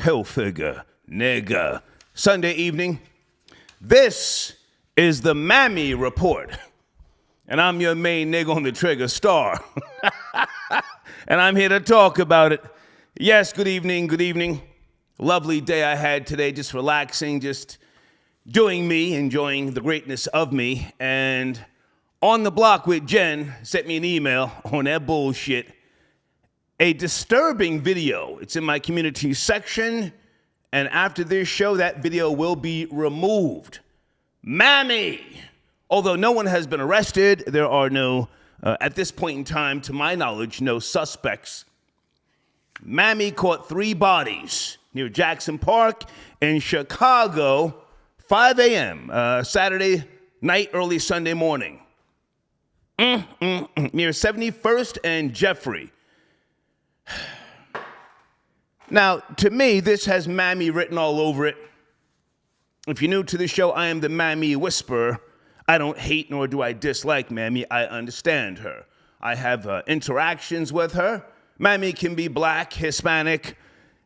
Hilfiger, nigga. Sunday evening. This is the Mammy Report. And I'm your main nigga on the trigger, Star. And I'm here to talk about it. Yes, good evening, good evening. Lovely day I had today, just relaxing, just doing me, enjoying the greatness of me. And on the block with Jen sent me an email on that bullshit. A disturbing video. It's in my community section. And after this show, that video will be removed. Mammy! Although no one has been arrested, there are no, at this point in time, to my knowledge, no suspects. Mammy caught 3 bodies near Jackson Park in Chicago, 5 a.m., Saturday night, early Sunday morning. Near 71st and Jeffery. Now, to me, this has Mammy written all over it. If you're new to the show, I am the Mammy Whisperer. I don't hate nor do I dislike Mammy. I understand her. I have interactions with her. Mammy can be black, Hispanic,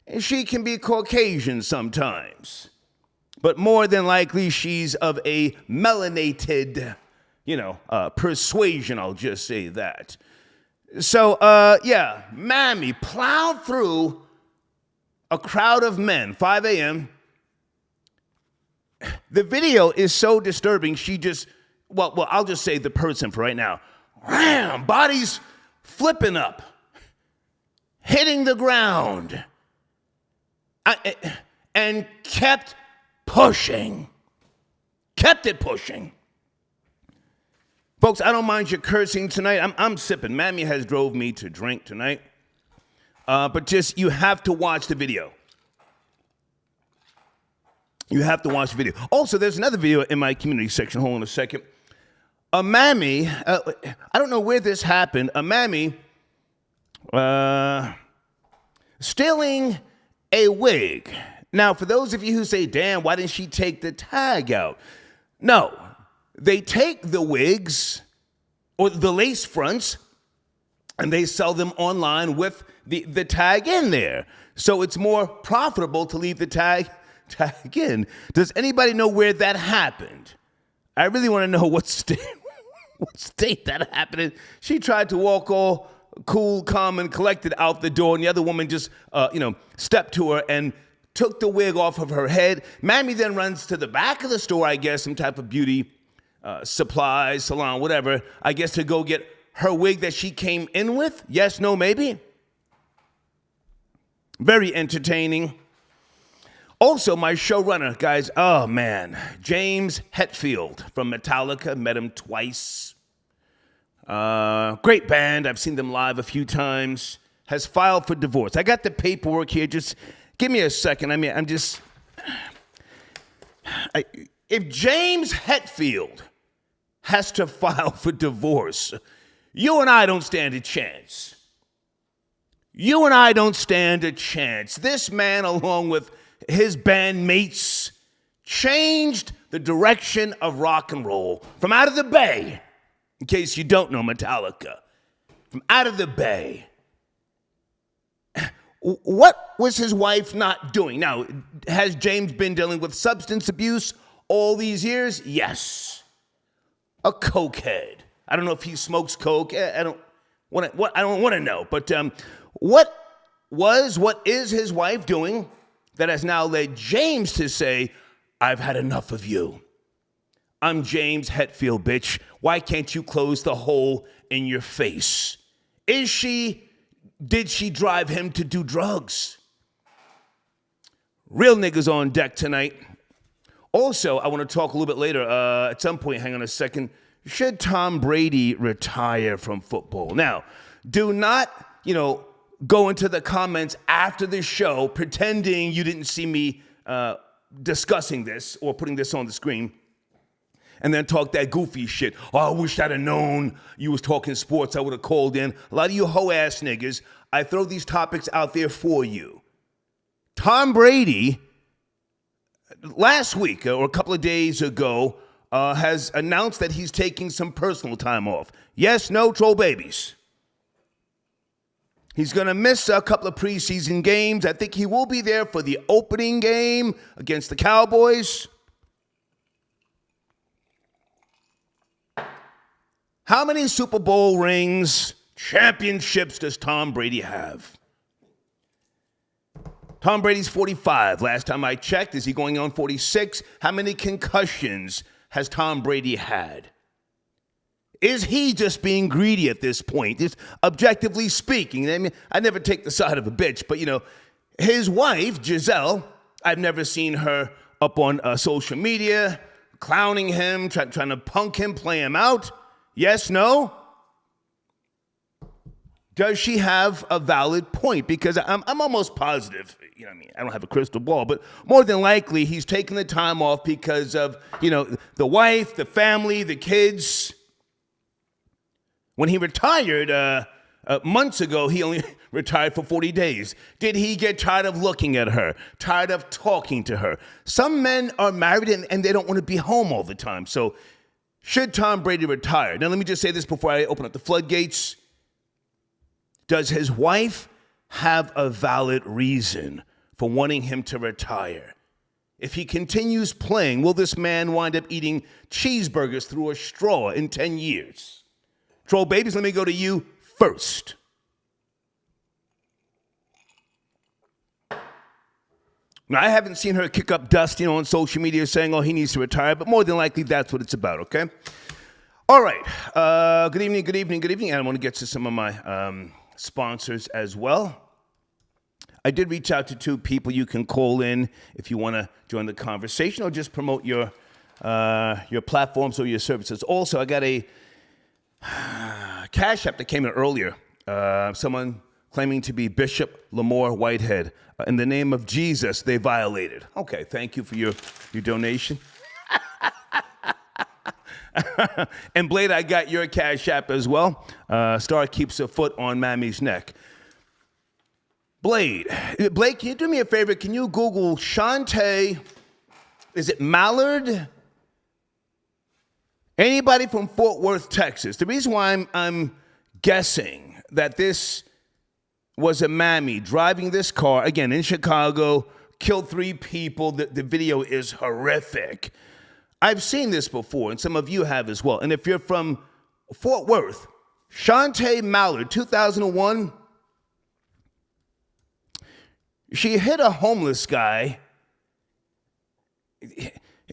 and she can be Caucasian sometimes. But more than likely, she's of a melanated, persuasion, I'll just say that. So, Mammy plowed through a crowd of men, 5 a.m. The video is so disturbing, she just, I'll just say the person for right now. Ram, bodies flipping up, hitting the ground, and kept pushing. Kept it pushing. Folks, I don't mind you cursing tonight. I'm sipping. Mammy has drove me to drink tonight. But just, you have to watch the video. You have to watch the video. Also, there's another video in my community section. Hold on a second. A Mammy, I don't know where this happened. A Mammy stealing a wig. Now, for those of you who say, damn, why didn't she take the tag out? No. They take the wigs or the lace fronts and they sell them online with the tag in there. So it's more profitable to leave the tag in. Does anybody know where that happened? I really want to know what state that happened in. She tried to walk all cool, calm, and collected out the door, and the other woman just, stepped to her and took the wig off of her head. Mammy then runs to the back of the store, I guess, some type of beauty supplies, salon, whatever, I guess to go get her wig that she came in with. Yes, no, maybe. Very entertaining. Also, my showrunner, guys, oh man, James Hetfield from Metallica, met him twice. Great band, I've seen them live a few times, has filed for divorce. I got the paperwork here, just give me a second. If James Hetfield has to file for divorce, you and I don't stand a chance. You and I don't stand a chance. This man, along with his bandmates, changed the direction of rock and roll from out of the Bay. In case you don't know Metallica, from out of the Bay. What was his wife not doing? Now, has James been dealing with substance abuse all these years? Yes. A cokehead. I don't know if he smokes coke. I don't want to know. But what is his wife doing that has now led James to say, I've had enough of you. I'm James Hetfield, bitch. Why can't you close the hole in your face? Did she drive him to do drugs? Real niggas on deck tonight. Also, I want to talk a little bit later, at some point, hang on a second, should Tom Brady retire from football? Now, do not, go into the comments after the show pretending you didn't see me discussing this or putting this on the screen and then talk that goofy shit. Oh, I wish I'd have known you was talking sports. I would have called in. A lot of you hoe-ass niggas, I throw these topics out there for you. Tom Brady, last week or a couple of days ago, has announced that he's taking some personal time off. Yes, no, troll babies. He's going to miss a couple of preseason games. I think he will be there for the opening game against the Cowboys. How many Super Bowl rings, championships does Tom Brady have? Tom Brady's 45. Last time I checked, is he going on 46? How many concussions has Tom Brady had? Is he just being greedy at this point? Just objectively speaking, I mean, I never take the side of a bitch, but, his wife, Giselle, I've never seen her up on social media, clowning him, trying to punk him, play him out. Yes, no? Does she have a valid point? Because I'm almost positive, I don't have a crystal ball, but more than likely he's taking the time off because of, the wife, the family, the kids. When he retired months ago, he only retired for 40 days. Did he get tired of looking at her, tired of talking to her? Some men are married and they don't want to be home all the time. So should Tom Brady retire? Now, let me just say this before I open up the floodgates. Does his wife have a valid reason for wanting him to retire? If he continues playing, will this man wind up eating cheeseburgers through a straw in 10 years? Troll babies, let me go to you first. Now, I haven't seen her kick up dust, on social media saying, he needs to retire, but more than likely that's what it's about, okay? All right. Good evening. I want to get to some of my sponsors as well. I did reach out to 2 people. You can call in if you want to join the conversation or just promote your platforms or your services. Also, I got a Cash App that came in earlier. Someone claiming to be Bishop Lamore Whitehead. In the name of Jesus, they violated. Okay, thank you for your donation. And Blade, I got your Cash App as well. Star keeps a foot on Mammy's neck. Blade, can you do me a favor? Can you Google Shantae, is it Mallard? Anybody from Fort Worth, Texas? The reason why I'm guessing that this was a mammy driving this car, again, in Chicago, killed 3 people. The video is horrific. I've seen this before, and some of you have as well. And if you're from Fort Worth, Shantae Mallard, 2001, she hit a homeless guy.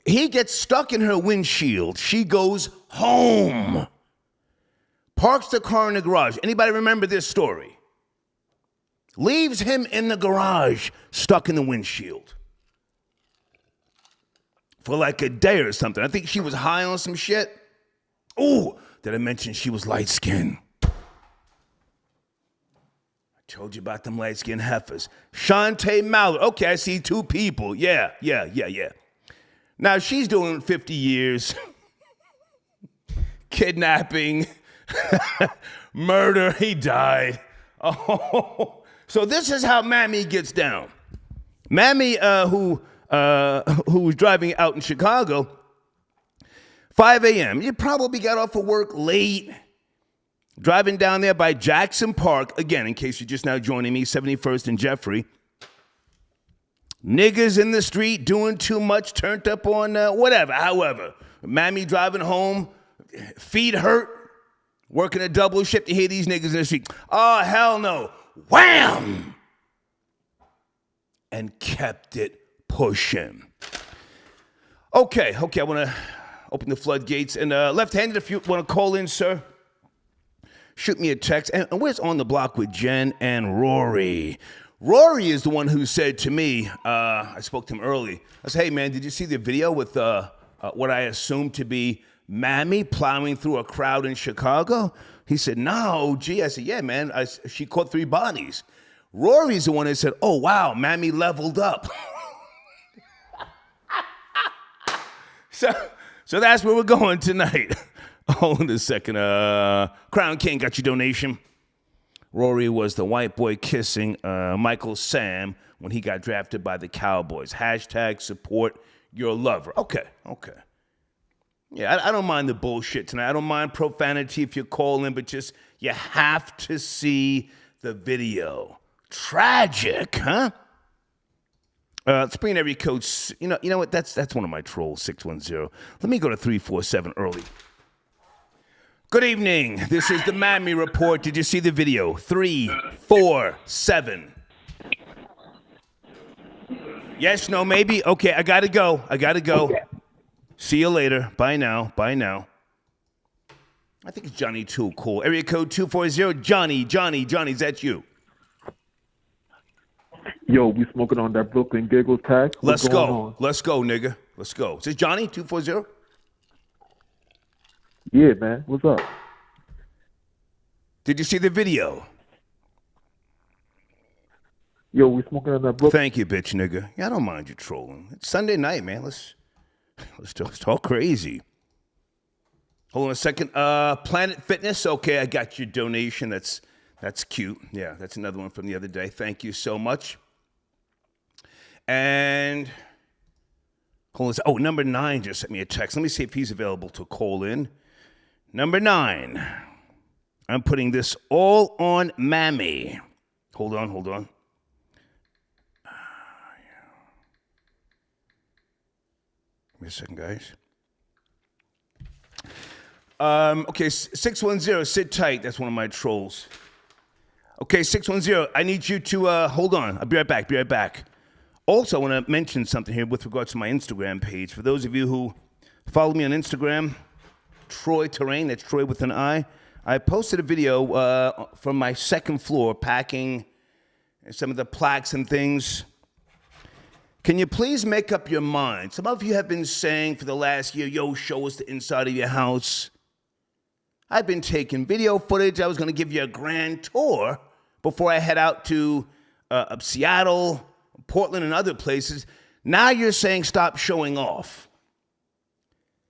He gets stuck in her windshield. She goes home. Parks the car in the garage. Anybody remember this story? Leaves him in the garage, stuck in the windshield. For like a day or something. I think she was high on some shit. Ooh, did I mention she was light-skinned? I told you about them light-skinned heifers. Shantae Mallard. Okay, I see 2 people. Yeah. Now, she's doing 50 years, kidnapping, murder, he died. Oh, so this is how Mammy gets down. Mammy, who was driving out in Chicago, 5 a.m. You probably got off of work late, driving down there by Jackson Park. Again, in case you're just now joining me, 71st and Jeffrey. Niggas in the street doing too much, turned up on whatever, however. Mammy driving home, feet hurt, working a double shift. You hear these niggas in the street. Oh, hell no. Wham! And kept it pushing. Okay, I want to open the floodgates. And left-handed, if you want to call in, sir, shoot me a text. And where's On the Block with Jen and Rory? Rory is the one who said to me, I spoke to him early. I said, hey, man, did you see the video with what I assumed to be Mammy plowing through a crowd in Chicago? He said, no, gee. I said, yeah, man, she caught 3 bodies. Rory's the one that said, oh, wow, Mammy leveled up. So that's where we're going tonight. Hold on a second. Crown King got your donation. Rory was the white boy kissing Michael Sam when he got drafted by the Cowboys. Hashtag support your lover. Okay. Yeah, I don't mind the bullshit tonight. I don't mind profanity if you call in, but just you have to see the video. Tragic, huh? Let's bring in area code. You know what? That's one of my trolls. 610. Let me go to 347 early. Good evening. This is the Mammy Report. Did you see the video? 347. Yes, no, maybe. Okay, I gotta go. See you later. Bye now. I think it's Johnny Too Cool. Area code 240. Johnny, is that you? Yo, we smoking on that Brooklyn Giggles tag? Let's go, nigga. Let's go. Is this Johnny, 240? Yeah, man. What's up? Did you see the video? Yo, we smoking on that Brooklyn. Thank you, bitch, nigga. Yeah, I don't mind you trolling. It's Sunday night, man. Let's talk crazy. Hold on a second. Planet Fitness. Okay, I got your donation. That's cute. Yeah, that's another one from the other day. Thank you so much. And hold on. Oh, number 9 just sent me a text. Let me see if he's available to call in. Number 9. I'm putting this all on Mammy. Hold on. Give me a second, guys. Okay, 610, sit tight. That's one of my trolls. Okay, 610, I need you to, hold on. I'll be right back. Also, I want to mention something here with regards to my Instagram page. For those of you who follow me on Instagram, Troy Terrain, that's Troy with an I. I posted a video from my second floor packing some of the plaques and things. Can you please make up your mind? Some of you have been saying for the last year, yo, show us the inside of your house. I've been taking video footage. I was going to give you a grand tour before I head out to Seattle, Portland, and other places. Now you're saying stop showing off.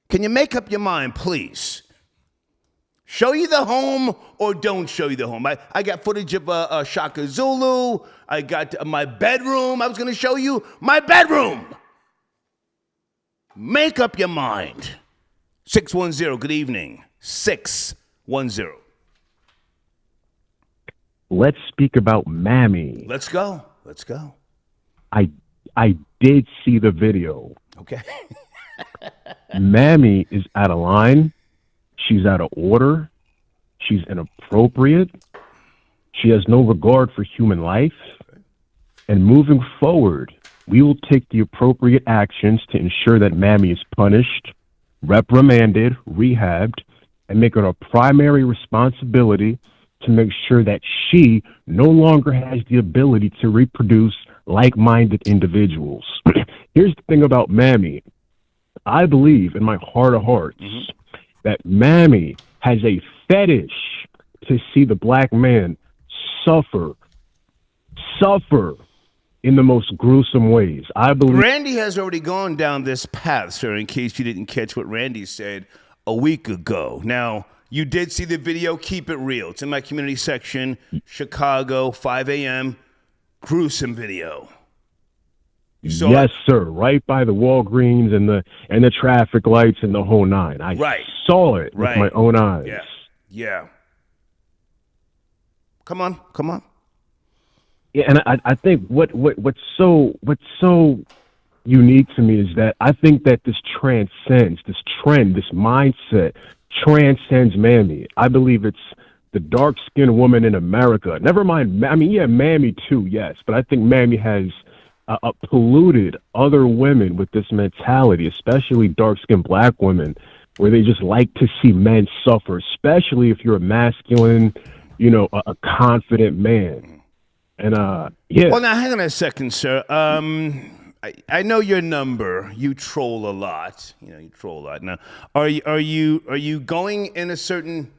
Can you make up your mind, please? Show you the home or don't show you the home? I got footage of Shaka Zulu. I got my bedroom. I was going to show you my bedroom. Make up your mind. 610, good evening. 610. Let's speak about Mammy. Let's go. I did see the video. Okay. Mammy is out of line. She's out of order. She's inappropriate. She has no regard for human life. And moving forward, we will take the appropriate actions to ensure that Mammy is punished, reprimanded, rehabbed, and make it a primary responsibility to make sure that she no longer has the ability to reproduce like-minded individuals. Here's the thing about Mammy. I believe in my heart of hearts that Mammy has a fetish to see the black man suffer in the most gruesome ways. I believe Randy has already gone down this path, sir, in case you didn't catch what Randy said a week ago. Now, you did see the video. Keep it real. It's in my community section, Chicago, 5 a.m., gruesome video. Yes, sir. Right by the Walgreens and the traffic lights and the whole nine. I saw it with my own eyes. Yeah. Come on. Yeah, and I think what's so unique to me is that I think that this transcends, this trend, this mindset transcends Mammy. I believe it's the dark-skinned woman in America. Never mind, Mammy too, yes, but I think Mammy has polluted other women with this mentality, especially dark-skinned black women, where they just like to see men suffer, especially if you're a masculine, a confident man. And yeah. Well, now hang on a second, sir. I know your number. You troll a lot. You troll a lot. Now, are you going in a certain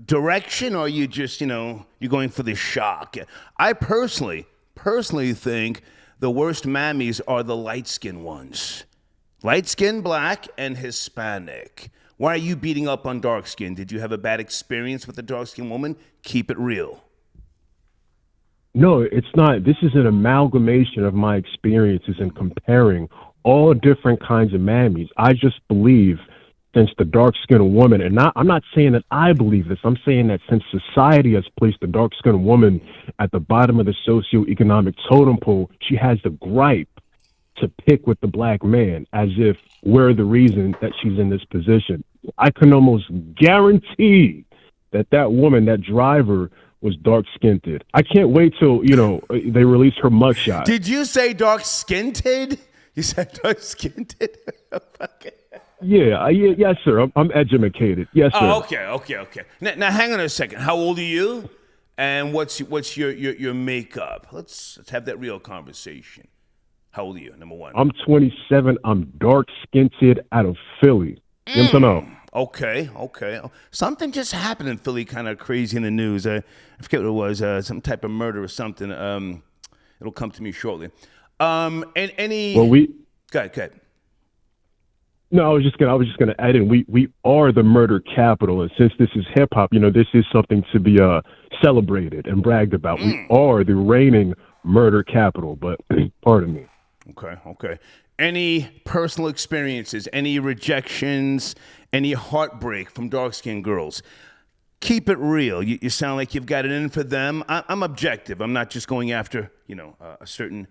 direction, or are you just you're going for the shock? I personally think the worst mammies are the light-skinned ones. Light-skinned black and Hispanic. Why are you beating up on dark-skinned? Did you have a bad experience with a dark-skinned woman? Keep it real. No, it's not. This is an amalgamation of my experiences and comparing all different kinds of mammies. I just believe since the dark-skinned woman, and I'm not saying that I believe this, I'm saying that since society has placed the dark-skinned woman at the bottom of the socioeconomic totem pole, she has the gripe to pick with the black man as if we're the reason that she's in this position. I can almost guarantee that woman, that driver, was dark-skinned. I can't wait till, they release her mugshot. Did you say dark-skinned? You said dark-skinned? Yes, sir. I'm educated. Yes, sir. Oh, okay. Now, hang on a second. How old are you? And what's your makeup? Let's have that real conversation. How old are you, number one? I'm 27. I'm dark-skinned out of Philly. Yes or no? Okay. Something just happened in Philly, kind of crazy in the news. I forget what it was. Some type of murder or something. It'll come to me shortly. And any? Well, Go ahead. No, I was just gonna add in. We are the murder capital, and since this is hip hop, this is something to be celebrated and bragged about. We are the reigning murder capital. But pardon me. Okay. Any personal experiences? Any rejections? Any heartbreak from dark-skinned girls? Keep it real. You sound like you've got it in for them. I'm objective. I'm not just going after a certain.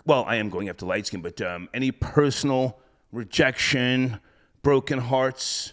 Well, I am going after light skin, but any personal rejection, broken hearts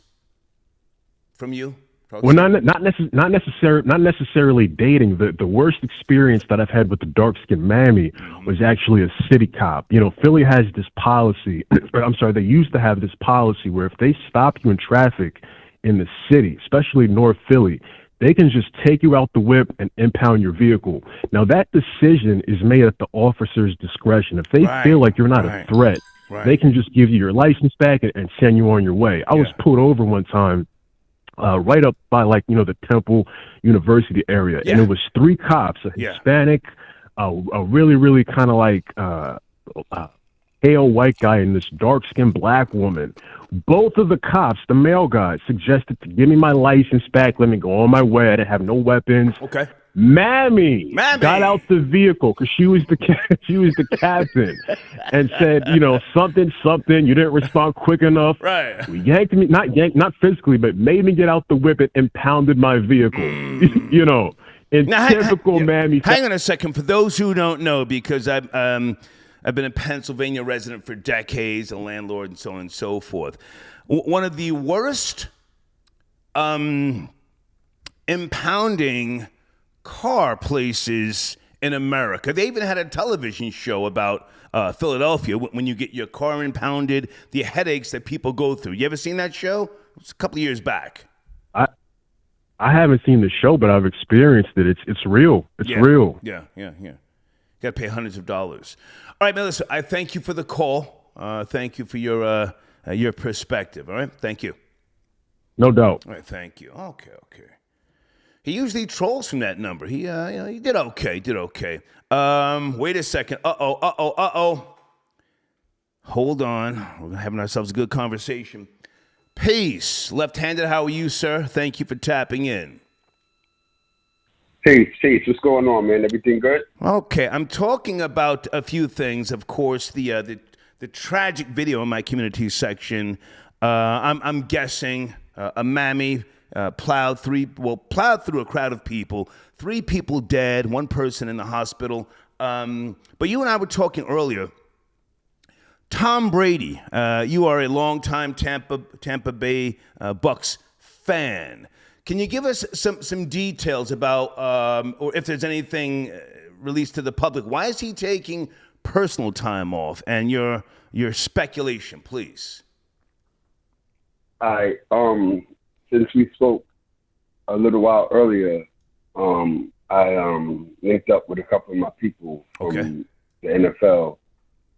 from you? Well, not necessarily dating. The worst experience that I've had with the dark-skinned mammy was actually a city cop. Philly has this policy. They used to have this policy where if they stop you in traffic in the city, especially North Philly, they can just take you out the whip and impound your vehicle. Now, that decision is made at the officer's discretion. If they feel like you're not a threat, they can just give you your license back and send you on your way. I was pulled over one time right up by the Temple University area, and it was 3 cops, a Hispanic, a really, really kind of pale white guy, and this dark-skinned black woman. Both of the cops, the male guys, suggested to give me my license back, let me go on my way. I didn't have no weapons. Okay. Mammy got out the vehicle because she was the captain, and said, something. You didn't respond quick enough. Right. Yanked me, not physically, but made me get out the whip and impounded my vehicle. In typical Mammy. Hang on a second. For those who don't know, because I've been a Pennsylvania resident for decades, a landlord, and so on and so forth. One of the worst impounding car places in America. They even had a television show about Philadelphia when you get your car impounded, the headaches that people go through. You ever seen that show? It's a couple of years back. I haven't seen the show, but I've experienced it. It's real. It's real. Yeah. You got to pay hundreds of dollars. All right, Melissa, I thank you for the call. Thank you for your perspective. All right, thank you. No doubt. All right, thank you. Okay. He usually trolls from that number. He did okay. Wait a second. Uh-oh. Hold on. We're having ourselves a good conversation. Peace. Left-handed, how are you, sir? Thank you for tapping in. Hey, Chase, what's going on, man? Everything good? Okay, I'm talking about a few things. Of course, the tragic video in my community section. I'm guessing a mammy plowed through a crowd of people. 3 people dead, 1 person in the hospital. But you and I were talking earlier. Tom Brady, you are a longtime Tampa Bay Bucks fan. Can you give us some details about, or if there's anything released to the public? Why is he taking personal time off? And your speculation, please. All right. Since we spoke a little while earlier, I linked up with a couple of my people from the NFL,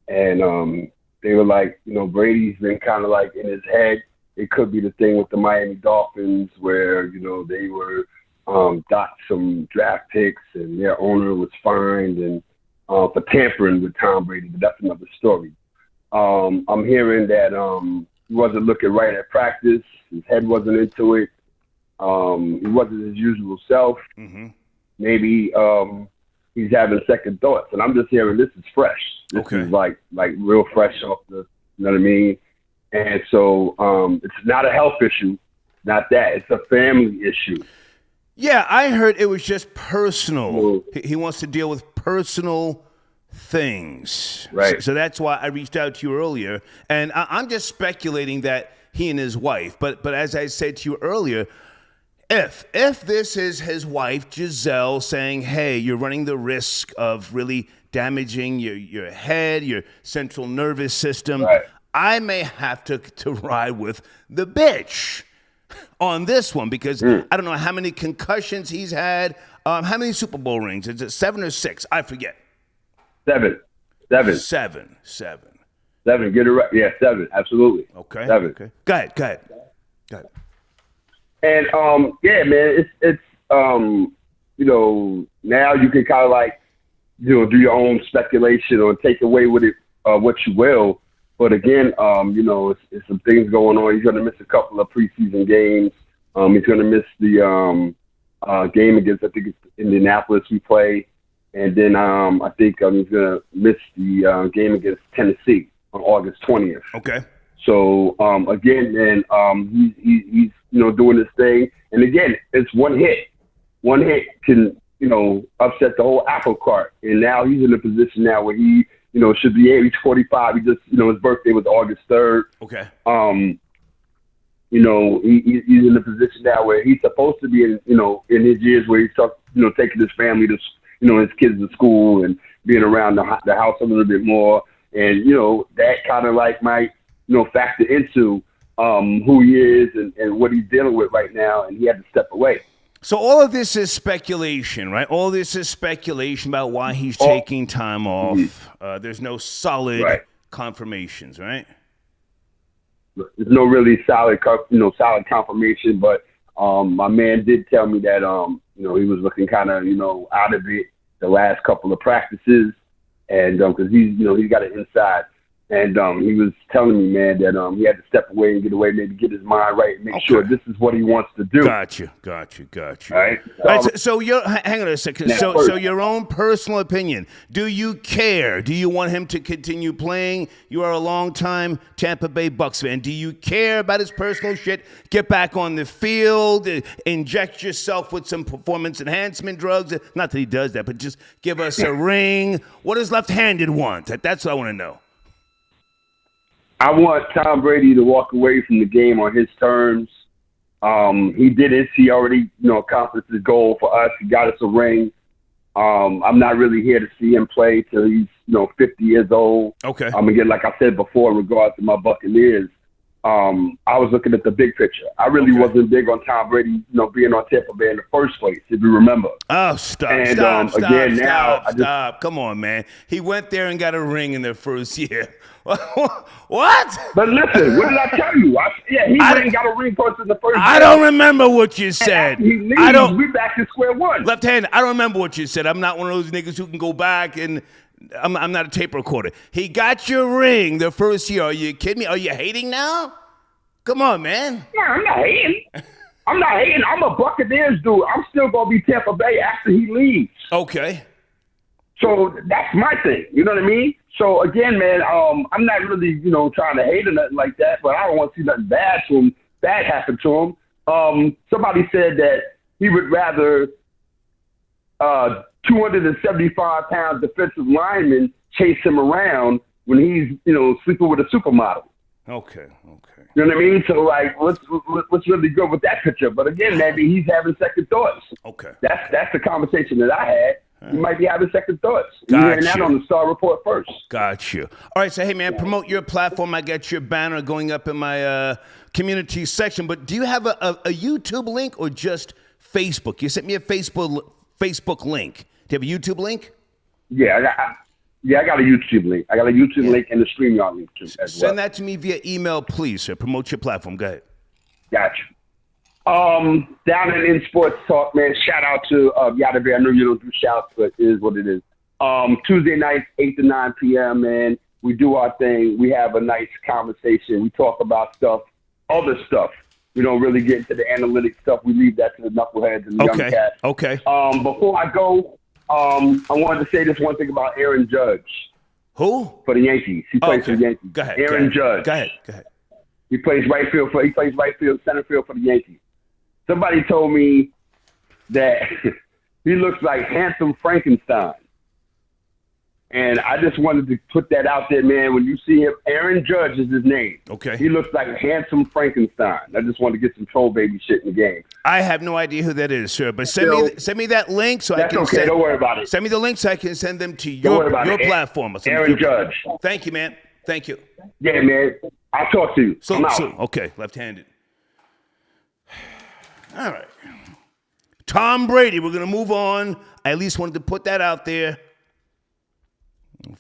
and they were like, Brady's been kind of like in his head. It could be the thing with the Miami Dolphins where, they were docked some draft picks and their owner was fined and for tampering with Tom Brady, but that's another story. I'm hearing that he wasn't looking right at practice. His head wasn't into it. He wasn't his usual self. Mm-hmm. Maybe he's having second thoughts. And I'm just hearing this is fresh. This is like real fresh off the, you know what I mean? And so it's not a health issue, not that. It's a family issue. Yeah, I heard it was just personal. He wants to deal with personal things. Right. So that's why I reached out to you earlier. And I'm just speculating that he and his wife, but as I said to you earlier, if this is his wife, Giselle, saying, hey, you're running the risk of really damaging your head, your central nervous system, right. I may have to ride with the bitch on this one because I don't know how many concussions he's had. How many Super Bowl rings? Is it 7 or 6? I forget. 7. 7. 7. Get it right. Yeah, 7. Absolutely. Okay. 7. Okay. Go ahead. And yeah, man, it's you know, now you can kind of like, you know, do your own speculation or take away with it what you will. But again, you know, it's some things going on. He's going to miss a couple of preseason games. He's going to miss the game against, I think it's Indianapolis we play. And then I think he's going to miss the game against Tennessee on August 20th. Okay. So, again, man, he's, you know, doing this thing. And again, it's one hit. One hit can, you know, upset the whole apple cart. And now he's in a position now where he, you know, should be age 45. He just, you know, his birthday was August 3rd. Okay. You know, he's in a position now where he's supposed to be in, you know, in his years where he starts, you know, taking his family to, you know, his kids to school and being around the house a little bit more. And, you know, that kind of like might, you know, factor into who he is and what he's dealing with right now. And he had to step away. So all of this is speculation, right? All this is speculation about why he's taking time off. There's no solid confirmations, right? There's no really solid confirmation, but my man did tell me that you know, he was looking kind of, you know, out of it the last couple of practices, and because he's, you know, he's got an inside. And he was telling me, man, that he had to step away and get away, maybe get his mind right and make sure this is what he wants to do. Got you. All right. So hang on a second. So your own personal opinion. Do you care? Do you want him to continue playing? You are a longtime Tampa Bay Bucs fan. Do you care about his personal shit? Get back on the field, inject yourself with some performance enhancement drugs. Not that he does that, but just give us a ring. What does left-handed want? That's what I want to know. I want Tom Brady to walk away from the game on his terms. He did it. He already, you know, accomplished his goal for us. He got us a ring. I'm not really here to see him play till he's, you know, 50 years old. Okay. Again, like I said before, in regards to my Buccaneers, I was looking at the big picture. I really wasn't big on Tom Brady, you know, being on Tampa Bay in the first place, if you remember. Oh, stop. Come on, man. He went there and got a ring in their first year. What? But listen, what did I tell you? He went and got a ring first in the first year. I don't remember what you said. He leaves, we back to square one. Left hand, I don't remember what you said. I'm not one of those niggas who can go back and I'm not a tape recorder. He got your ring the first year. Are you kidding me? Are you hating now? Come on, man. No, I'm not hating. I'm a Buccaneers dude. I'm still going to be Tampa Bay after he leaves. Okay. So that's my thing. You know what I mean? So again, man, I'm not really, you know, trying to hate or nothing like that, but I don't want to see nothing bad happen to him. Somebody said that he would rather 275-pound defensive lineman chase him around when he's, you know, sleeping with a supermodel. Okay. You know what I mean? So, like, what's really good with that picture? But again, maybe he's having second thoughts. Okay. That's the conversation that I had. You might be having second thoughts. Got You're hearing that on the Star Report first. Got you. All right, so, hey, man, promote your platform. I got your banner going up in my community section. But do you have a YouTube link or just Facebook? You sent me a Facebook link. Do you have a YouTube link? Yeah, I got a YouTube link. I got a YouTube link and a StreamYard link, too, as well. Send that to me via email, please, sir. Promote your platform. Go ahead. Gotcha. Down in Sports Talk, man, shout out to Yadabe. I know you don't do shouts, but it is what it is. Tuesday nights, 8 to 9 p.m., man. We do our thing. We have a nice conversation. We talk about other stuff. We don't really get into the analytics stuff. We leave that to the knuckleheads and the young cats. Okay. Before I go, I wanted to say this one thing about Aaron Judge. Who? For the Yankees. He plays for the Yankees. Go ahead. Aaron Judge. Go ahead. He plays right field, center field for the Yankees. Somebody told me that he looks like handsome Frankenstein. And I just wanted to put that out there, man. When you see him, Aaron Judge is his name. Okay. He looks like handsome Frankenstein. I just wanted to get some troll baby shit in the game. I have no idea who that is, sir. But send me that link so I can. That's okay. Don't worry about it. Send me the link so I can send them to your platform. Aaron Judge. Thank you, man. Thank you. Yeah, man. I'll talk to you. Okay, left-handed. All right. Tom Brady, we're going to move on. I at least wanted to put that out there.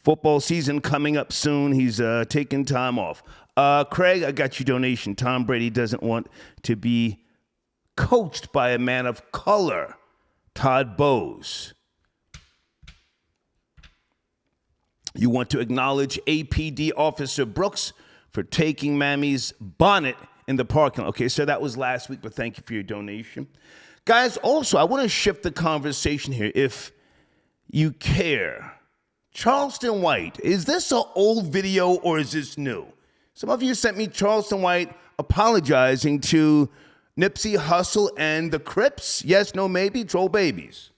Football season coming up soon. He's taking time off. Craig, I got your donation. Tom Brady doesn't want to be coached by a man of color. Todd Bowes. You want to acknowledge APD Officer Brooks for taking Mammy's bonnet in the parking lot. Okay, so that was last week, but thank you for your donation. Guys, also, I want to shift the conversation here if you care. Charleston White, is this an old video or is this new? Some of you sent me Charleston White apologizing to Nipsey Hussle and the Crips. Yes, no, maybe, troll babies.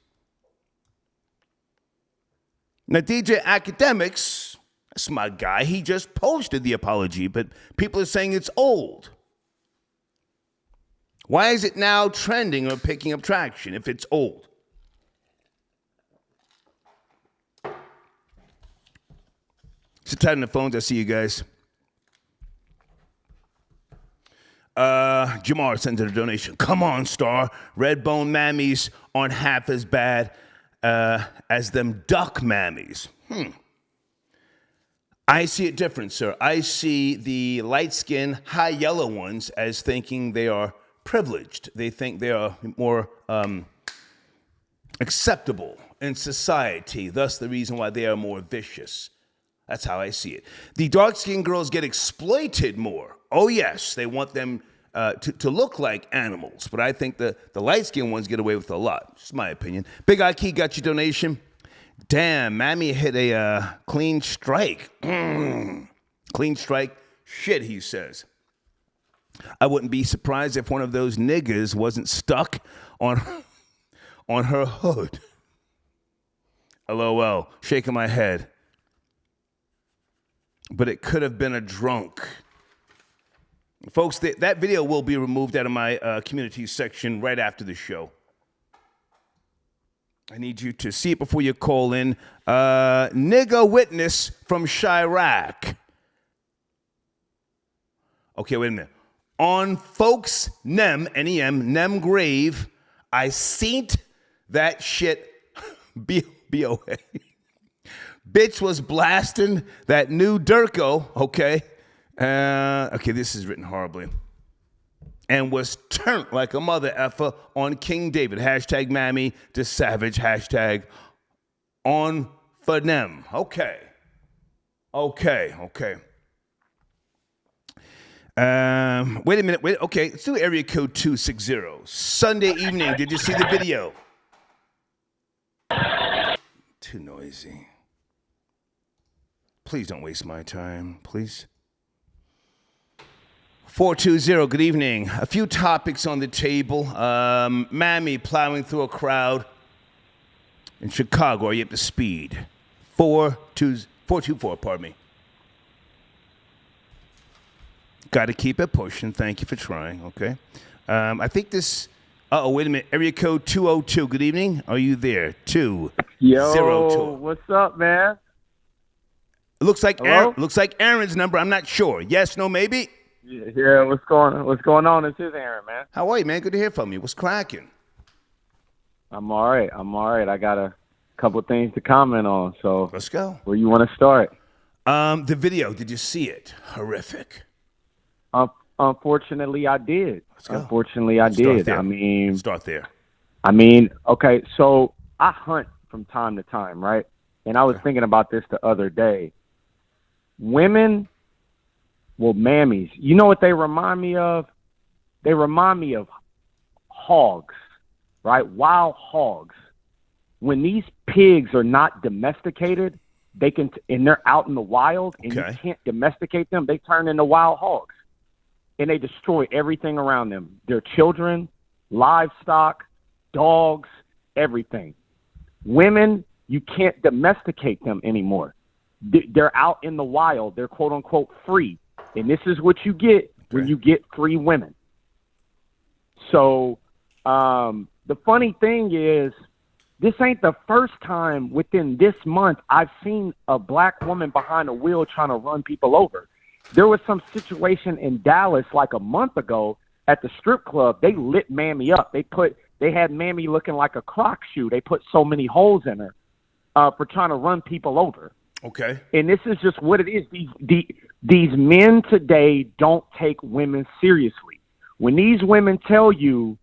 Now, DJ Academics, that's my guy. He just posted the apology, but people are saying it's old. Why is it now trending or picking up traction if it's old? Sit tight on the phones. I see you guys. Jamar sends in a donation. Come on, Star. Redbone mammies aren't half as bad as them duck mammies. I see it different, sir. I see the light-skinned, high yellow ones as thinking they are privileged. They think they are more acceptable in society, thus the reason why they are more vicious. That's how I see it. The dark-skinned girls get exploited more. Oh, yes, they want them to look like animals, but I think the light-skinned ones get away with a lot. Just my opinion. Big Ike got your donation. Damn, Mammy hit a clean strike. Clean strike. Shit, he says. I wouldn't be surprised if one of those niggas wasn't stuck on her hood. LOL. Shaking my head. But it could have been a drunk. Folks, that video will be removed out of my community section right after the show. I need you to see it before you call in. Nigga witness from Chirac. Okay, wait a minute. On folks' Nem grave, I seen that shit B.O.A. Bitch was blasting that new Durko, okay? Okay, this is written horribly. And was turned like a mother effer on King David. Hashtag Mammy to Savage. Hashtag on for them. Okay. Wait a minute. Okay, let's do area code 260. Sunday evening, did you see the video? Too noisy. Please don't waste my time, please. 420, good evening. A few topics on the table. Mammy plowing through a crowd in Chicago. Are you up to speed? 424, pardon me. Got to keep it pushing. Thank you for trying, okay? I think this... wait a minute. Area code 202. Good evening. Are you there? 202. What's up, man? It looks like Aaron's number. I'm not sure. Yes, no, maybe? Yeah, what's going on? This is Aaron, man. How are you, man? Good to hear from you. What's cracking? I'm all right. I got a couple things to comment on. So let's go. Where you want to start? The video. Did you see it? Horrific. Unfortunately, I did. Let's go. Unfortunately, I did. Start there. Okay. So I hunt from time to time, right? And I was thinking about this the other day. Women, mammies, you know what they remind me of? They remind me of hogs, right? Wild hogs. When these pigs are not domesticated, and they're out in the wild, and you can't domesticate them, they turn into wild hogs. and they destroy everything around them. Their children, livestock, dogs, everything. Women, you can't domesticate them anymore. They're out in the wild. They're quote unquote free. And this is what you get when you get free women. So the funny thing is, this ain't the first time within this month I've seen a black woman behind a wheel trying to run people over. There was some situation in Dallas like a month ago at the strip club. They lit Mammy up. They had Mammy looking like a croc shoe. They put so many holes in her for trying to run people over. Okay. And this is just what it is. These men today don't take women seriously. When these women tell you,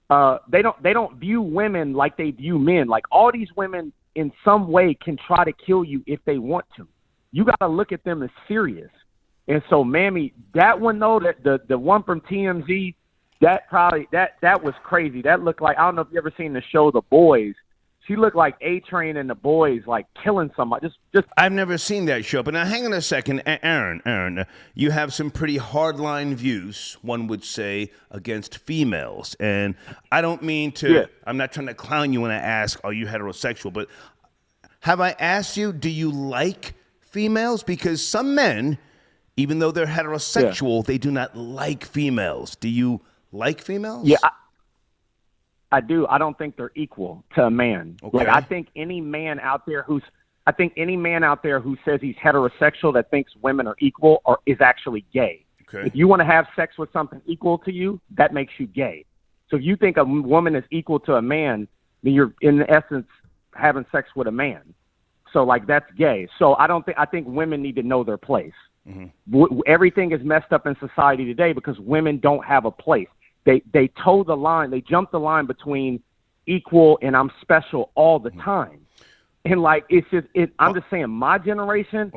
they don't view women like they view men. Like, all these women in some way can try to kill you if they want to. You got to look at them as serious. And so, Mammy, that one though, that the one from TMZ, that was crazy. That looked like, I don't know if you ever seen the show The Boys. She looked like A-Train and the boys, like killing somebody. Just. I've never seen that show, but now hang on a second. Aaron, you have some pretty hardline views, one would say, against females. And I don't mean to, I'm not trying to clown you when I ask, are you heterosexual? But have I asked you, do you like females? Because some men, even though they're heterosexual, they do not like females. Do you like females? Yeah, I do. I don't think they're equal to a man. Okay. Like, I think any man out there who says he's heterosexual that thinks women are equal is actually gay. Okay. If you want to have sex with something equal to you, that makes you gay. So if you think a woman is equal to a man, then you're in essence having sex with a man. So like, that's gay. So I think women need to know their place. Mm-hmm. Everything is messed up in society today because women don't have a place. They toe the line. They jump the line between equal and I'm special all the time. And like, it's just, I'm just saying, my generation,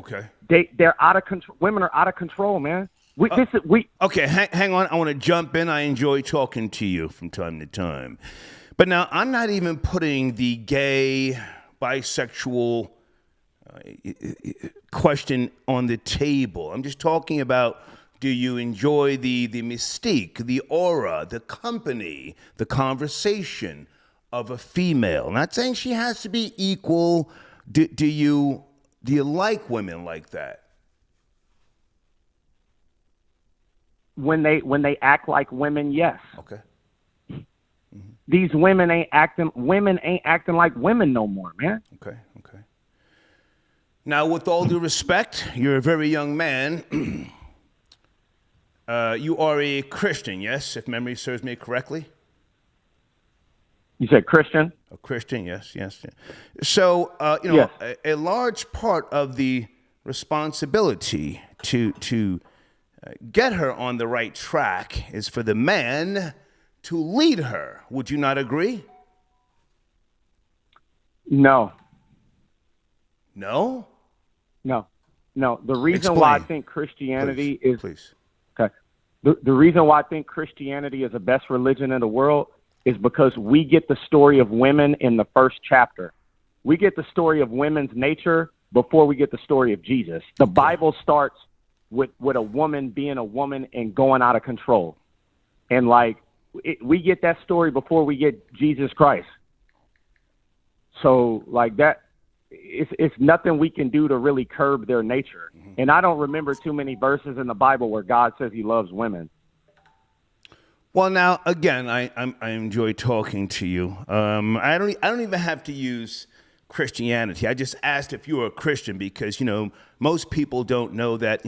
they're out of control. Women are out of control, man. Okay, hang on. I want to jump in. I enjoy talking to you from time to time. But now, I'm not even putting the gay, bisexual question on the table. I'm just talking about, do you enjoy the mystique, the aura, the company, the conversation of a female? Not saying she has to be equal. Do you like women like that? When they act like women, yes. Okay. Mm-hmm. These women ain't acting like women no more, man. Okay. Now, with all due respect, you're a very young man. You are a Christian, yes, if memory serves me correctly? You said Christian? A Christian, yes. So, yes. a large part of the responsibility to get her on the right track is for the man to lead her. Would you not agree? No. No? No. The reason Explain. why I think Christianity Please. Okay. The reason why I think Christianity is the best religion in the world is because we get the story of women in the first chapter. We get the story of women's nature before we get the story of Jesus. The Bible starts with a woman being a woman and going out of control. And like, we get that story before we get Jesus Christ. So like that, it's nothing we can do to really curb their nature. Mm-hmm. And I don't remember too many verses in the Bible where God says he loves women. Well, now, again, I enjoy talking to you. I don't even have to use Christianity. I just asked if you were a Christian because, most people don't know that,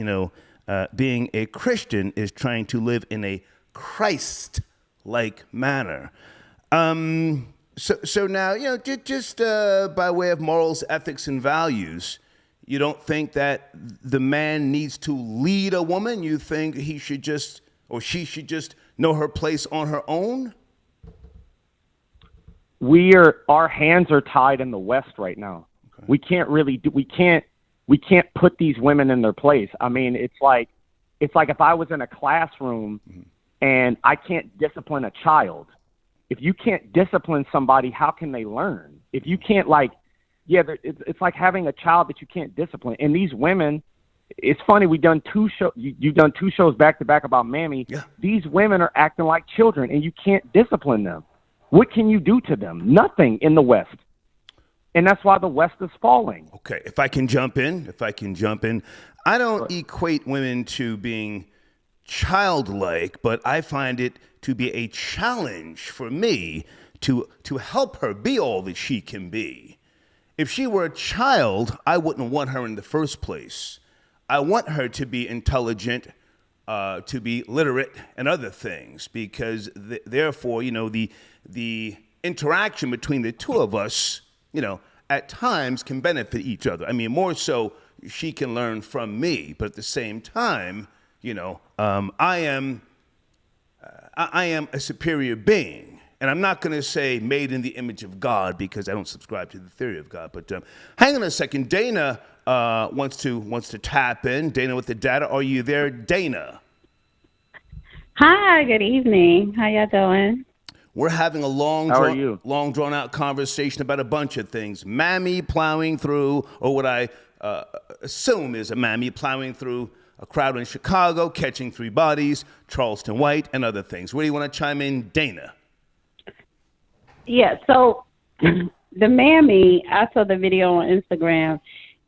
being a Christian is trying to live in a Christ-like manner. So now, just by way of morals, ethics, and values, you don't think that the man needs to lead a woman? You think he should just, or she should just know her place on her own? Our hands are tied in the West right now. Okay. We can't really we can't put these women in their place. I mean, it's like if I was in a classroom and I can't discipline a child. If you can't discipline somebody, how can they learn? If you can't it's like having a child that you can't discipline. And these women, it's funny. You've done two shows back to back about Mammy. Yeah. These women are acting like children, and you can't discipline them. What can you do to them? Nothing in the West. And that's why the West is falling. Okay, if I can jump in, I don't equate women to being childlike, but I find it to be a challenge for me to help her be all that she can be. If she were a child, I wouldn't want her in the first place. I want her to be intelligent, to be literate, and other things, because therefore, the interaction between the two of us, at times can benefit each other. I mean, more so, she can learn from me, but at the same time, I am a superior being. And I'm not going to say made in the image of God, because I don't subscribe to the theory of God. But hang on a second. Dana wants to tap in. Dana with the data. Are you there, Dana? Hi, good evening. How y'all doing? We're having a long drawn out conversation about a bunch of things. Mammy plowing through, or what I assume is a mammy plowing through a crowd in Chicago, catching 3 bodies, Charleston White, and other things. Where do you want to chime in, Dana? Yeah, so the Mammy, I saw the video on Instagram,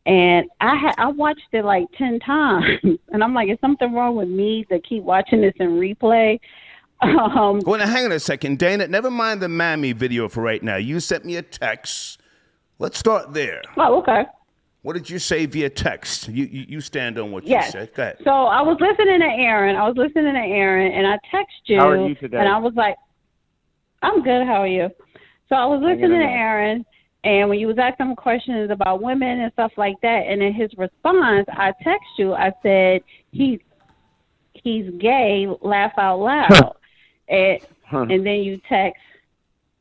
and I watched it like 10 times, and I'm like, is something wrong with me to keep watching this in replay? Well, now, hang on a second, Dana. Never mind the Mammy video for right now. You sent me a text. Let's start there. Oh, okay. What did you say via text? You stand on what you said. Go ahead. So I was listening to Aaron. And I texted you. How are you today? And I was like, I'm good. How are you? So I was listening to Aaron, and when you was asking him questions about women and stuff like that, and in his response, I texted you. I said, he's gay, laugh out loud. And then you text,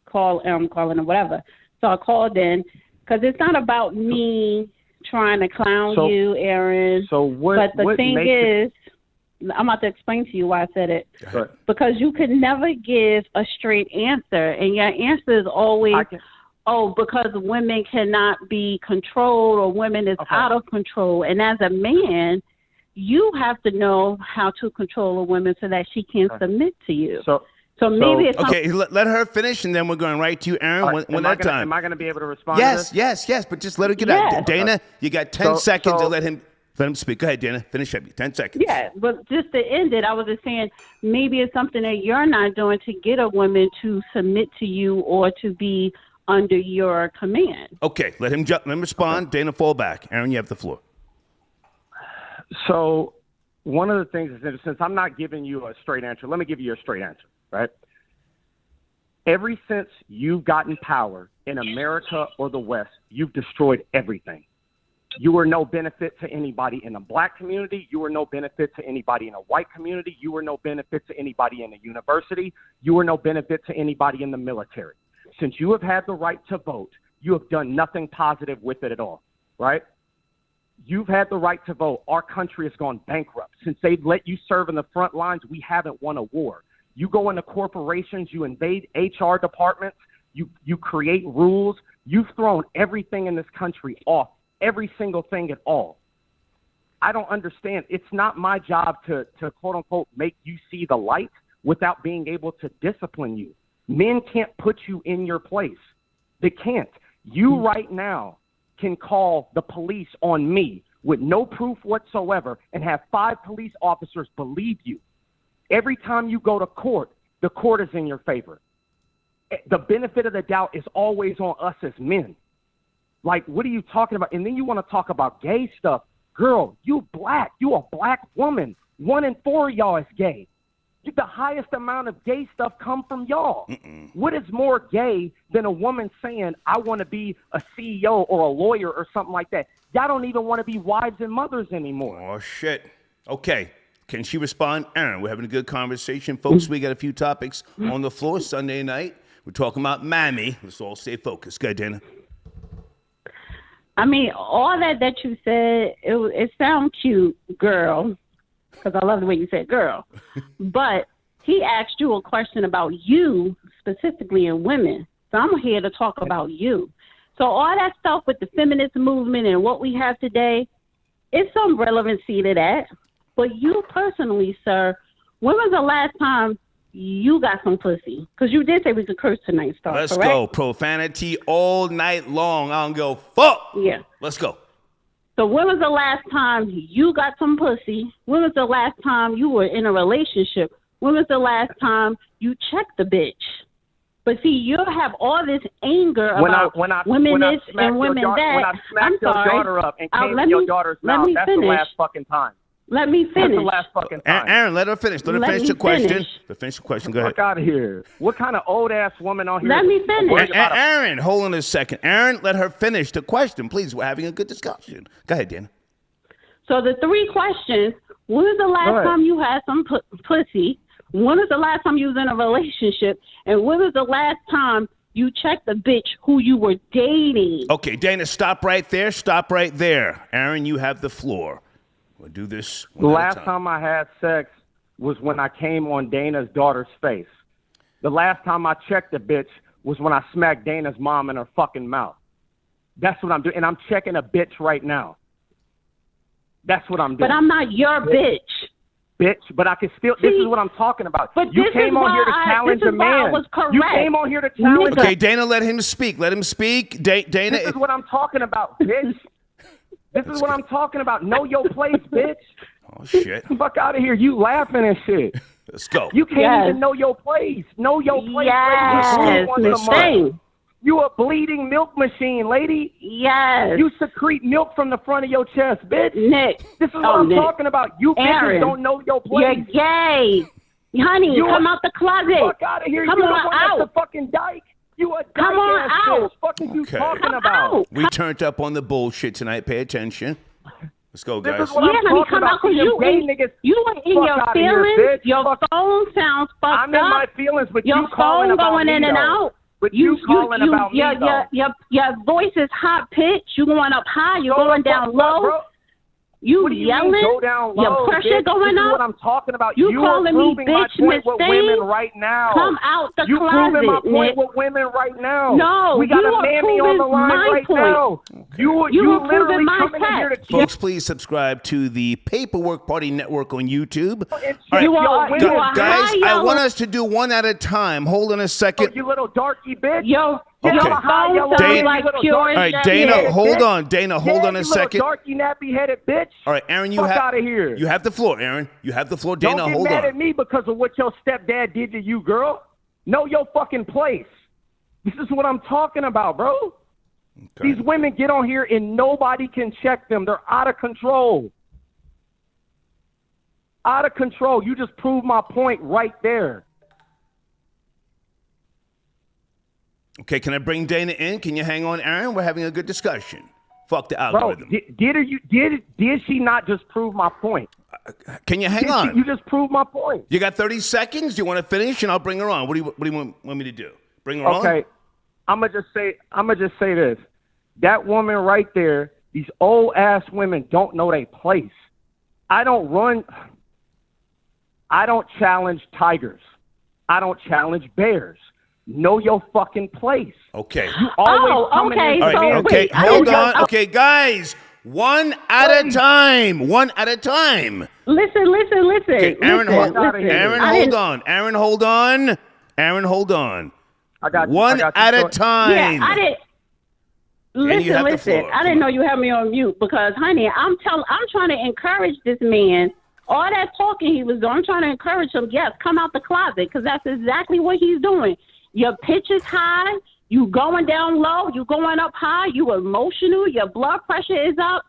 calling him, whatever. So I called in, because it's not about me trying to clown you, Aaron. So what? But the thing is, I'm about to explain to you why I said it. Because you can never give a straight answer, and your answer is always, because women cannot be controlled, or women is out of control. And as a man, you have to know how to control a woman so that she can submit to you. So maybe it's okay. Let her finish, and then we're going right to you, Aaron. One at a time. Am I going to be able to respond? Yes, to this? yes. But just let her get out. Dana, you got 10 seconds to let him speak. Go ahead, Dana. Finish up. 10 seconds. Yeah, but just to end it, I was just saying maybe it's something that you're not doing to get a woman to submit to you or to be under your command. Okay, let him respond. Okay. Dana, fall back. Aaron, you have the floor. So one of the things is that since I'm not giving you a straight answer, let me give you a straight answer, right? Ever since you've gotten power in America or the West, you've destroyed everything. You were no benefit to anybody in the black community. You were no benefit to anybody in a white community. You were no benefit to anybody in a university. You were no benefit to anybody in the military. Since you have had the right to vote, you have done nothing positive with it at all, right? You've had the right to vote. Our country has gone bankrupt. Since they've let you serve in the front lines, we haven't won a war. You go into corporations, you invade HR departments, you create rules. You've thrown everything in this country off, every single thing at all. I don't understand. It's not my job to quote unquote make you see the light without being able to discipline you. Men can't put you in your place. They can't. You right now can call the police on me with no proof whatsoever and have 5 police officers believe you. Every time you go to court, the court is in your favor. The benefit of the doubt is always on us as men. Like, what are you talking about? And then you want to talk about gay stuff. Girl, you black. You a black woman. 1 in 4 of y'all is gay. The highest amount of gay stuff come from y'all. What is more gay than a woman saying, I want to be a CEO or a lawyer or something like that? Y'all don't even want to be wives and mothers anymore. Oh, shit. Okay. Can she respond? Aaron, we're having a good conversation. Folks, we got a few topics on the floor Sunday night. We're talking about Mammy. Let's all stay focused. Go ahead, Dana. I mean, all that you said, it sounds cute, girl, because I love the way you said girl. But he asked you a question about you, specifically in women. So I'm here to talk about you. So all that stuff with the feminist movement and what we have today, it's some relevancy to that. But you personally, sir, when was the last time you got some pussy? Because you did say we could curse tonight, Star. Let's correct? go. Profanity all night long. I don't go fuck. Yeah. Let's go. So when was the last time you got some pussy? When was the last time you were in a relationship? When was the last time you checked the bitch? But see, you have all this anger about women this and women that. When I smacked your daughter up and came in your daughter's mouth, that's the last fucking time. Let me finish. That's the last fucking time. Aaron, let her finish. Let her finish the question. Finish the question. Go ahead. Fuck out of here. What kind of old-ass woman on here? Let me finish. Aaron, hold on a second. Aaron, let her finish the question, please. We're having a good discussion. Go ahead, Dana. So the 3 questions, when was the last time you had some pussy? When was the last time you was in a relationship? And when was the last time you checked the bitch who you were dating? Okay, Dana, stop right there. Stop right there. Aaron, you have the floor. We'll do this. The last time I had sex was when I came on Dana's daughter's face. The last time I checked the bitch was when I smacked Dana's mom in her fucking mouth. That's what I'm doing. And I'm checking a bitch right now. That's what I'm doing. But I'm not your bitch. Bitch, but I can still. This is what I'm talking about. But you came on here to challenge a man. You came on here to challenge. Okay, Dana, let him speak. Let him speak. Dana. This is what I'm talking about, bitch. This is what I'm talking about. Know your place, bitch. Oh shit! Fuck out of here! You laughing and shit. Let's go. You can't even know your place. Know your place. Yes, lady. You a bleeding milk machine, lady. Yes. You secrete milk from the front of your chest, bitch. Nick. This is what I'm talking about. You bitches don't know your place. You're gay. Honey, come out the closet. Fuck out of here. Come you on out. The fucking dyke. You a dyke. Come on out. What the fuck are you talking about? We turned up on the bullshit tonight. Pay attention. Let's go, guys. This is what I'm talking come about. out because you were in your feelings. Your phone sounds fucked up. I'm in my feelings, but your you calling phone about going me, in and though. out. But you calling about me, though. Your voice is high pitched. You going up high. You're going down low. Bro. You what do you yelling. Mean, go down low, your pressure bitch. going this up. Is what I'm talking about. You calling me my bitch, point Miss with Thing? women right now. Come out the you closet, proving my point Nick. with women right now. No, we got you a mammy on the line right point. now. Okay. You literally coming in here to Folks, please subscribe to the Paperwork Party Network on YouTube. All right, guys, I want us to do one at a time. Hold on a second. Oh, you little darky bitch. Yo, okay. Dana, like all right, Dana, hold on. Dana, hold on a second. Darky, nappy-headed bitch. All right, Aaron, you Fuck out of here. You have the floor, Aaron. You have the floor. Dana, hold on. Don't get mad at me because of what your stepdad did to you, girl. Know your fucking place. This is what I'm talking about, bro. Okay. These women get on here and nobody can check them. They're out of control. Out of control. You just proved my point right there. Okay, can I bring Dana in? Can you hang on, Aaron? We're having a good discussion. Fuck the algorithm. Bro, did she not just prove my point? Can you hang on? You just proved my point. You got 30 seconds? You want to finish, and I'll bring her on. What do you want me to do? Bring her on? Okay, I'm gonna just say this. That woman right there, these old ass women don't know their place. I don't challenge tigers. I don't challenge bears. Know your fucking place. Okay. You always okay. All right, okay, hold on. Okay, guys, one at a time. One at a time. Listen. Okay, Aaron, hold on. Aaron, hold on. I got you. One at a time. Yeah, I didn't. Listen. I didn't know you had me on mute because, honey, I'm trying to encourage this man. All that talking he was doing, I'm trying to encourage him. Yes, come out the closet because that's exactly what he's doing. Your pitch is high. You going down low. You going up high. You emotional. Your blood pressure is up.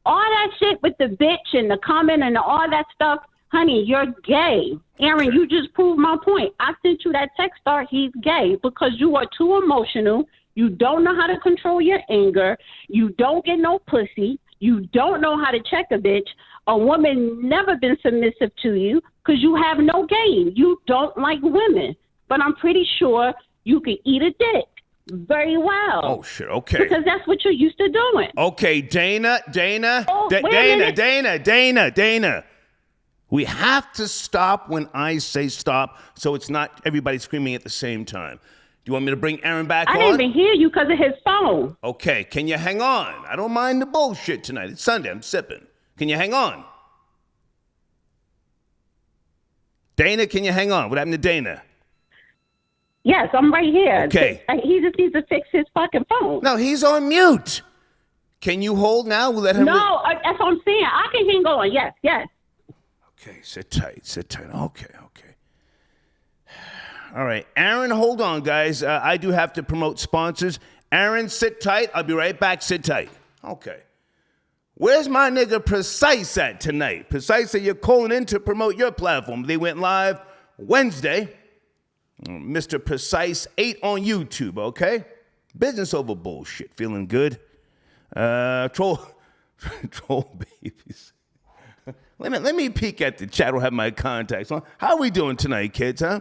All that shit with the bitch and the comment and all that stuff, honey, you're gay. Aaron, you just proved my point. I sent you that text star. He's gay because you are too emotional. You don't know how to control your anger. You don't get no pussy. You don't know how to check a bitch. A woman never been submissive to you because you have no game. You don't like women. But I'm pretty sure you can eat a dick very well. Oh, shit. Okay. Because that's what you're used to doing. Okay, Dana. Oh, Dana. We have to stop when I say stop so it's not everybody screaming at the same time. Do you want me to bring Aaron back on? I didn't even hear you because of his phone. Okay, can you hang on? I don't mind the bullshit tonight. It's Sunday. I'm sipping. Can you hang on? Dana, can you hang on? What happened to Dana? Yes, I'm right here. Okay. He just needs to fix his fucking phone. No, he's on mute. Can you hold now? We'll let him. No, that's what I'm saying. I can hang on. Yes. Okay, sit tight. Okay. All right, Aaron, hold on, guys. I do have to promote sponsors. Aaron, sit tight. I'll be right back. Sit tight. Okay. Where's my nigga Precise at tonight? Precise said you're calling in to promote your platform. They went live Wednesday. Mr. Precise 8 on YouTube, okay? Business over bullshit. Feeling good? Troll babies. Let me peek at the chat. I don't have my contacts on. How are we doing tonight, kids, huh?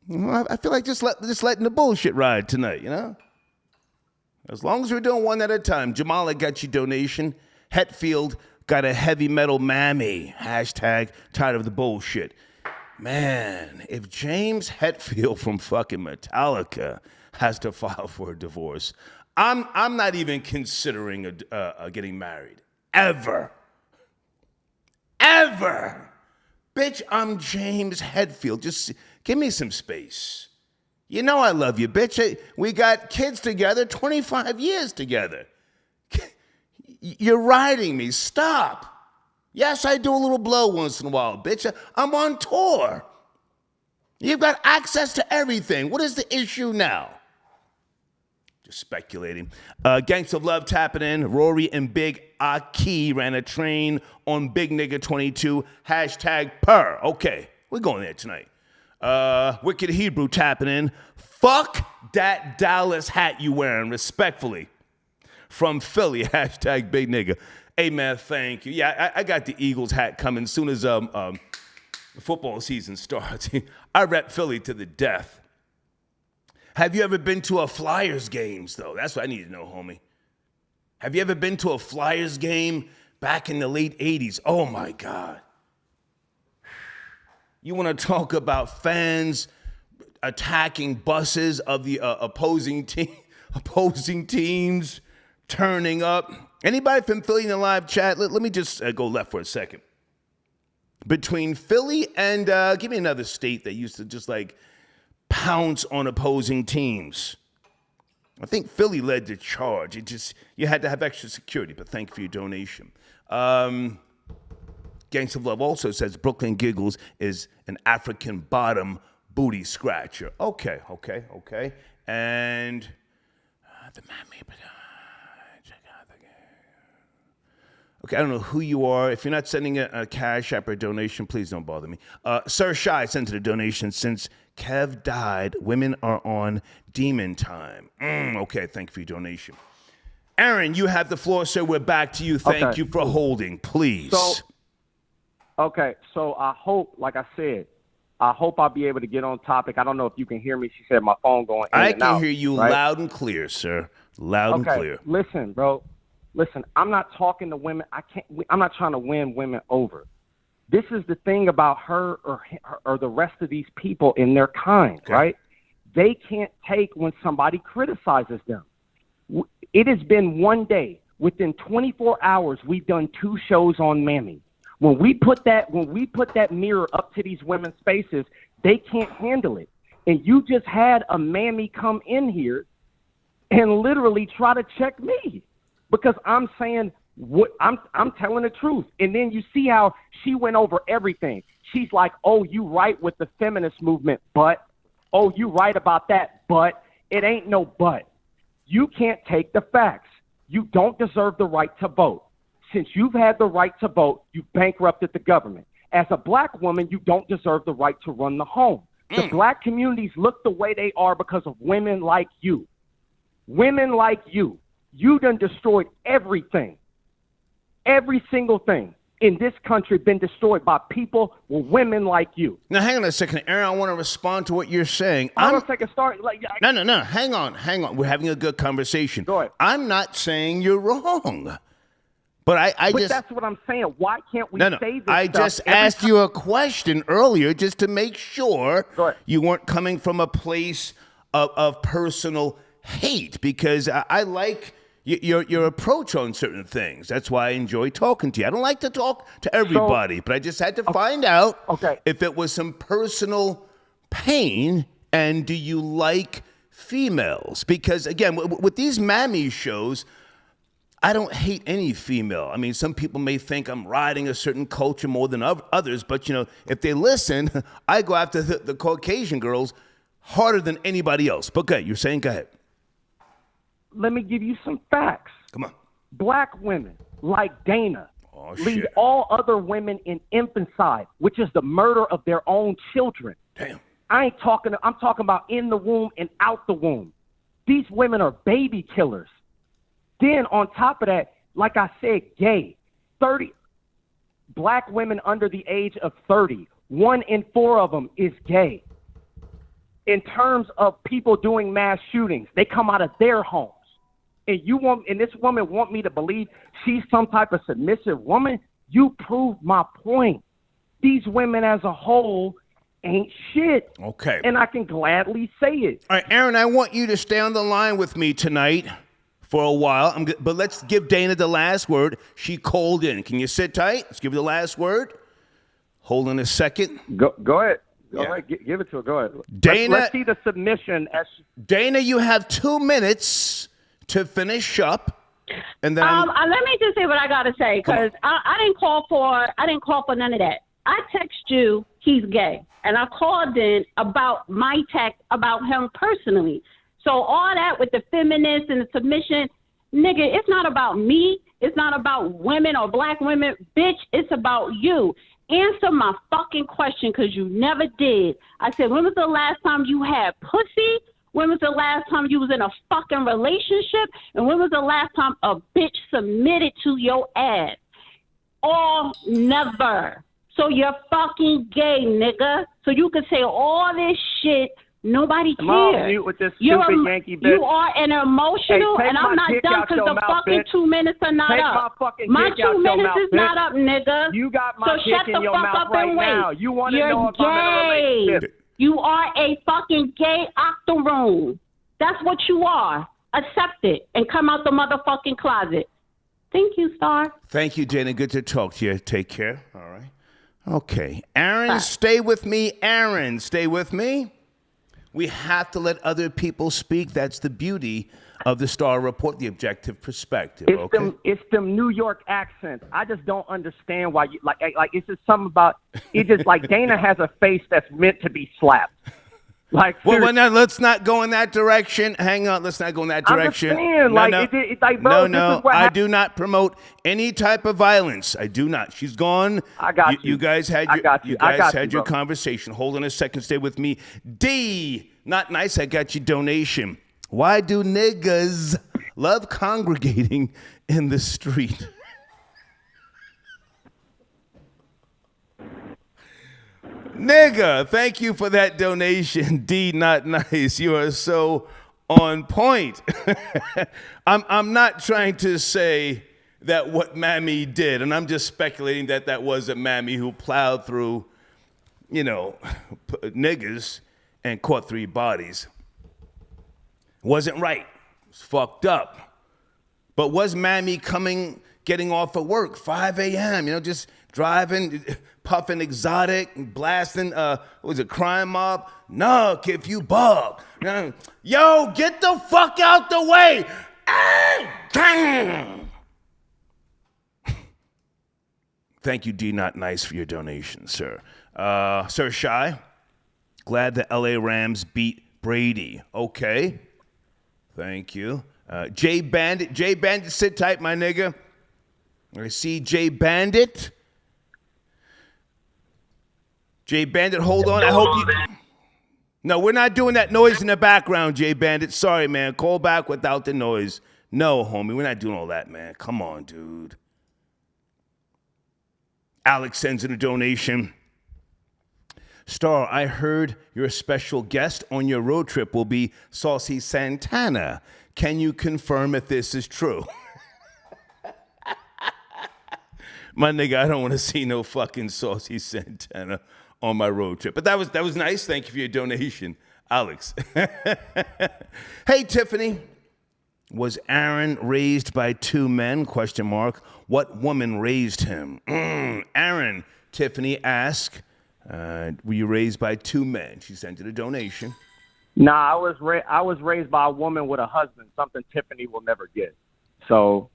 You know, I feel like just letting the bullshit ride tonight, you know? As long as we're doing one at a time. Jamal, I got your donation. Hetfield got a heavy metal mammy. Hashtag tired of the bullshit. Man, if James Hetfield from fucking Metallica has to file for a divorce, I'm not even considering getting married. Ever. Bitch, I'm James Hetfield. Just give me some space. You know I love you, bitch. We got kids together, 25 years together. You're riding me. Stop. Yes, I do a little blow once in a while, bitch. I'm on tour. You've got access to everything. What is the issue now? Just speculating. Gangs of Love tapping in. Rory and Big Aki ran a train on Big Nigga 22. Hashtag purr. Okay, we're going there tonight. Wicked Hebrew tapping in. Fuck that Dallas hat you wearing, respectfully. From Philly, hashtag Big Nigga. Hey, man, thank you. Yeah, I got the Eagles hat coming as soon as the football season starts. I rep Philly to the death. Have you ever been to a Flyers games, though? That's what I need to know, homie. Have you ever been to a Flyers game back in the late 80s? Oh, my God. You want to talk about fans attacking buses of the opposing teams, turning up? Anybody from Philly in the live chat? Let me just go left for a second. Between Philly and, give me another state that used to just like pounce on opposing teams. I think Philly led the charge. You had to have extra security, but thank you for your donation. Gangs of Love also says Brooklyn Giggles is an African bottom booty scratcher. Okay. And the Miami, check out the game. Okay, I don't know who you are. If you're not sending a cash app or donation, please don't bother me. Sir Shy sent a donation. Since Kev died, women are on demon time. Okay, thank you for your donation. Aaron, you have the floor, sir. We're back to you. Thank you for holding, please. So I hope, like I said, I'll be able to get on topic. I don't know if you can hear me. She said my phone going in and out. I can hear you loud and clear, sir. Loud and clear. Listen, bro. Listen, I'm not talking to women. I'm not trying to win women over. This is the thing about her or the rest of these people in their kind, right? They can't take when somebody criticizes them. It has been one day. Within 24 hours, we've done 2 shows on Mammy. When we put that mirror up to these women's faces, they can't handle it. And you just had a Mammy come in here and literally try to check me because I'm saying what I'm telling the truth. And then you see how she went over everything. She's like, "Oh, you right with the feminist movement, but oh, you right about that, but it ain't no but. You can't take the facts. You don't deserve the right to vote. Since you've had the right to vote, you bankrupted the government. As a black woman, you don't deserve the right to run the home. The black communities look the way they are because of women like you. Women like you. You done destroyed everything. Every single thing in this country been destroyed by people with women like you." Now, hang on a second, Aaron. I want to respond to what you're saying. Hold on a second. No. Hang on. We're having a good conversation. Go ahead. I'm not saying you're wrong. But But that's what I'm saying. Why can't we say this I stuff just asked you a question earlier just to make sure you weren't coming from a place of personal hate, because I like your approach on certain things. That's why I enjoy talking to you. I don't like to talk to everybody, but I just had to find out if it was some personal pain, and do you like females? Because, again, with these mammy shows, I don't hate any female. I mean, some people may think I'm riding a certain culture more than others, but, if they listen, I go after the Caucasian girls harder than anybody else. But go ahead. You're saying, go ahead. Let me give you some facts. Come on. Black women like Dana lead all other women in infanticide, which is the murder of their own children. Damn. I'm talking about in the womb and out the womb. These women are baby killers. Then on top of that, like I said, gay. 30 black women under the age of 30, 1 in 4 of them is gay. In terms of people doing mass shootings, they come out of their homes. And this woman want me to believe she's some type of submissive woman? You proved my point. These women as a whole ain't shit. Okay. And I can gladly say it. All right, Aaron, I want you to stay on the line with me tonight for a while, but let's give Dana the last word. She called in. Can you sit tight? Let's give her the last word. Hold on a second. Go ahead. Go ahead. Give it to her. Go ahead. Dana, let's see the submission. Dana, you have 2 minutes to finish up, and then let me just say what I gotta say, because I didn't call for none of that. I text you he's gay, and I called in about my text about him personally. So all that with the feminists and the submission, nigga, it's not about me. It's not about women or black women. Bitch, it's about you. Answer my fucking question, because you never did. I said, when was the last time you had pussy? When was the last time you was in a fucking relationship? And when was the last time a bitch submitted to your ass? Or never. So you're fucking gay, nigga. So you can say all this shit. Nobody cares. With this stupid Yankee bitch. You are an emotional, and I'm not done because the fucking 2 minutes are not up. My 2 minutes is not up, nigga. You got my dick in your mouth right now. You want to know if gay. I'm in a relationship? You are a fucking gay octoroon. That's what you are. Accept it and come out the motherfucking closet. Thank you, Star. Thank you, Dana. Good to talk to you. Take care. All right. Okay. Aaron, stay with me. Aaron, stay with me. We have to let other people speak. That's the beauty of the Star Report, the objective perspective. It's them New York accents. I just don't understand why you like. It's just something about it. Just like Dana has a face that's meant to be slapped. Like, well, now let's not go in that direction. Hang on, let's not go in that direction. I'm just saying, no, I do not promote any type of violence. I do not. She's gone. I got you. You guys had your conversation. Hold on a second. Stay with me. D, not nice. I got your donation. Why do niggas love congregating in the street? Nigga, thank you for that donation. D, not nice. You are so on point. I'm not trying to say that what Mammy did, and I'm just speculating that was a Mammy who plowed through, niggas and caught 3 bodies. Wasn't right. It was fucked up. But was Mammy getting off of work, 5 a.m., just driving, puffing exotic, blasting, crime mob? Nuck if you bug. Yo, get the fuck out the way. Thank you, D Not Nice, for your donation, sir. Sir Shy, glad the LA Rams beat Brady. Okay. Thank you. Jay Bandit, sit tight, my nigga. I see Jay Bandit. Jay Bandit, hold on. I hope you... No, we're not doing that noise in the background, Jay Bandit. Sorry, man. Call back without the noise. No, homie, we're not doing all that, man. Come on, dude. Alex sends in a donation. Star, I heard your special guest on your road trip will be Saucy Santana. Can you confirm if this is true? My nigga, I don't want to see no fucking Saucy Santana on my road trip. But that was nice. Thank you for your donation, Alex. Hey, Tiffany. Was Aaron raised by two men? Question mark. What woman raised him? Aaron, Tiffany asked, were you raised by two men? She sent you a donation. Nah, I was raised by a woman with a husband, something Tiffany will never get. So,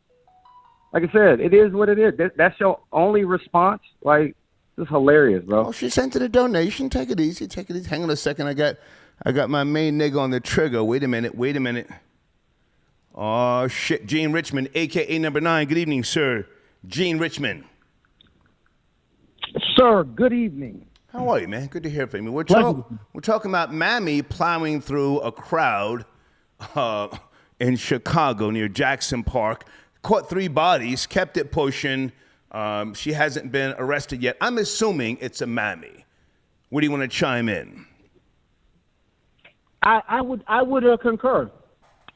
like I said, it is what it is. That's your only response? Like, this is hilarious, bro. Oh, she sent you a donation. Take it easy. Take it easy. Hang on a second. I got my main nigga on the trigger. Wait a minute. Oh, shit. Gene Richmond, a.k.a. number 9. Good evening, sir. Gene Richmond. Sir, good evening. How are you, man? Good to hear from you. We're talking about Mammy plowing through a crowd in Chicago near Jackson Park. Caught 3 bodies, kept it pushing. She hasn't been arrested yet. I'm assuming it's a Mammy. What do you want to chime in? I would concur.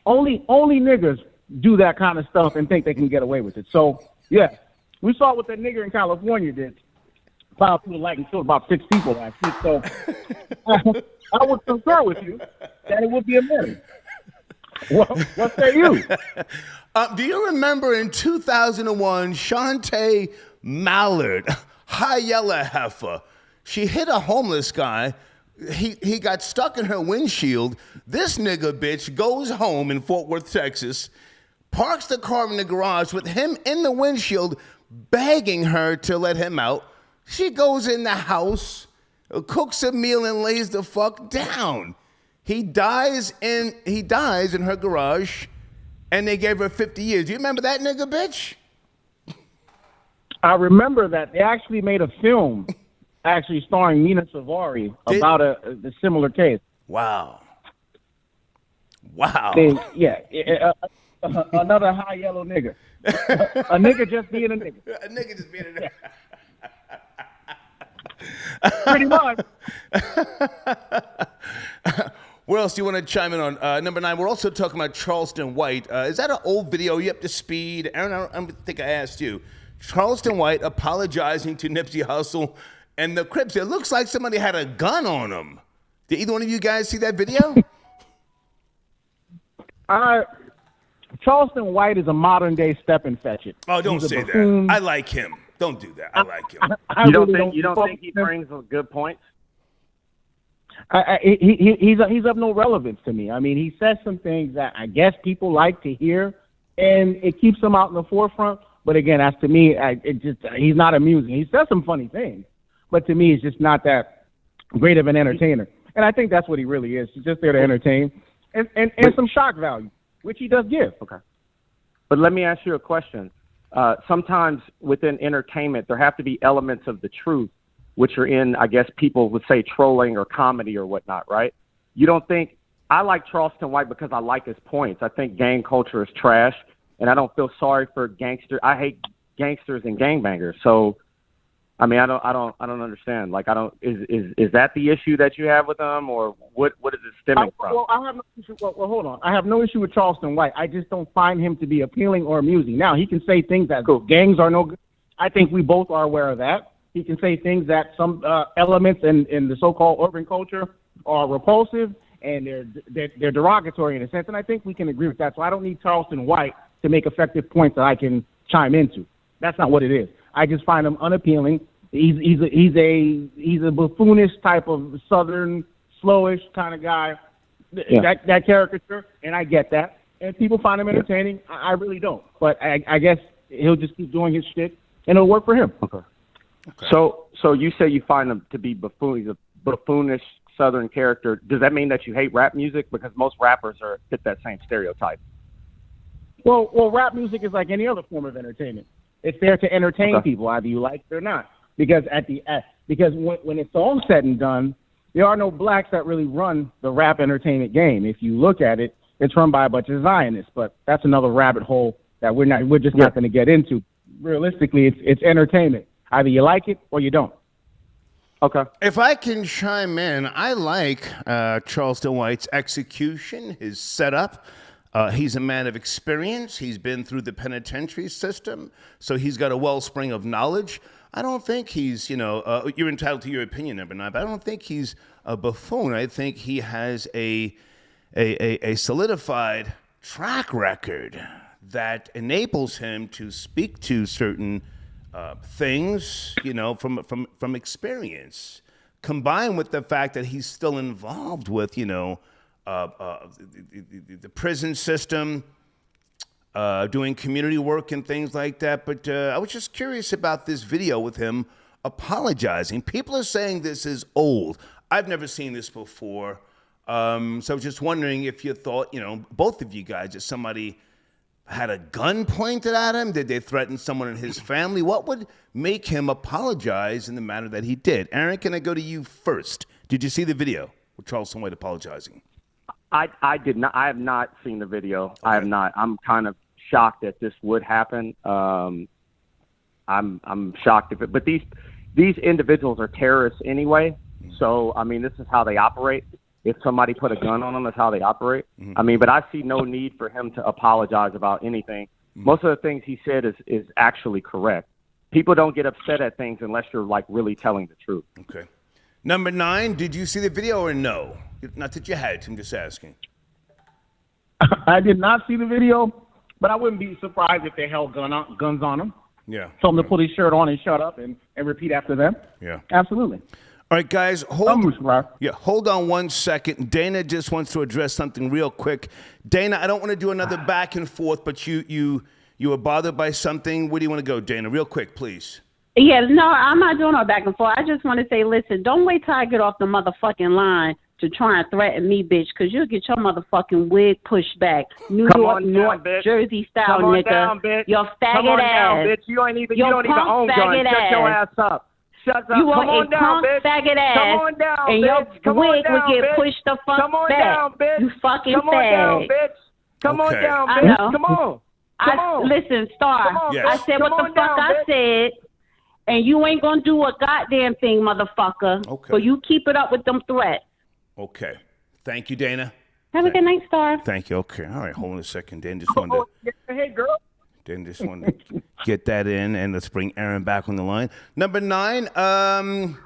Only niggas do that kind of stuff and think they can get away with it. So, yeah, we saw what that nigger in California did. Plowed through the light and killed about 6 people last week. So, I would concur with you that it would be a Mammy. What say you? Do you remember in 2001, Shantae Mallard, high yellow heifer, she hit a homeless guy. He got stuck in her windshield. This nigga bitch goes home in Fort Worth, Texas, parks the car in the garage with him in the windshield, begging her to let him out. She goes in the house, cooks a meal, and lays the fuck down. He dies in her garage, and they gave her 50 years. Do you remember that nigga bitch? I remember that. They actually made a film actually starring Nina Savari about a similar case. Wow. Another high yellow nigga. A nigga just being a nigga. A nigga just being a nigga. Pretty much. What else do you want to chime in on? Number 9, we're also talking about Charleston White. Is that an old video? Are you up to speed? Aaron, I don't think I asked you. Charleston White apologizing to Nipsey Hussle and the Crips. It looks like somebody had a gun on him. Did either one of you guys see that video? Charleston White is a modern day step and fetch it. Oh, don't say that. I like him. Don't do that. I like him. You don't think he brings good points? He's of no relevance to me. I mean, he says some things that I guess people like to hear, and it keeps him out in the forefront. But again, as to me, he's not amusing. He says some funny things, but to me, he's just not that great of an entertainer. And I think that's what he really is. He's just there to entertain and some shock value, which he does give. Okay. But let me ask you a question. Sometimes within entertainment, there have to be elements of the truth, which are in, I guess people would say, trolling or comedy or whatnot, right? You don't think – I like Charleston White because I like his points. I think gang culture is trash, and I don't feel sorry for gangsters. I hate gangsters and gangbangers. So, I mean, I don't understand. Like, is that the issue that you have with them, or what is it stemming from? Well, I have no issue. Well, hold on. I have no issue with Charleston White. I just don't find him to be appealing or amusing. Now, he can say things that gangs are no good. I think we both are aware of that. He can say things that some elements in the so-called urban culture are repulsive and they're derogatory in a sense, and I think we can agree with that. So I don't need Charleston White to make effective points that I can chime into. That's not what it is. I just find him unappealing. He's a buffoonish type of Southern, slowish kind of guy. Yeah. That caricature, and I get that. And people find him entertaining. I really don't. But I guess he'll just keep doing his shit, and it'll work for him. Okay. So you say you find him to be buffoon. He's a buffoonish Southern character. Does that mean that you hate rap music? Because most rappers fit that same stereotype. Well, rap music is like any other form of entertainment. It's there to entertain people, either you like it or not. Because when it's all said and done, there are no blacks that really run the rap entertainment game. If you look at it, it's run by a bunch of Zionists. But that's another rabbit hole that we're just not going to get into. Realistically, it's entertainment. Either you like it or you don't. Okay. If I can chime in, I like Charleston White's execution, his setup. He's a man of experience. He's been through the penitentiary system, so he's got a wellspring of knowledge. I don't think he's, you're entitled to your opinion, number 9, but I don't think he's a buffoon. I think he has a solidified track record that enables him to speak to certain things, from experience, combined with the fact that he's still involved with, the prison system, doing community work and things like that. But I was just curious about this video with him apologizing. People are saying this is old. I've never seen this before. So I was just wondering if you thought, both of you guys, that somebody had a gun pointed at him? Did they threaten someone in his family? What would make him apologize in the manner that he did? Aaron, can I go to you first? Did you see the video with Charleston White apologizing? I did not. I have not seen the video. Okay. I have not. I'm kind of shocked that this would happen. I'm shocked but these individuals are terrorists anyway. So I mean, this is how they operate. If somebody put a gun on them, that's how they operate. Mm-hmm. I mean, but I see no need for him to apologize about anything. Mm-hmm. Most of the things he said is actually correct. People don't get upset at things unless you're like really telling the truth. Okay. Number 9, did you see the video or no? Not that you had to, I'm just asking. I did not see the video, but I wouldn't be surprised if they held guns on him. Yeah. Told him to put his shirt on and shut up and repeat after them. Yeah. Absolutely. All right, guys, hold on 1 second. Dana just wants to address something real quick. Dana, I don't want to do another back and forth, but you were bothered by something. Where do you want to go, Dana? Real quick, please. Yeah, no, I'm not doing no back and forth. I just want to say, listen, don't wait till I get off the motherfucking line to try and threaten me, bitch, because you'll get your motherfucking wig pushed back. New York, Jersey style, nigga. Down, bitch. Your faggot Come on ass. down, bitch. You don't even own guns. Shut your ass up. Shut up. You Come are on a down, punk bitch. faggot ass. Come on down, and bitch. your wig would get pushed the fuck Come on back. down, bitch. You fucking Come on down, bitch. Come on down, bitch. I know. Come on. Come on. Listen, Star. On, yes. I said what the fuck down, I bitch. said, and you ain't gonna do a goddamn thing, motherfucker. Okay. So you keep it up with them threats. Okay. Thank you, Dana. Have a good night, Star. Thank you. Okay. All right. Hold on a second. Dana just wanted to... Hey, girl. Dana just wanted to get that in, and let's bring Aaron back on the line. Number 9, I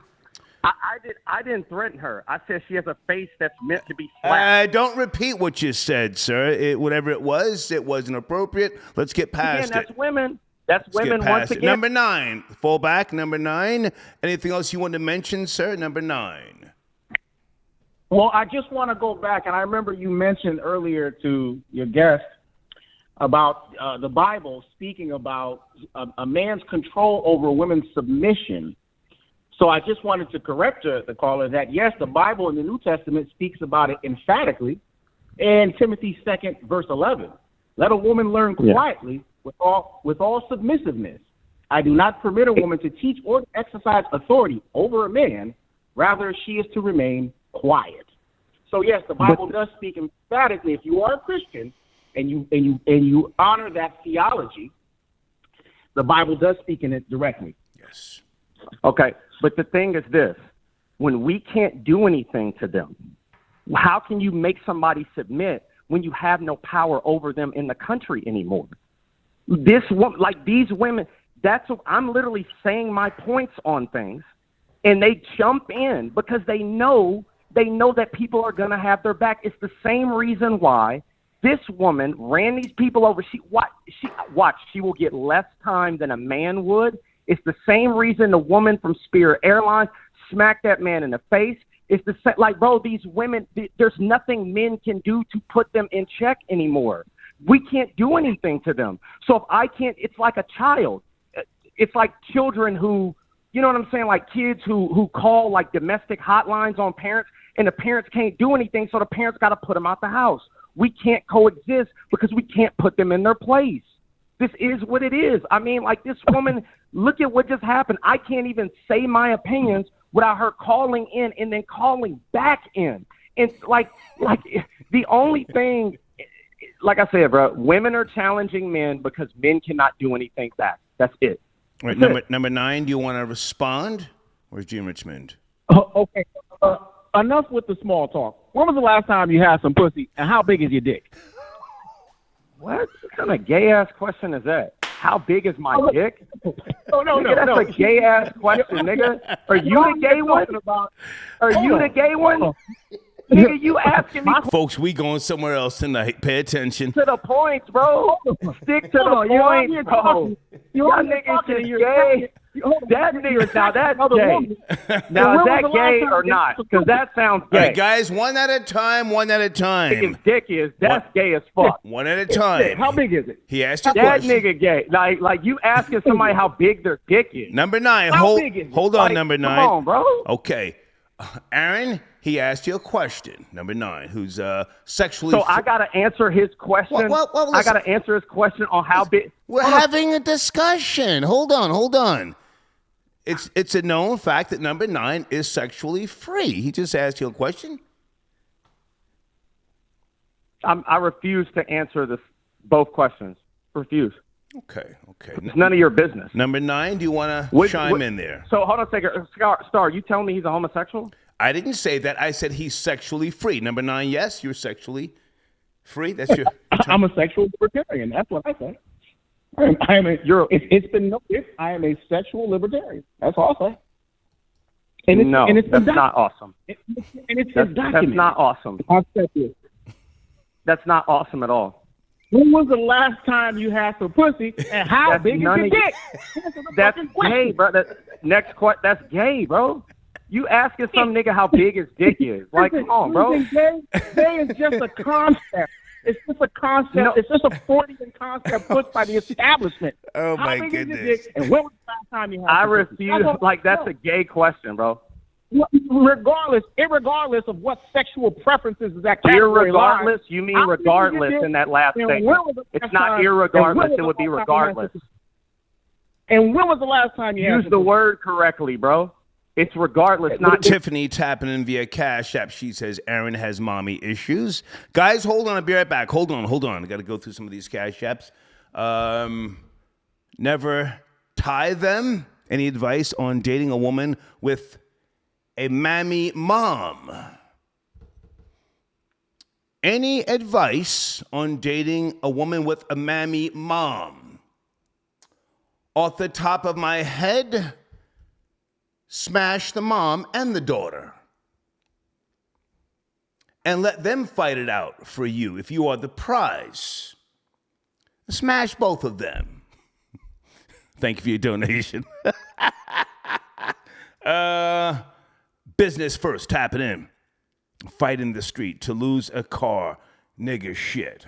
didn't threaten her. I said she has a face that's meant to be slapped. don't repeat what you said, sir. Whatever it wasn't appropriate. Let's get past Again, that's women. That's women once again. Number 9, fall back. Number 9. Anything else you want to mention, sir? Number 9. Well, I just want to go back, and I remember you mentioned earlier to your guest about the Bible speaking about a man's control over a woman's submission. So I just wanted to correct the caller that, yes, the Bible in the New Testament speaks about it emphatically in Timothy 2, verse 11. Let a woman learn quietly with all submissiveness. I do not permit a woman to teach or exercise authority over a man. Rather, she is to remain quiet. So, yes, the Bible does speak emphatically. If you are a Christian and you honor that theology, the Bible does speak in it directly. Yes. Okay, but the thing is this. When we can't do anything to them, how can you make somebody submit when you have no power over them in the country anymore? These women, I'm literally saying my points on things, and they jump in because they know that people are going to have their back. It's the same reason why this woman ran these people over. She will get less time than a man would. It's the same reason the woman from Spirit Airlines smacked that man in the face. It's the same, like, bro, these women, there's nothing men can do to put them in check anymore. We can't do anything to them. So if I can't, it's like a child. It's like children who, you know what I'm saying? Like kids who call like domestic hotlines on parents, and the parents can't do anything. So the parents got to put them out the house. We can't coexist because we can't put them in their place. This is what it is. I mean, like this woman, look at what just happened. I can't even say my opinions without her calling in and then calling back in. And like the only thing, like I said, bro, women are challenging men because men cannot do anything back. That's it. All right, number 9, do you want to respond? Where's Jim Richmond? Okay. Enough with the small talk. When was the last time you had some pussy, and how big is your dick? What kind of gay-ass question is that? How big is my dick? No. That's a gay-ass question, nigga. Are you the gay one? Are you the gay one? Nigga, you asking me Folks, we going somewhere else tonight. Pay attention. to the points, bro. Stick to the points, bro. Y'all niggas is gay. That nigga, now that's gay. Now, is that gay or not? Because that sounds All gay. right, guys, one at a time. His dick is, that's gay as fuck. One at a time. How big is it? He asked you a That question. nigga gay. Like you asking somebody how big their dick is. Number 9. How big is it? Hold on, Like, number 9. Come on, bro. Okay. Aaron, he asked you a question. Number 9, who's sexually... So I got to answer his question. Well, I listen. got to answer his question on how big. We're having a discussion. Hold on. It's a known fact that number 9 is sexually free. He just asked you a question. I refuse to answer both questions. Refuse. Okay. It's none of your business. Number 9, do you want to chime in there? So hold on a second. Star, you telling me he's a homosexual? I didn't say that. I said he's sexually free. Number 9, yes, you're sexually free. That's your... I'm a sexual libertarian. That's what I say. It's been noticed. I am a sexual libertarian. That's all I say. And it's that's not awesome. It's That's documented. not awesome. That's not awesome at all. When was the last time you had some pussy, and how That's big is none your of dick? That's gay, bro. That's gay, bro. You asking some nigga how big his dick is? Like, come on, bro. Gay is just a concept. It's just a concept. No. It's just a Freudian concept put by the establishment. Oh, How my big is your goodness. dick, and when was the last time you had I some pussy? refuse. Like, that's a gay question, bro. Irregardless of what sexual preferences is that category Irregardless, you mean how big is your regardless dick, in that last and statement. when was the It's last not time- irregardless, and when it would be was the last time you had regardless. some pussy? And when was the last time you had Use some the pussy? word correctly, bro. It's regardless, not Tiffany tapping in via Cash App. She says Aaron has mommy issues. Guys, hold on. I'll be right back. Hold on. I got to go through some of these Cash Apps. Never tie them. Any advice on dating a woman with a mammy mom? Any advice on dating a woman with a mammy mom? Off the top of my head, smash the mom and the daughter. And let them fight it out for you if you are the prize. Smash both of them. Thank you for your donation. Business first, tap it in. Fight in the street to lose a car. Nigga shit.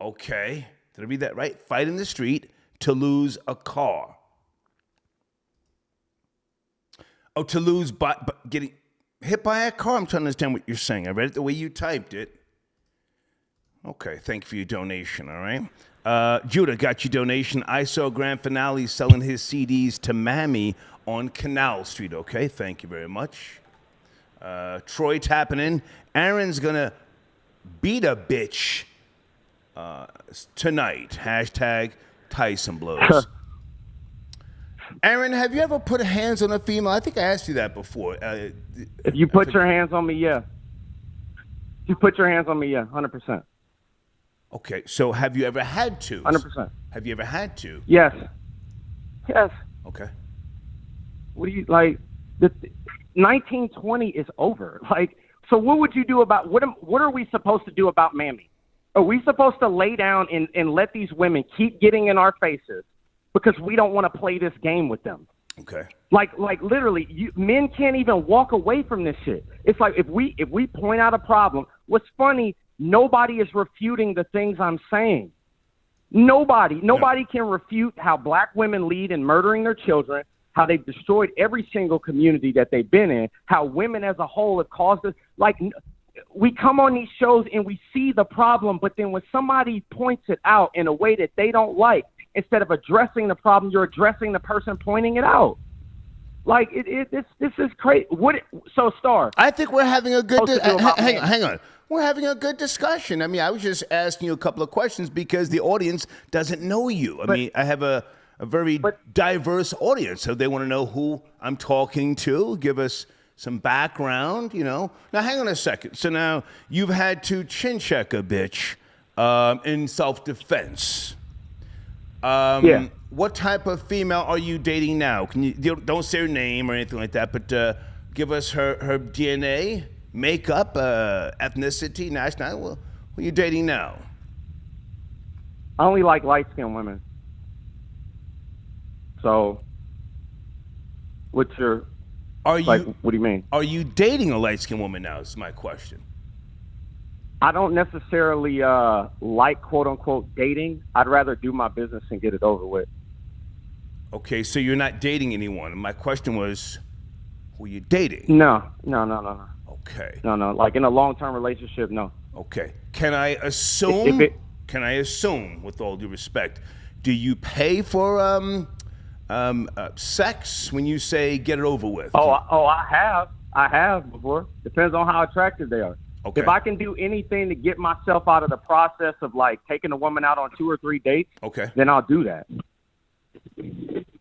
Okay. Did I read that right? Fight in the street to lose a car. Oh, to lose by getting hit by a car? I'm trying to understand what you're saying. I read it the way you typed it. Okay, thank you for your donation, all right? Judah got your donation. I saw Grand Finale selling his CDs to Mammy on Canal Street. Okay, thank you very much. Troy tapping in. Aaron's going to beat a bitch tonight. Hashtag Tyson Blows. Aaron, have you ever put hands on a female? I think I asked you that before. If you put your hands on me, yeah. If you put your hands on me, yeah, 100%. Okay, so have you ever had to? 100%. Have you ever had to? Yes. Yes. Okay. What do you, like, 1920 is over. Like, so what would you do about, what are we supposed to do about Mammy? Are we supposed to lay down and let these women keep getting in our faces because we don't want to play this game with them? Okay. Like literally, men can't even walk away from this shit. It's like if we point out a problem, what's funny, nobody is refuting the things I'm saying. Nobody can refute how black women lead in murdering their children, how they've destroyed every single community that they've been in, how women as a whole have caused this. Like, we come on these shows and we see the problem, but then when somebody points it out in a way that they don't like, instead of addressing the problem, you're addressing the person pointing it out. Like, this is crazy. So, Star, I think we're having a good. hang on. We're having a good discussion. I mean, I was just asking you a couple of questions because the audience doesn't know you. I mean, I have a very diverse audience, so they want to know who I'm talking to. Give us some background, you know. Now, hang on a second. So now you've had to chin check a bitch in self-defense. Yeah. What type of female are you dating now? Can you don't say her name or anything like that, but give us her DNA makeup, ethnicity, nationality? Well, who are you dating now? I only like light-skinned women. So, what's your Are like? you What do you mean? are you dating a light-skinned woman now? Is my question. I don't necessarily like quote-unquote dating. I'd rather do my business and get it over with. Okay, so you're not dating anyone. My question was, who are you dating? No. Okay. No. Like in a long-term relationship, no. Okay. Can I assume? Can I assume, with all due respect, do you pay for sex when you say get it over with? I have before. Depends on how attractive they are. Okay. If I can do anything to get myself out of the process of like taking a woman out on 2 or 3 dates, Okay. then I'll do that.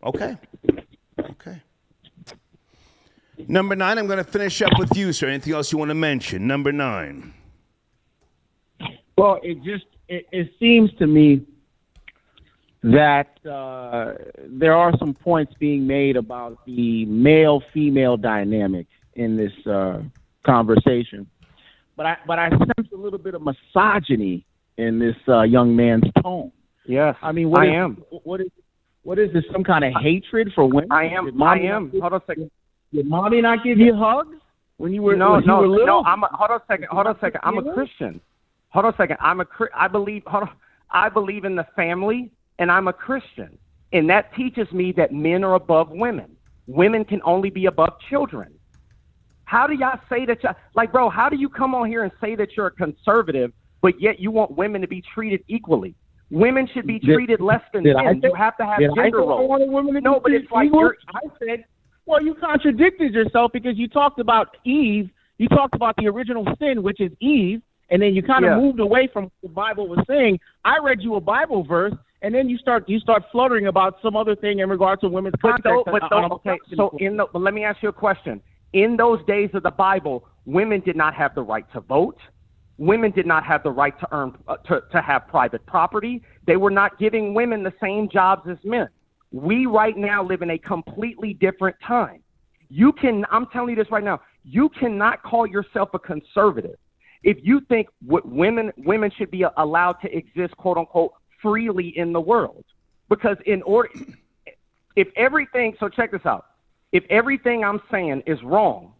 Okay. Number 9, I'm going to finish up with you, sir. Anything else you want to mention? Number 9. Well, it seems to me that there are some points being made about the male-female dynamic in this conversation, but I sense a little bit of misogyny in this young man's tone. Yes, I mean, I am. What is this? Some kind of hatred for women? I am. Hold on a second. Did mommy not give you hugs when you were No. little? Hold on a second. I'm a Christian. Hold on a second. I believe in the family, and I'm a Christian, and that teaches me that men are above women. Women can only be above children. How do y'all say that? Bro, how do you come on here and say that you're a conservative, but yet you want women to be treated equally? Women should be treated less than men. You have to have gender roles. No, but it's like I said, well, you contradicted yourself because you talked about Eve. You talked about the original sin, which is Eve, and then you kind of moved away from what the Bible was saying. I read you a Bible verse, and then you start fluttering about some other thing in regards to women's context. But let me ask you a question. In those days of the Bible, women did not have the right to vote. Women did not have the right to earn to have private property. They were not giving women the same jobs as men. We right now live in a completely different time. I'm telling you this right now. You cannot call yourself a conservative if you think women should be allowed to exist, quote unquote, freely in the world. Because so check this out. If everything I'm saying is wrong,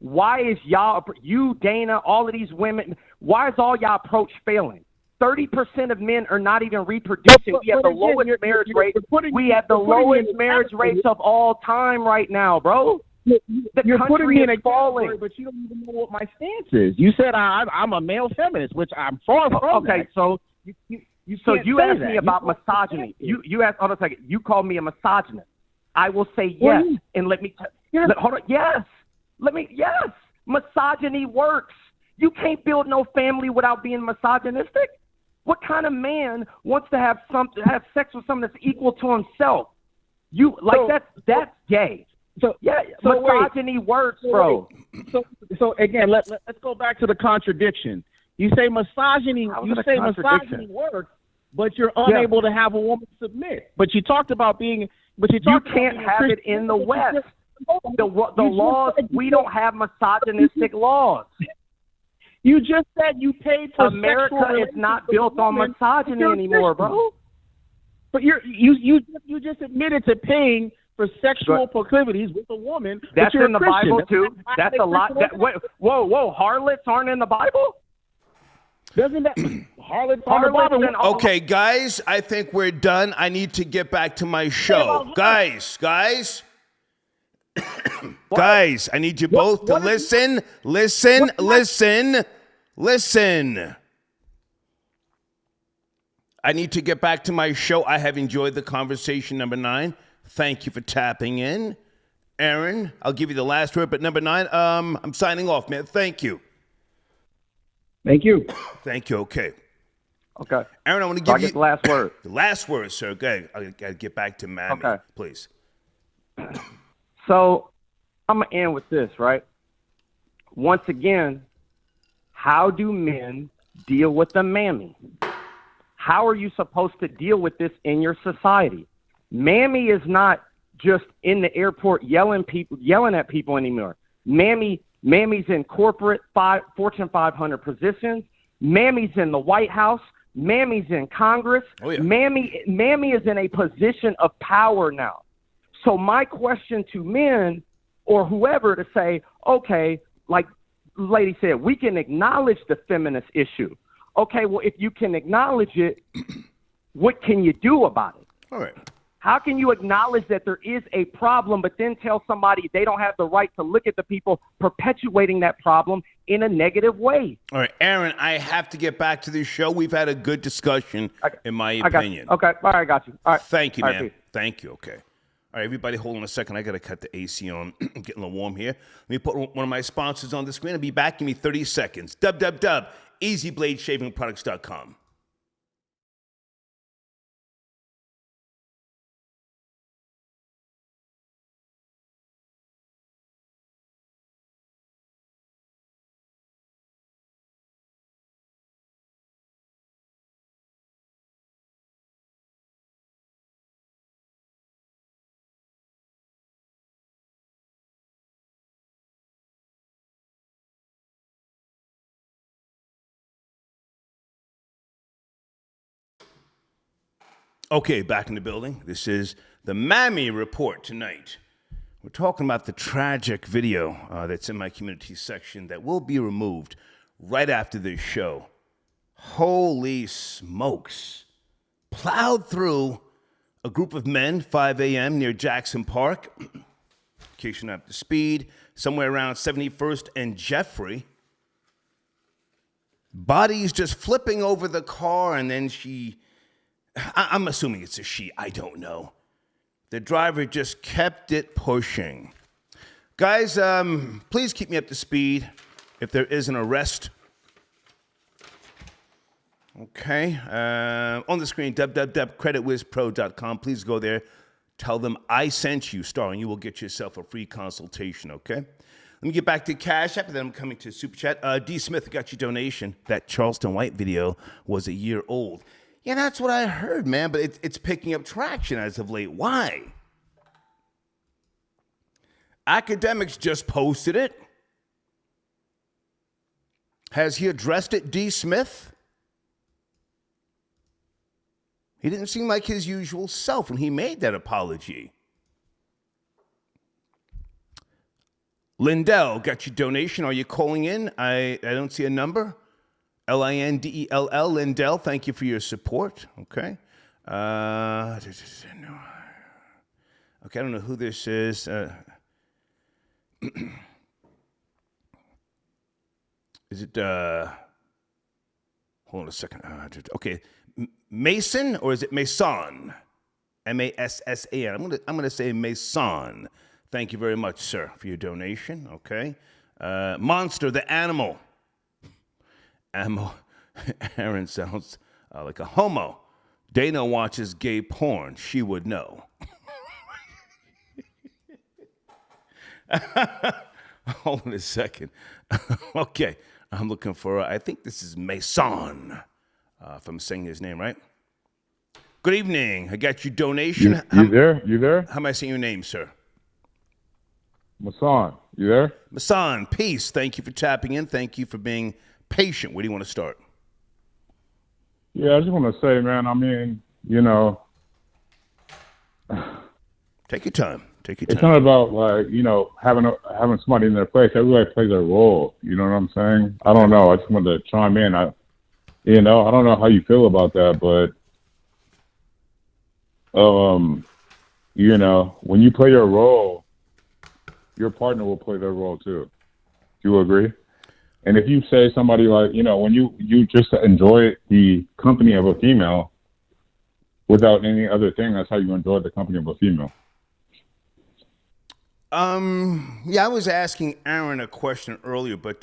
why is you, Dana, all of these women, why is all y'all approach failing? 30% of men are not even reproducing. We have the lowest marriage rate. We have the lowest marriage rates of all time right now, bro. You're putting me in a falling, category, but you don't even know what my stance is. You said I'm a male feminist, which I'm far from. Okay, so you asked me about misogyny. You asked. Hold on a second. You called me a misogynist. I will say yes, and let me hold on. Yes, yes. Misogyny works. You can't build no family without being misogynistic. What kind of man wants to have sex with someone that's equal to himself? That's gay. Misogyny works, bro. So again, let's go back to the contradiction. You say misogyny. Misogyny works, but you're unable to have a woman submit. But you talked about being. You can't have it in the West. The laws. We don't have misogynistic laws. You just said you paid for America is not built on misogyny anymore, bro. But you just admitted to paying for sexual proclivities with a woman. That's in the Bible too. That's a lot. Whoa! Harlots aren't in the Bible. Doesn't that harlots on the Bible? Okay, guys, I think we're done. I need to get back to my show, guys. Guys, I need you both to listen. I need to get back to my show. I have enjoyed the conversation, number 9. Thank you for tapping in. Aaron, I'll give you the last word, but number 9, I'm signing off, man. Thank you. Thank you. Thank you, okay. Okay. Aaron, I want to give you the last word. The last word, sir. Okay, I got to get back to Mammy, please. So I'm going to end with this, right? Once again, how do men deal with the mammy? How are you supposed to deal with this in your society? Mammy is not just in the airport yelling at people anymore. Mammy Mammy's in corporate Fortune 500 positions. Mammy's in the White House. Mammy's in Congress. Oh, yeah. Mammy is in a position of power now. So my question to men or whoever to say, okay, like the lady said, we can acknowledge the feminist issue. Okay, well, if you can acknowledge it, what can you do about it? All right. How can you acknowledge that there is a problem, but then tell somebody they don't have the right to look at the people perpetuating that problem in a negative way? All right, Aaron, I have to get back to the show. We've had a good discussion, in my opinion. Okay, all right, I got you. All right. Thank you, All man. right, Thank you, okay. All right, everybody, hold on a second. I got to cut the AC on. Getting a little warm here. Let me put one of my sponsors on the screen. I'll be back. Give me 30 seconds. www.easybladeshavingproducts.com. Okay, back in the building. This is the Mammy Report tonight. We're talking about the tragic video that's in my community section that will be removed right after this show. Holy smokes. Plowed through a group of men, 5 a.m. near Jackson Park. In case you're not up to speed, somewhere around 71st and Jeffery. Bodies just flipping over the car, and then I'm assuming it's a she. I don't know. The driver just kept it pushing. Guys, please keep me up to speed if there is an arrest. Okay. On the screen, www.creditwizpro.com. Please go there. Tell them I sent you, Star, and you will get yourself a free consultation, okay? Let me get back to Cash App, and then I'm coming to Super Chat. D. Smith got your donation. That Charleston White video was a year old. Yeah, that's what I heard, man, but it's picking up traction as of late. Why? Academics just posted it. Has he addressed it, D. Smith? He didn't seem like his usual self when he made that apology. Lindell got your donation. Are you calling in? I don't see a number. Lindell, Lindell, thank you for your support. Okay. Okay, I don't know who this is. Is it, hold on a second. Okay, Mason, or is it Mason? M-A-S-S-A-N. I'm gonna say Mason. Thank you very much, sir, for your donation. Okay. Monster, the animal. Aaron sounds like a homo. Dana watches gay porn. She would know. Hold on a second. Okay. I'm looking for, I think this is Mason, if I'm saying his name right. Good evening. I got your donation. You there? You there? How am I saying your name, sir? Masan, you there? Masan, peace. Thank you for tapping in. Thank you for being patient. Where do you want to start? Yeah, I just want to say, man, I mean, you know, take your time. Take your time. It's not about, like, you know, having somebody in their place. Everybody plays their role. You know what I'm saying? I don't know. I just wanted to chime in. I don't know how you feel about that, but, you know, when you play your role, your partner will play their role too. Do you agree? And if you say somebody like, you know, when you just enjoy the company of a female without any other thing, that's how you enjoy the company of a female. Yeah, I was asking Aaron a question earlier, but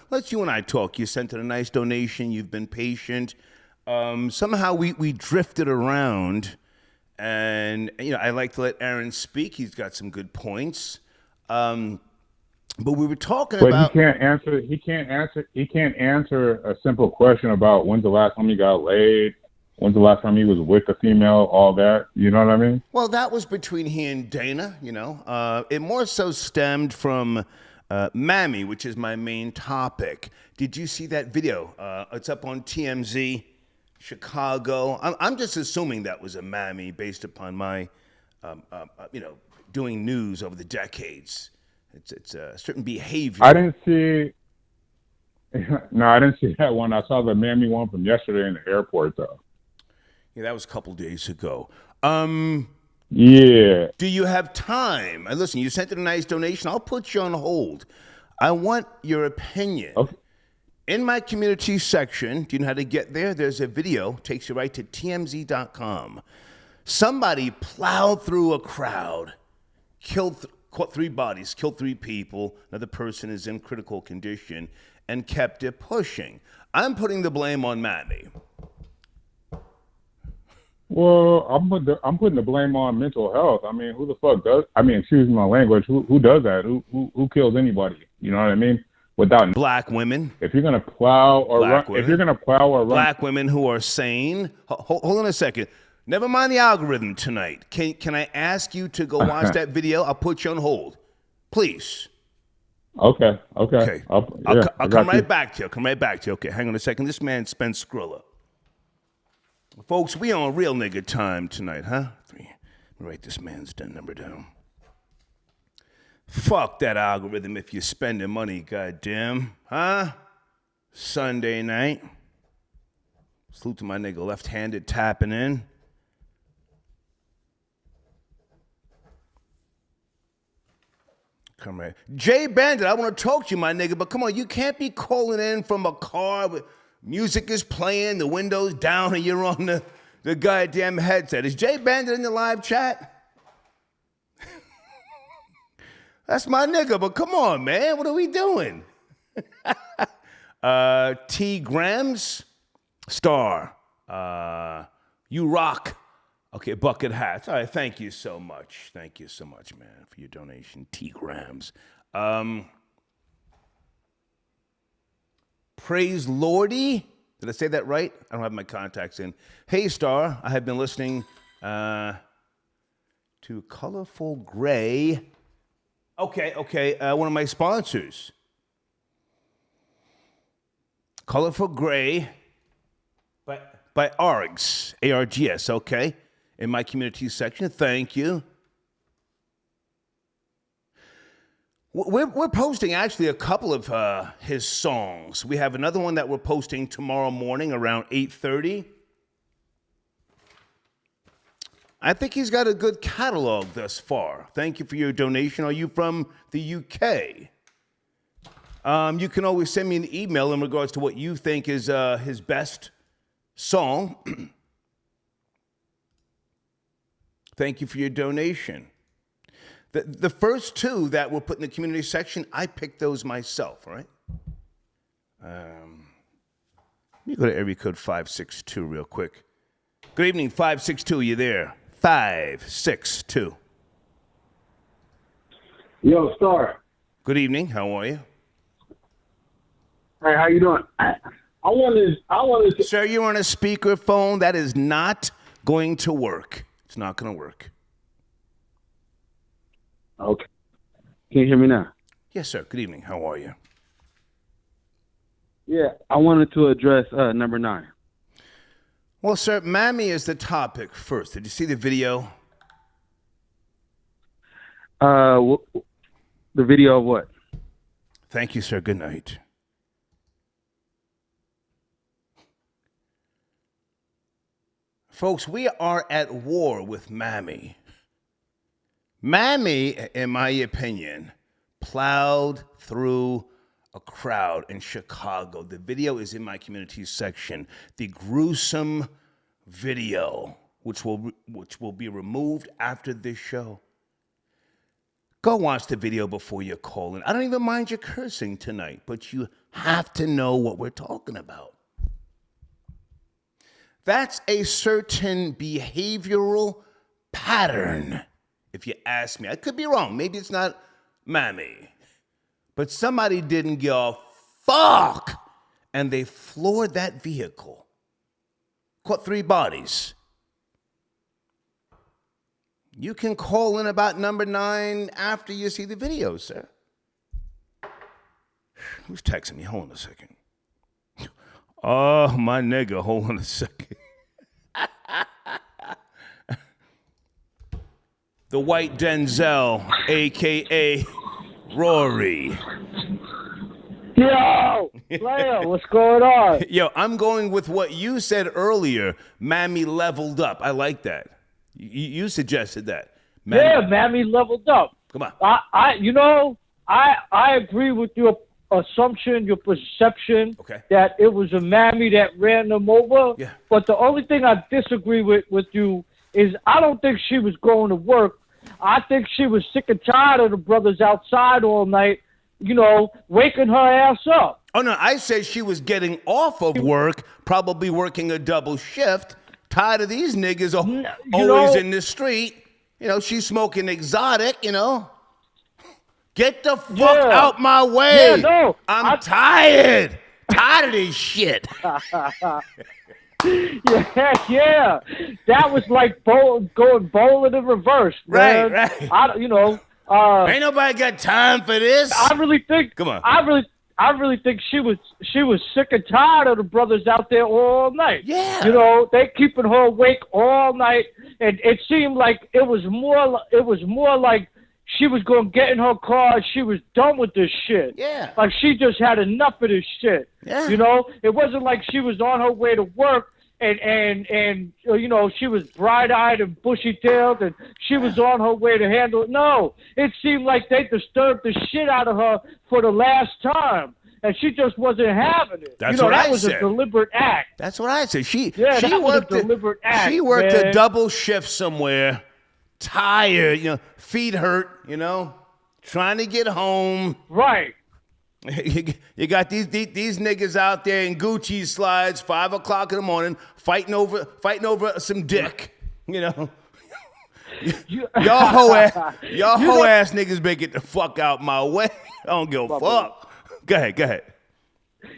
let's you and I talk. You sent in a nice donation. You've been patient. Somehow we drifted around, and you know, I like to let Aaron speak. He's got some good points. But we were talking about. He can't answer. He can't answer a simple question about when's the last time he got laid. When's the last time he was with a female? All that. You know what I mean? Well, that was between he and Dana. You know, it more so stemmed from Mammy, which is my main topic. Did you see that video? It's up on TMZ, Chicago. I'm just assuming that was a mammy based upon my, doing news over the decades. It's a certain behavior. I didn't see. No, I didn't see that one. I saw the mammy one from yesterday in the airport, though. Yeah, that was a couple days ago. Yeah. Do you have time? Listen, you sent in a nice donation. I'll put you on hold. I want your opinion. Okay. In my community section, do you know how to get there? There's a video, takes you right to tmz.com. Somebody plowed through a crowd, caught 3 bodies, killed 3 people. Another person is in critical condition and kept it pushing. I'm putting the blame on Mammy. Well, I'm putting the blame on mental health. I mean, who the fuck does? I mean, excuse my language. Who does that? Who kills anybody? You know what I mean? Without black women. If you're gonna plow or run, if you're gonna plow or run, black women who are sane. Hold on a second. Never mind the algorithm tonight. Can I ask you to go watch that video? I'll put you on hold, please. Okay. I'll come right back to you. Okay, hang on a second. This man Spence Skrilla. Folks, we on real nigga time tonight, huh? 3. Let me write this man's number down. Fuck that algorithm if you're spending money, goddamn. Huh? Sunday night. Salute to my nigga left-handed tapping in. Come right. Jay Bandit, I want to talk to you, my nigga, but come on, you can't be calling in from a car with music is playing, the window's down, and you're on the goddamn headset. Is Jay Bandit in the live chat? That's my nigga, but come on, man. What are we doing? T. Grams, star. You rock. Okay, bucket hats. All right, thank you so much. Thank you so much, man, for your donation. T. Grams. Praise Lordy. Did I say that right? I don't have my contacts in. Hey, Star. I have been listening to Colorful Gray. Okay. One of my sponsors. Colorful Gray by ARGS. ARGS, okay. In my community section. Thank you. We're posting actually a couple of his songs. We have another one that we're posting tomorrow morning around 8:30. I think he's got a good catalog thus far. Thank you for your donation. Are you from the UK? You can always send me an email in regards to what you think is his best song. Thank you for your donation. The first 2 that were put in the community section, I picked those myself, all right? Let me go to area code 562 real quick. Good evening, 562, you there? 562. Yo, Star. Good evening, how are you? Hey, how you doing? I wanted to... Sir, you're on a speakerphone. That is not going to work. It's not going to work. Okay. Can you hear me now? Yes, sir. Good evening. How are you? Yeah, I wanted to address number 9. Well, sir, Mammy is the topic first. Did you see the video? The video of what? Thank you, sir. Good night. Folks, we are at war with Mammy. Mammy, in my opinion, plowed through a crowd in Chicago. The video is in my community section. The gruesome video, which will be removed after this show. Go watch the video before you call in. I don't even mind you cursing tonight, but you have to know what we're talking about. That's a certain behavioral pattern, if you ask me. I could be wrong. Maybe it's not Mammy. But somebody didn't give a fuck, and they floored that vehicle. Caught 3 bodies. You can call in about number 9 after you see the video, sir. Who's texting me? Hold on a second. Oh, my nigga. Hold on a second. The white Denzel, a.k.a. Rory. Yo, player, what's going on? Yo, I'm going with what you said earlier. Mammy leveled up. I like that. You suggested that. Mammy. Yeah, Mammy leveled up. Come on. I agree with your assumption, your perception that it was a Mammy that ran them over. Yeah. But the only thing I disagree with you is I don't think she was going to work. I think she was sick and tired of the brothers outside all night, waking her ass up. Oh, no, I said she was getting off of work, probably working a double shift, tired of these niggas always in the street. She's smoking exotic, Get the fuck out my way. Yeah, no. I'm tired. Tired of this shit. Yeah. That was like going bowling in reverse, man. Right. Ain't nobody got time for this. I really think. Come on. I really think she was sick and tired of the brothers out there all night. Yeah. They keeping her awake all night, and it seemed like it was more like she was going to get in her car and she was done with this shit. Yeah. Like she just had enough of this shit. Yeah. It wasn't like she was on her way to work and she was bright-eyed and bushy-tailed and she was on her way to handle it. No, it seemed like they disturbed the shit out of her for the last time. And she just wasn't having it. That's what I said. That was a deliberate act. That's what I said. She was worked a deliberate act. She worked man. a double shift somewhere, tired, feet hurt, trying to get home. Right. You got these niggas out there in Gucci slides, 5 o'clock in the morning, fighting over some dick. Y'all hoe ass niggas better get the fuck out my way. I don't give a fuck. Go ahead.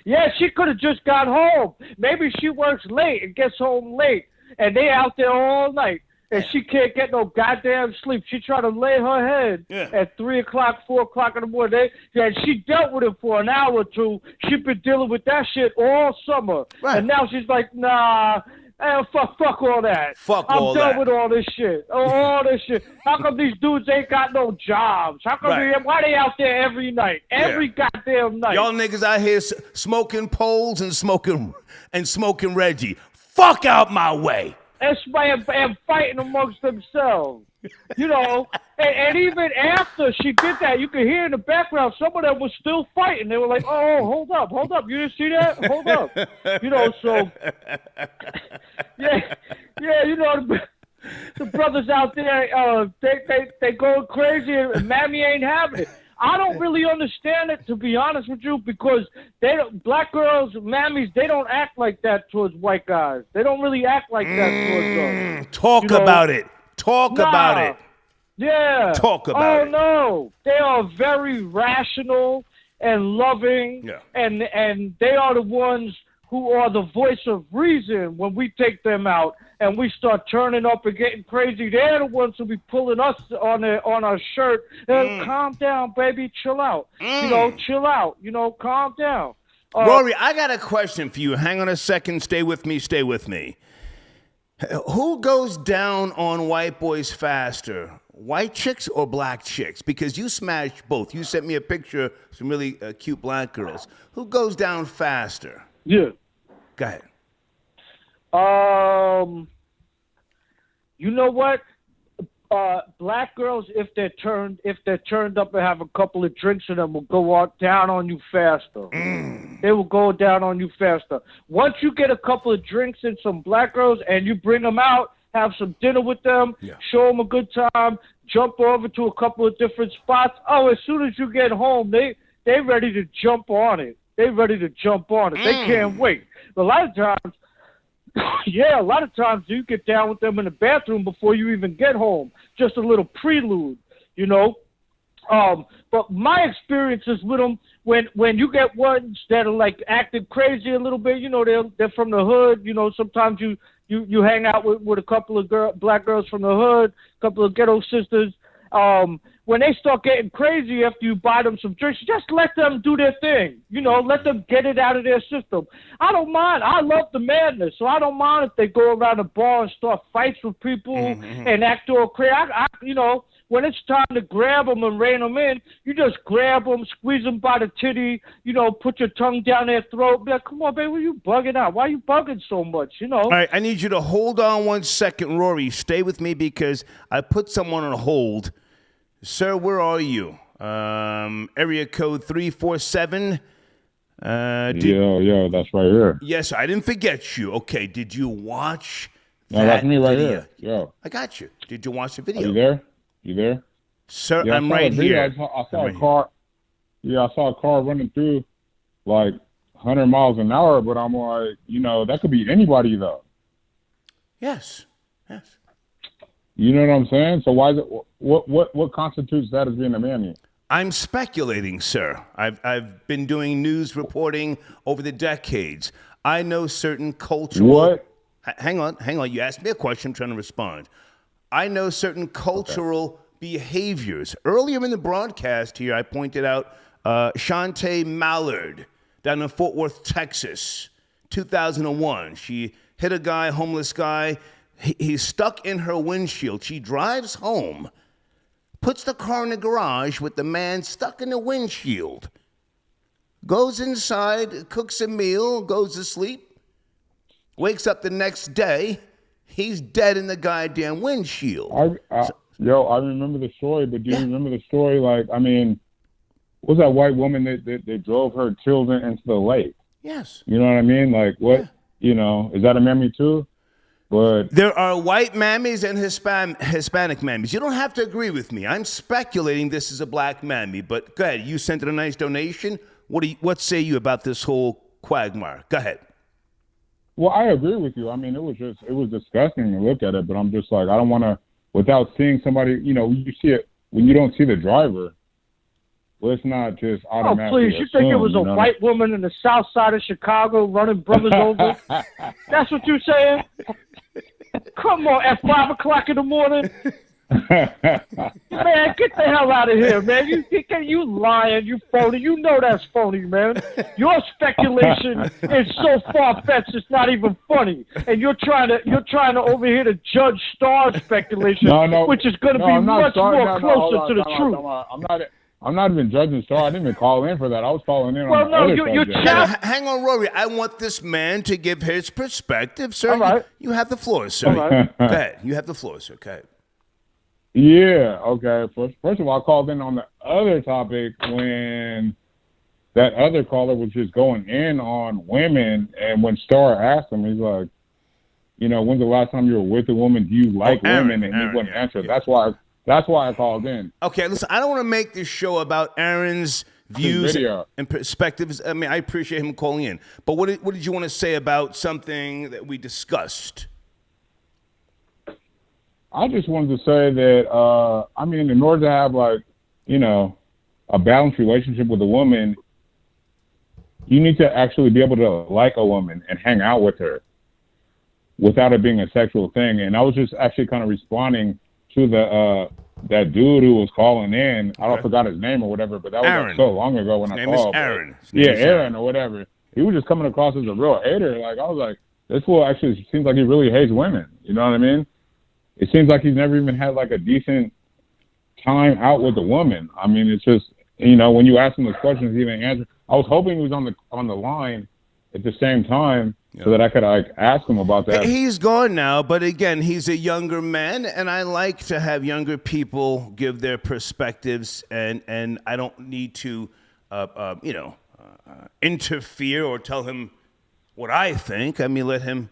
Yeah, she could have just got home. Maybe she works late and gets home late, and they out there all night. And she can't get no goddamn sleep. She tried to lay her head at 3 o'clock, 4 o'clock in the morning. And she dealt with it for an hour or two. She's been dealing with that shit all summer. Right. And now she's like, nah, fuck all that. I'm done with all this shit. All this shit. How come these dudes ain't got no jobs? How come why they out there every night? Every goddamn night. Y'all niggas out here smoking poles and smoking Reggie. Fuck out my way. And fighting amongst themselves, and even after she did that, you could hear in the background some of them were still fighting. They were like, "Oh, hold up, you didn't see that? Hold up," So the brothers out there, they going crazy, and Mammy ain't having it. I don't really understand it, to be honest with you, because black girls, Mammies, they don't act like that towards white guys. They don't really act like that towards us. Talk about it. About it. Yeah. Talk about it. Oh, no. They are very rational and loving, and they are the ones who are the voice of reason when we take them out and we start turning up and getting crazy. They're the ones who be pulling us on our shirt. Calm down, baby. Chill out. Chill out. Calm down. Rory, I got a question for you. Hang on a second. Stay with me. Who goes down on white boys faster? White chicks or black chicks? Because you smashed both. You sent me a picture of some really cute black girls. Who goes down faster? Yeah. Go ahead. You know what? Black girls, if they're turned up and have a couple of drinks in them, will go down on you faster. They will go down on you faster. Once you get a couple of drinks in some black girls and you bring them out, have some dinner with them, show them a good time, jump over to a couple of different spots. Oh, as soon as you get home, they ready to jump on it. They can't wait. A lot of times you get down with them in the bathroom before you even get home. Just a little prelude, But my experiences with them, when you get ones that are like acting crazy a little bit, they're from the hood. Sometimes you hang out with a couple of black girls from the hood, a couple of ghetto sisters. when they start getting crazy after you buy them some drinks, just let them do their thing. You know, let them get it out of their system. I don't mind. I love the madness, so I don't mind if they go around the bar and start fights with people and act all crazy. You know, when it's time to grab them and rein them in, you just grab them, squeeze them by the titty, you know, put your tongue down their throat. Be like, come on, baby, why you bugging out? Why are you bugging so much, you know? All right, I need you to hold on 1 second, Rory. Stay with me because I put someone on hold. Sir, where are you? Area code 347. Yeah, that's right here. Yes, I didn't forget you. Okay, did you watch that No, that's me right video? here. Yeah. I got you. Did you watch the video? Are you there? You there? Sir, Yeah, I'm right here. I saw a car. Yeah, I saw a car running through like 100 miles an hour, but I'm like, you know, that could be anybody though. Yes. You know what I'm saying? So why is it? What constitutes that as being a mammy? I'm speculating, sir. I've been doing news reporting over the decades. I know certain cultural. What? Hang on. You asked me a question. I'm trying to respond. I know certain cultural behaviors. Earlier in the broadcast here, I pointed out Shantae Mallard down in Fort Worth, Texas, 2001. She hit a guy, homeless guy. He's stuck in her windshield. She drives home, puts the car in the garage with the man stuck in the windshield, goes inside, cooks a meal, goes to sleep, wakes up the next day, he's dead in the goddamn windshield. I remember the story, but do you remember the story? Like, I mean, was that white woman that drove her children into the lake? Yes. You know what I mean? Like, what, you know, is that a mammy too? But there are white mammies and Hispanic mammies. You don't have to agree with me. I'm speculating this is a black mammy, but go ahead. You sent in a nice donation. What say you about this whole quagmire? Go ahead. Well, I agree with you. I mean, it was disgusting to look at it, but I'm just like, I don't want to, without seeing somebody, you know, you see it when you don't see the driver. Let's not just automatically. Oh, please! You think it was a white woman in the south side of Chicago running brothers over? That's what you're saying? Come on, at 5 o'clock in the morning. Man, get the hell out of here, man! You lying, you phony. You know that's phony, man. Your speculation is so far fetched, it's not even funny. And you're trying to over here to judge Star's speculation, which is going to be much more closer to the truth. I'm not even judging Star. I didn't even call in for that. I was calling in on the other Hang on, Rory. I want this man to give his perspective, sir. All right. You have the floor, sir. All right. Go ahead. You have the floor, sir. Okay. Yeah, okay. First of all, I called in on the other topic when that other caller was just going in on women, and when Star asked him, he's like, you know, when's the last time you were with a woman? Do you like women? And he wouldn't answer. Yeah. That's why I called in. Okay, listen, I don't want to make this show about Aaron's views and perspectives. I mean, I appreciate him calling in. But what did you want to say about something that we discussed? I just wanted to say that, I mean, in order to have, like, you know, a balanced relationship with a woman, you need to actually be able to like a woman and hang out with her without it being a sexual thing. And I was just actually kind of responding to that dude who was calling in. I forgot his name or whatever, but that was like so long ago when I called. Aaron. Yeah, Aaron or whatever. He was just coming across as a real hater. Like, I was like, this fool actually seems like he really hates women. You know what I mean? It seems like he's never even had like a decent time out with a woman. I mean, it's just, you know, when you ask him the questions, he didn't answer. I was hoping he was on the line at the same time so that I could like ask him about that. He's gone now, but again, he's a younger man, and I like to have younger people give their perspectives, and I don't need to, interfere or tell him what I think. I mean, let him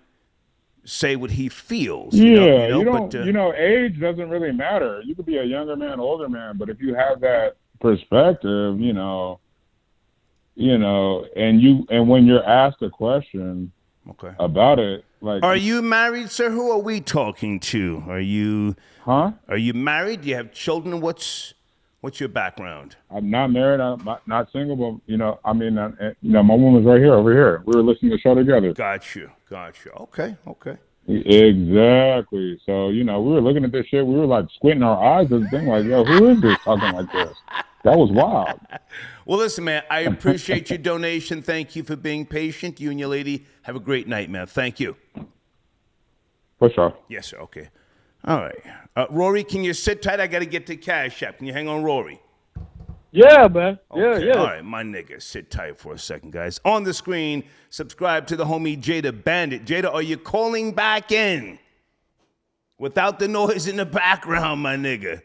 say what he feels. Yeah, you know, age doesn't really matter. You could be a younger man, older man, but if you have that perspective, you know, and when you're asked a question about it, like, are you married, sir? Who are we talking to? Are you married? Do you have children? What's your background? I'm not married. I'm not single, but you know, I mean, my woman's right here, over here. We were listening to the show together. Got you. Okay. Exactly. So, we were looking at this shit. We were like squinting our eyes at the thing like, yo, who is this talking like this? That was wild. Well, listen, man, I appreciate your donation. Thank you for being patient. You and your lady have a great night, man. Thank you. For sure. Yes, sir. Okay. All right. Rory, can you sit tight? I got to get to Cash App. Can you hang on, Rory? Yeah, man. Okay. Yeah. All right, my nigga, sit tight for a second, guys. On the screen, subscribe to the homie Jada Bandit. Jada, are you calling back in? Without the noise in the background, my nigga.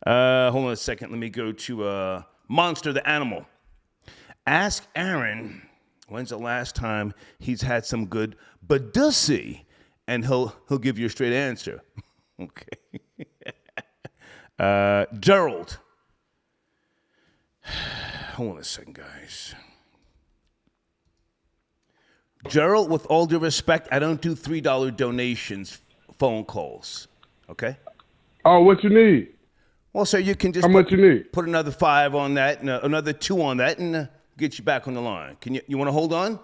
Hold on a second. Let me go to Monster the Animal. Ask Aaron when's the last time he's had some good badussy, and he'll give you a straight answer. Okay. Gerald. Hold on a second, guys. Gerald, with all due respect, I don't do $3 donations phone calls. Okay? Oh, what you need? Well, sir, you can just How much you need? Put another 5 on that and another 2 on that and get you back on the line. Can you want to hold on?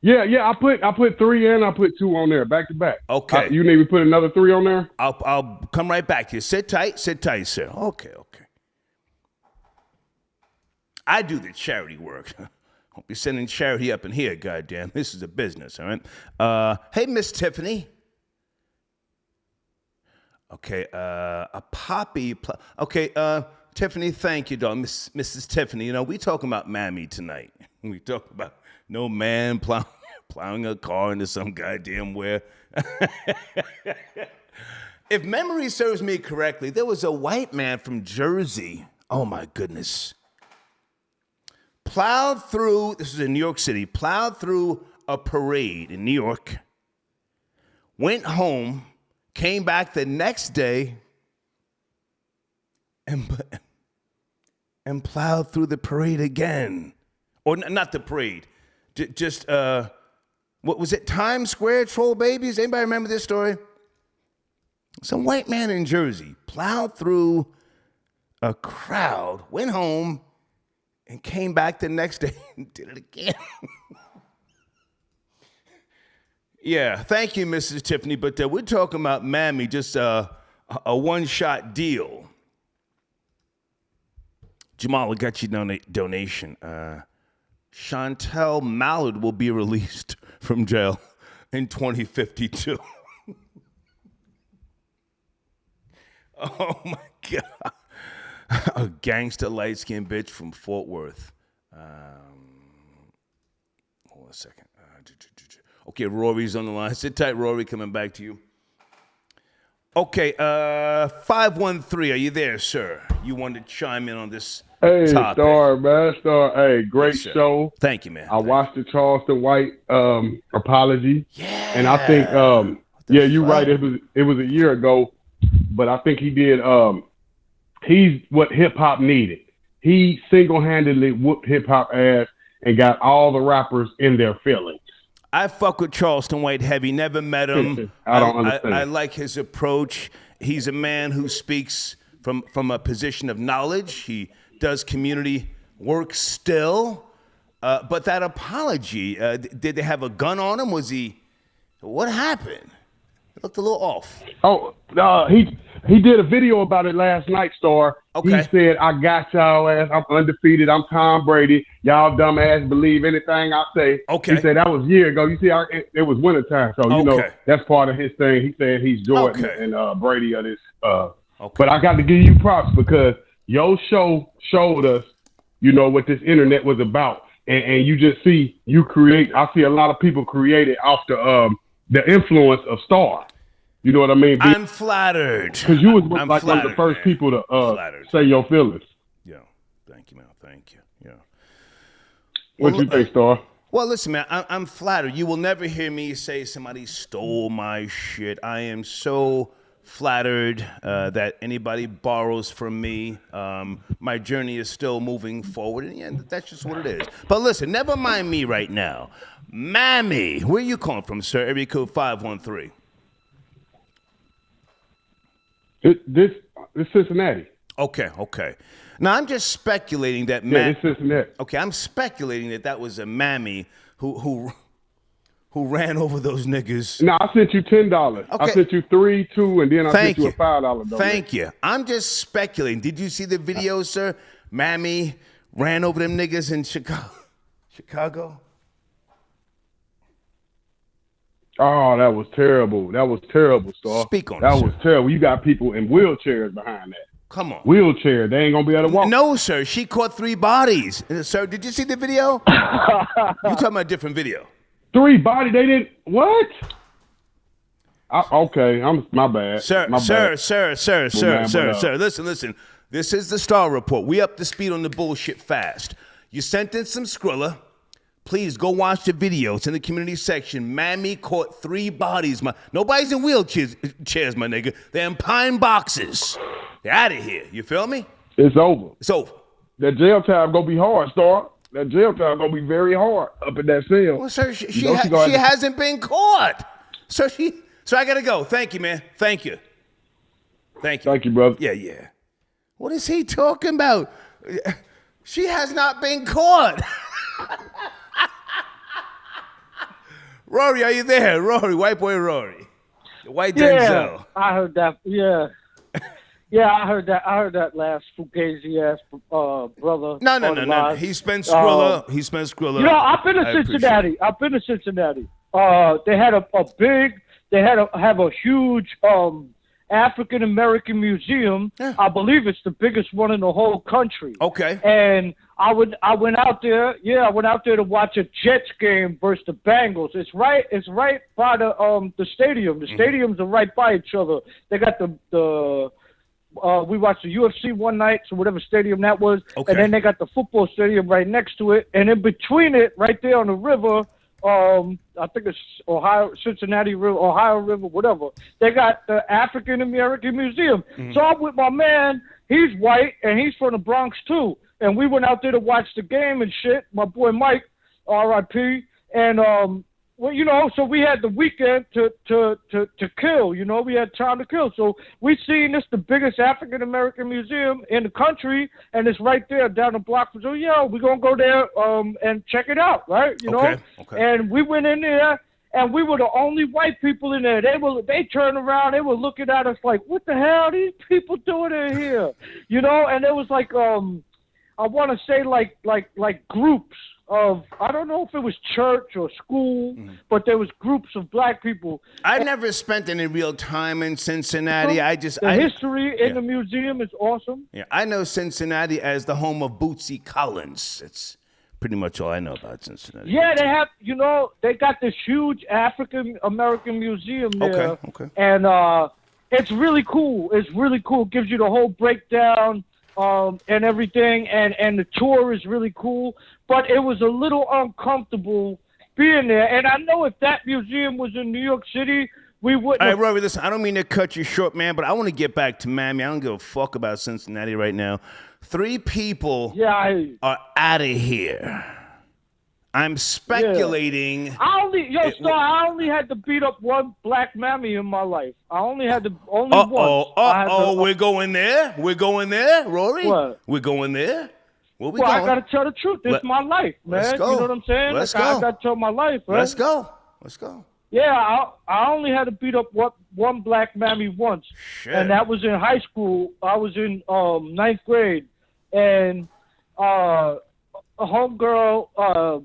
Yeah. I put 3 and I put 2 on there, back to back. Okay. You need me to put another 3 on there? I'll come right back to you. Sit tight, sir. Okay. I do the charity work. Hope you're sending charity up in here, goddamn. This is a business, all right? Hey, Miss Tiffany. Okay, a poppy. Tiffany, thank you, dog. Mrs. Tiffany, we talking about Mammy tonight. We talking about no man plowing a car into some goddamn where. If memory serves me correctly, there was a white man from Jersey. Oh, my goodness. Plowed through, this is in New York City, plowed through a parade in New York, went home, came back the next day, and plowed through the parade again. Or not the parade, just, what was it, Times Square troll babies? Anybody remember this story? Some white man in Jersey plowed through a crowd, went home, and came back the next day and did it again. Yeah, thank you, Mrs. Tiffany, but we're talking about Mammy, just a one-shot deal. Jamal, I got you donation. Chantel Mallard will be released from jail in 2052. Oh, my God. A gangster light-skinned bitch from Fort Worth. Hold on a second. Okay, Rory's on the line. Sit tight, Rory. Coming back to you. Okay, 513. Are you there, sir? You wanted to chime in on this Hey, topic. Star. Hey, great show. Thank you, man. I watched the Charleston White apology. Yeah. And I think, you're right. It was a year ago, but I think he did. He's what hip hop needed. He single-handedly whooped hip hop ass and got all the rappers in their feelings. I fuck with Charleston White heavy. Never met him. I don't understand. I like his approach. He's a man who speaks from a position of knowledge. He does community work still. But that apology, did they have a gun on him? What happened? It looked a little off. Oh, he did a video about it last night, Star. Okay. He said, I got y'all ass. I'm undefeated. I'm Tom Brady. Y'all dumb ass believe anything I say. Okay. He said that was a year ago. You see, it was wintertime. So, that's part of his thing. He said he's Jordan and Brady of this. But I got to give you props because your show showed us, what this internet was about. And you just see, I see a lot of people created off the influence of Star. You know what I mean? I'm flattered. Because you was one of the first people to say your feelings. Yeah. Thank you, man. Thank you. Yeah. What you think, Star? Well, listen, man, I'm flattered. You will never hear me say somebody stole my shit. I am so flattered that anybody borrows from me. My journey is still moving forward, and that's just what it is. But listen, never mind me right now. Mammy, where you calling from, sir? Area code 513. This Cincinnati. Okay. Now I'm just speculating that. This Cincinnati. Okay, I'm speculating that was a Mammy who who ran over those niggas. No, I sent you $10. Okay. I sent you 3, 2, and then I sent you a $5 donation. Thank you. I'm just speculating. Did you see the video, sir? Mammy ran over them niggas in Chicago? Oh, that was terrible. That was terrible, Star. Speak on that it, was sir. terrible. You got people in wheelchairs behind that. Come on. Wheelchair. They ain't going to be able to walk. No, sir. She caught 3 bodies. Sir, did you see the video? You talking about a different video. 3 bodies. They didn't. What? Okay. My bad. Sir, My bad. Sir. Listen. This is the Star Report. We up to speed on the bullshit fast. You sent in some Skrilla. Please go watch the video. It's in the community section. Mammy caught 3 bodies. Nobody's in wheelchairs, my nigga. They're in pine boxes. They're out of here. You feel me? It's over. It's over. That jail time going to be hard, Star. That jail time going to be very hard up in that cell. Well, sir, she hasn't been caught. So I got to go. Thank you, man. Thank you. Thank you, brother. Yeah. What is he talking about? She has not been caught. Rory, are you there? Rory, white boy Rory. The white Denzel. I heard that. Yeah. Yeah, I heard that last fugazi ass brother. No. He spent Skrilla. You know, I've been to Cincinnati. They have a huge African American museum. Yeah. I believe it's the biggest one in the whole country. Okay. And I went out there. Yeah, I went out there to watch a Jets game versus the Bengals. It's right by the stadium. The stadiums are right by each other. They got the we watched the UFC one night, so whatever stadium that was, and then they got the football stadium right next to it, and in between it, right there on the river, I think it's Cincinnati River, Ohio River, whatever. They got the African American Museum. Mm-hmm. So I'm with my man. He's white and he's from the Bronx too. And we went out there to watch the game and shit. My boy Mike, R.I.P. And well, you know, so we had the weekend to kill. You know, we had time to kill. So we seen this the biggest African American museum in the country, and it's right there down the block from. So yeah, we're gonna go there and check it out, right? You know. Okay. And we went in there, and we were the only white people in there. They turned around, they were looking at us like, what the hell are these people doing in here? You know, and it was like I want to say like groups of, I don't know if it was church or school, but there was groups of black people. I never spent any real time in Cincinnati. The history in the museum is awesome. Yeah, I know Cincinnati as the home of Bootsy Collins. It's pretty much all I know about Cincinnati. Yeah, they have, you know, they got this huge African American museum there. Okay. And it's really cool. It's really cool. It gives you the whole breakdown and everything, and the tour is really cool, but it was a little uncomfortable being there. And I know if that museum was in New York City, we wouldn't. All right, Rory, listen, I don't mean to cut you short, man, but I want to get back to Miami. I don't give a fuck about Cincinnati right now. 3 people are out of here. I'm speculating. Yeah. I only had to beat up one black mammy in my life. I only had to only one. We're going there. Rory. What? We're going there. Where we going? I gotta tell the truth. This is my life, man. Let's go. You know what I'm saying? Let's go. I gotta tell my life, right? Let's go. Yeah, I only had to beat up one black mammy once, and that was in high school. I was in 9th grade, and a homegirl.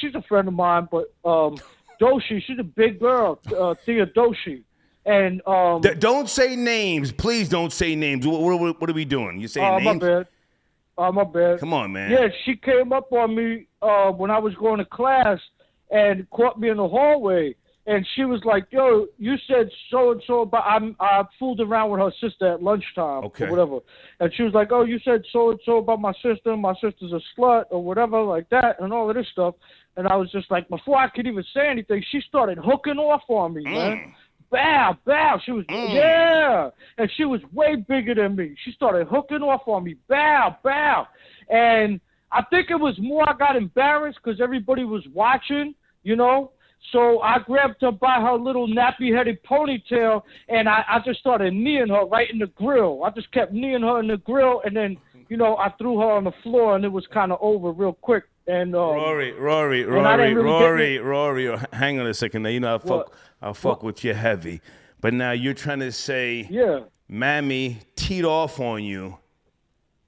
She's a friend of mine, but Doshi, she's a big girl, Thea Doshi. And don't say names, please. Don't say names. What are we doing? You saying names? My bad. Come on, man. Yeah, she came up on me when I was going to class and caught me in the hallway. And she was like, yo, you said so-and-so about, I fooled around with her sister at lunchtime or whatever. And she was like, oh, you said so-and-so about my sister's a slut or whatever like that and all of this stuff. And I was just like, before I could even say anything, she started hooking off on me, man. Bow. She was, and she was way bigger than me. She started hooking off on me, bow. And I think it was more I got embarrassed because everybody was watching, you know. So I grabbed her by her little nappy-headed ponytail, and I just started kneeing her right in the grill. I just kept kneeing her in the grill, and then you know, I threw her on the floor and it was kind of over real quick. And Rory, hang on a second. Now, you know, I'll fuck with you heavy. But now you're trying to say, Mammy teed off on you,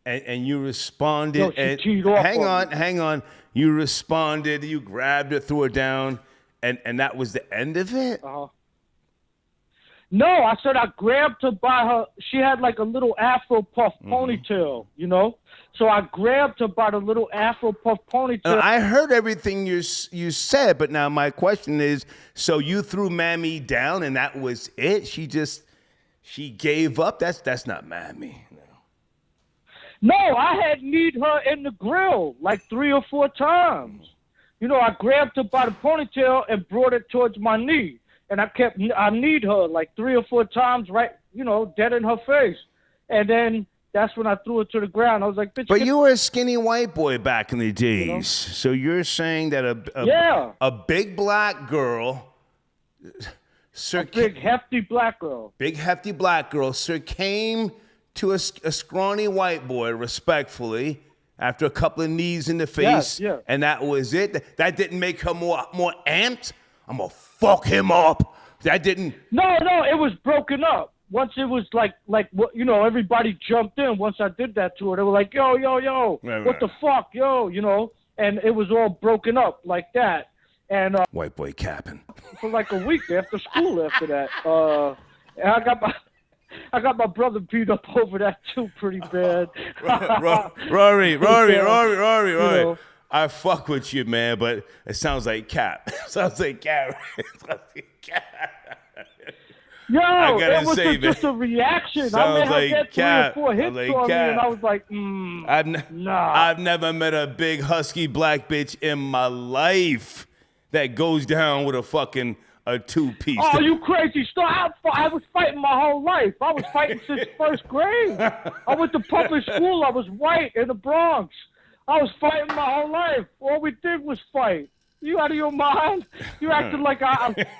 and you responded. No, she teed off hang on. You responded. You grabbed her, threw her down, and that was the end of it. No, I said I grabbed her by her. She had like a little Afro puff ponytail, you know. So I grabbed her by the little Afro puff ponytail. I heard everything you said, but now my question is: so you threw Mammy down, and that was it? She gave up. That's not Mammy. No, I had kneed her in the grill like 3 or 4 times. You know, I grabbed her by the ponytail and brought it towards my knee. And I kneed her like 3 or 4 times, right, you know, dead in her face. And then that's when I threw her to the ground. I was like, bitch. But you were a skinny white boy back in the days. You know? So you're saying that a big black girl. Big hefty black girl. Big hefty black girl, sir, came to a scrawny white boy, respectfully, after a couple of knees in the face. Yeah. And that was it. That didn't make her more amped. I'm going to fuck him up. That didn't. No, it was broken up. Once it was like, you know, everybody jumped in. Once I did that to her, they were like, yo, what the fuck, yo, you know? And it was all broken up like that. And white boy capping. For like a week after school after that. And I got my brother beat up over that too pretty bad. Rory. You know, I fuck with you, man, but it sounds like cap. Sounds like cap. Yo, I gotta it was say, just a reaction. Sounds I made her like get 3 or 4 hits like on cap. me, and I was like, nah. I've never met a big husky black bitch in my life that goes down with a 2-piece. Oh, you crazy. Stop. I was fighting my whole life. I was fighting since 1st grade. I went to public school. I was white in the Bronx. I was fighting my whole life. All we did was fight. You out of your mind? You acting like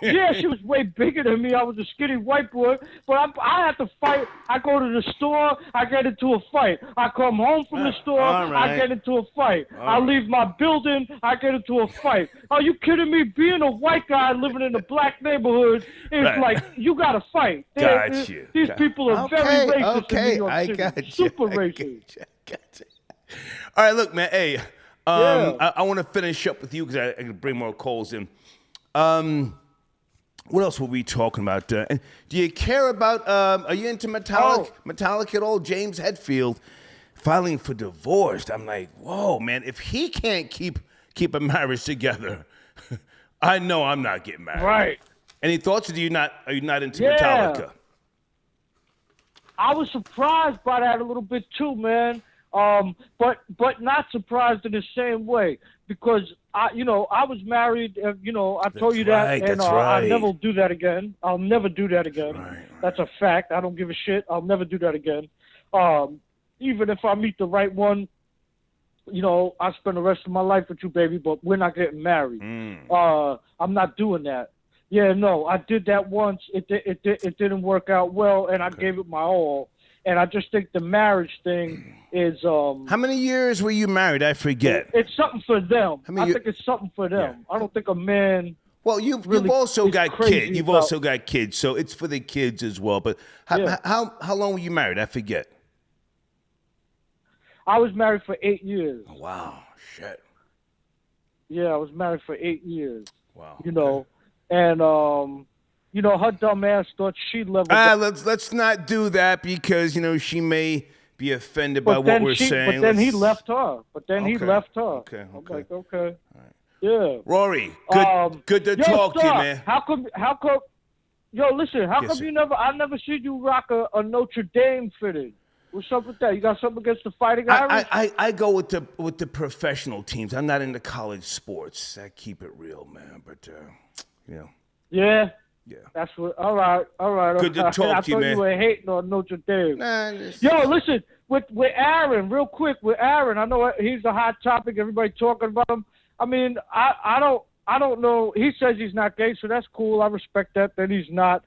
yeah, she was way bigger than me. I was a skinny white boy, but I had to fight. I go to the store, I get into a fight. I come home from the store, I get into a fight. I leave my building, I get into a fight. Are you kidding me? Being a white guy living in a black neighborhood is like, you got to fight. These people are very racist in New York City. Super racist. All right, look, man, hey. I want to finish up with you because I can bring more calls in. What else were we talking about? Do you care about, are you into Metallica at all? James Hetfield filing for divorce. I'm like, whoa, man, if he can't keep a marriage together, I know I'm not getting married. Right. Any thoughts? Or are you not into Metallica? I was surprised by that a little bit too, man. But not surprised in the same way because I was married. I told you that, and I never do that again. I'll never do that again. Right. That's a fact. I don't give a shit. I'll never do that again. Even if I meet the right one, I spend the rest of my life with you, baby. But we're not getting married. I'm not doing that. Yeah, no, I did that once. It didn't work out well, and I gave it my all. And I just think the marriage thing is. How many years were you married? I forget. It's something for them. I think it's something for them. Yeah. I don't think a man. Well, you've also got kids. You've also got kids, so it's for the kids as well. But how long were you married? I forget. I was married for 8 years. Oh, wow, shit. Yeah, I was married for 8 years. Wow. And. Her dumb ass thought she leveled up. Let's not do that because, she may be offended by what we're saying. But then he left her. Okay. I'm like, okay. All right. Yeah. Rory, good to talk to you, man. How come, listen, how come I never seen you rock a Notre Dame fitted? What's up with that? You got something against the Fighting Irish? I go with the professional teams. I'm not into college sports. I keep it real, man. But, Yeah. Yeah. That's what. All right. Good to talk to you, man. I thought you were hating on Notre Dame. Nah, Yo, listen, with Aaron, real quick, with Aaron, I know he's a hot topic. Everybody talking about him. I mean, I don't know. He says he's not gay, so that's cool. I respect that he's not.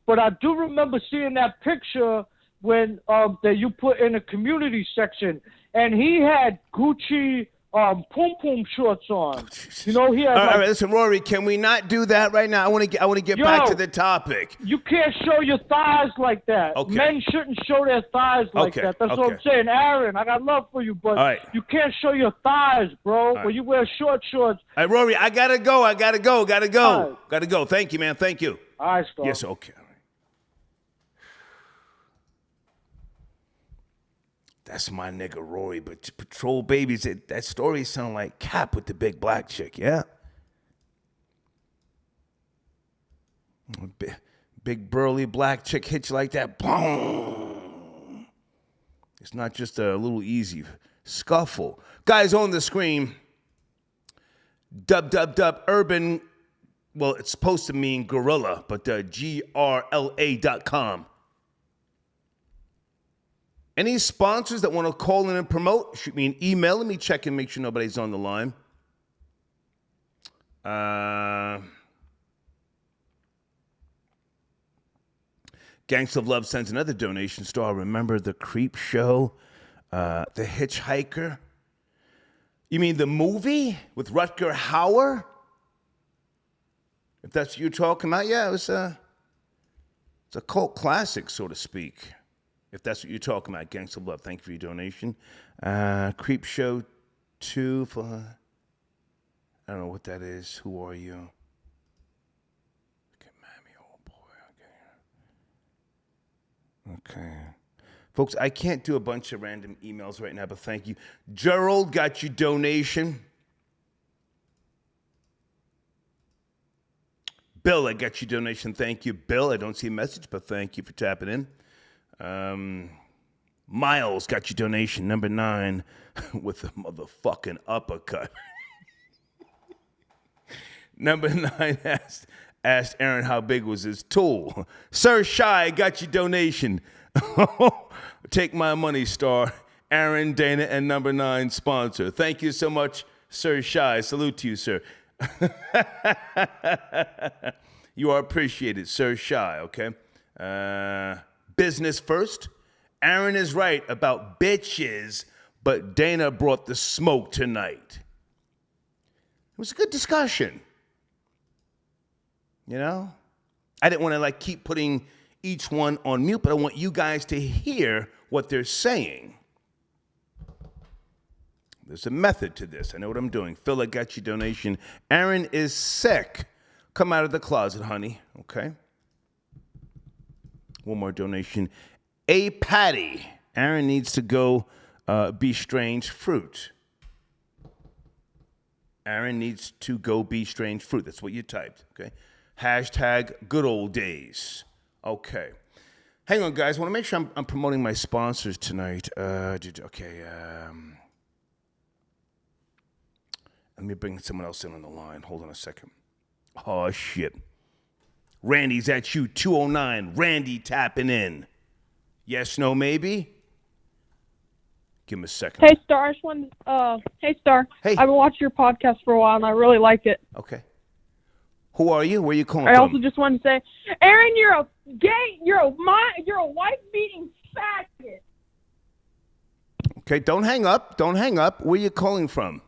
But I do remember seeing that picture when that you put in the community section, and he had Gucci pum pum shorts on. You know, he had. All right, listen, Rory, can we not do that right now? I want to get back to the topic. You can't show your thighs like that. Okay. Men shouldn't show their thighs like that. That's what I'm saying, Aaron. I got love for you, but you can't show your thighs, bro. When you wear short shorts. All right, Rory, I gotta go. Gotta go. Thank you, man. Thank you. All right, Star. Yes, okay. That's my nigga Rory, but Patrol Babies, that story sound like Cap with the big black chick, yeah? Big burly black chick hits you like that, boom! It's not just a little easy scuffle. Guys on the screen, dub urban, well, it's supposed to mean gorilla, but GRLA.com. Any sponsors that want to call in and promote, shoot me an email. Let me check and make sure nobody's on the line. Gangsta of Love sends another donation. Star, remember the Creep Show? The Hitchhiker? You mean the movie with Rutger Hauer? If that's what you're talking about, yeah, it's a cult classic, so to speak. If that's what you're talking about, Gangsta of Love, thank you for your donation. Creep Show 2 for, I don't know what that is. Who are you? Look at Mammy, oh boy. Okay. Folks, I can't do a bunch of random emails right now, but thank you. Gerald got your donation. Bill, I got your donation. Thank you, Bill. I don't see a message, but thank you for tapping in. Miles got your donation, number 9, with a motherfucking uppercut. Number 9 asked Aaron how big was his tool. Sir Shy got your donation. Take my money, Star. Aaron, Dana, and number 9 sponsor. Thank you so much, Sir Shy. Salute to you, sir. You are appreciated, Sir Shy, okay? Business first. Aaron is right about bitches, but Dana brought the smoke tonight. It was a good discussion. You know? I didn't want to keep putting each one on mute, but I want you guys to hear what they're saying. There's a method to this. I know what I'm doing. Phil, I got your donation. Aaron is sick. Come out of the closet, honey. Okay? One more donation. A Patty. Aaron needs to go be strange fruit. Aaron needs to go be strange fruit. That's what you typed. Okay? Hashtag good old days. Okay. Hang on, guys. I want to make sure I'm promoting my sponsors tonight. Okay. Let me bring someone else in on the line. Hold on a second. Oh, shit. Randy's at you, 209. Randy tapping in. Yes, no, maybe? Give him a second. Hey, Star. I just wanted, hey, Star. Hey. I've been watching your podcast for a while, and I really like it. Okay. Who are you? Where are you calling I from? also just wanted to say, Aaron, you're a gay, you're a wife-beating faggot. Okay, don't hang up. Don't hang up. Where are you calling from?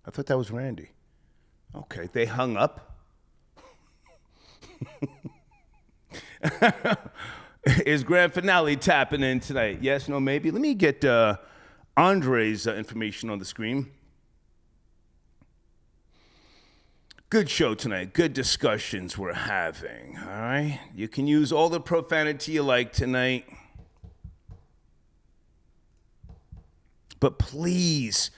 I thought that was Randy. Okay, they hung up. Is Grand Finale tapping in tonight? Yes, no, maybe? Let me get Andre's information on the screen. Good show tonight. Good discussions we're having, all right? You can use all the profanity you like tonight. But please,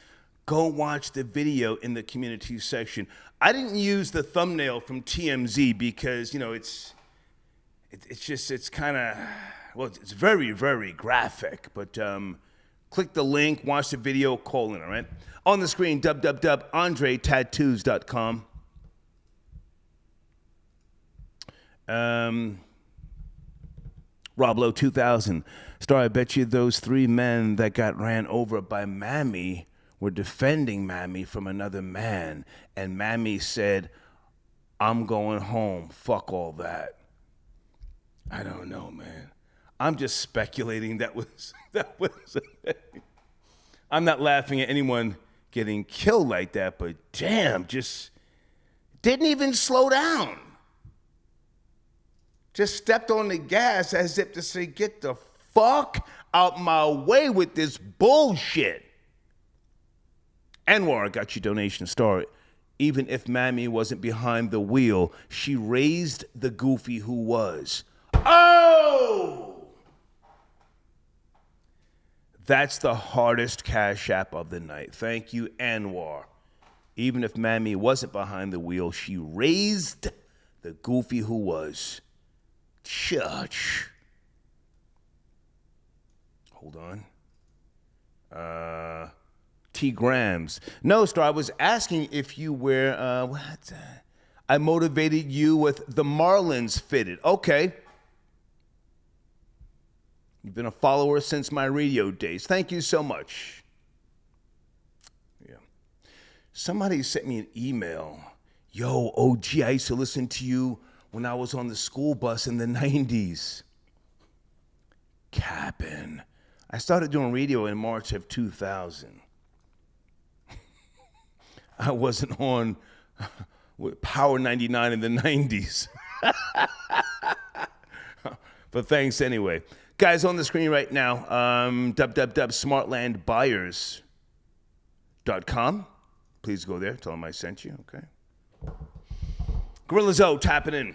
go watch the video in the community section. I didn't use the thumbnail from TMZ because, you know, it's kind of, well, it's very, very graphic. But click the link, watch the video, call in, all right? On the screen, www.andretattoos.com. Roblo 2000. Star, I bet you those 3 men that got ran over by Mammy were defending Mammy from another man. And Mammy said, I'm going home. Fuck all that. I don't know, man. I'm just speculating that was. I'm not laughing at anyone getting killed like that, but damn, just didn't even slow down. Just stepped on the gas as if to say, get the fuck out my way with this bullshit. Anwar got your donation started. Even if Mammy wasn't behind the wheel, she raised the goofy who was. Oh! That's the hardest cash app of the night. Thank you, Anwar. Even if Mammy wasn't behind the wheel, she raised the goofy who was. Church. Hold on. T. Grams. No, Star, I was asking if you were, I motivated you with the Marlins fitted. Okay. You've been a follower since my radio days. Thank you so much. Yeah. Somebody sent me an email. Yo, OG, I used to listen to you when I was on the school bus in the 90s. Cappin'. I started doing radio in March of 2000. I wasn't on with Power 99 in the 90s. But thanks anyway. Guys, on the screen right now, www.smartlandbuyers.com. Please go there. Tell them I sent you, okay? Gorilla Zoe tapping in.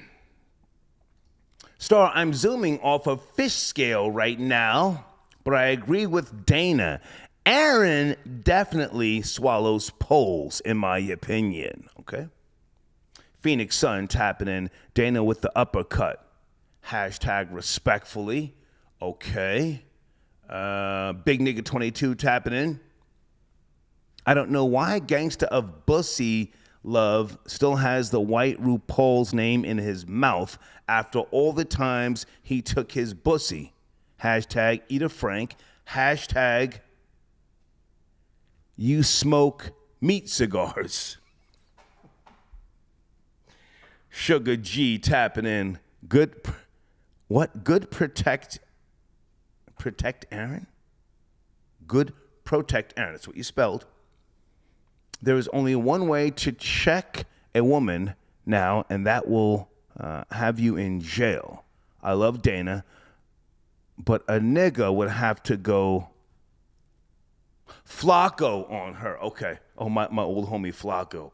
Star, I'm zooming off a fish scale right now, but I agree with Dana. Aaron definitely swallows poles, in my opinion, okay? Phoenix Sun tapping in. Dana with the uppercut. Hashtag respectfully. Okay. Big Nigga 22 tapping in. I don't know why Gangsta of Bussy Love still has the white RuPaul's name in his mouth after all the times he took his bussy. Hashtag Eat a Frank. Hashtag you smoke meat cigars. Sugar G tapping in. Good protect Aaron? Good protect Aaron. That's what you spelled. There is only one way to check a woman now, and that will have you in jail. I love Dana, but a nigga would have to go Flacco on her. Okay. Oh, my old homie Flacco.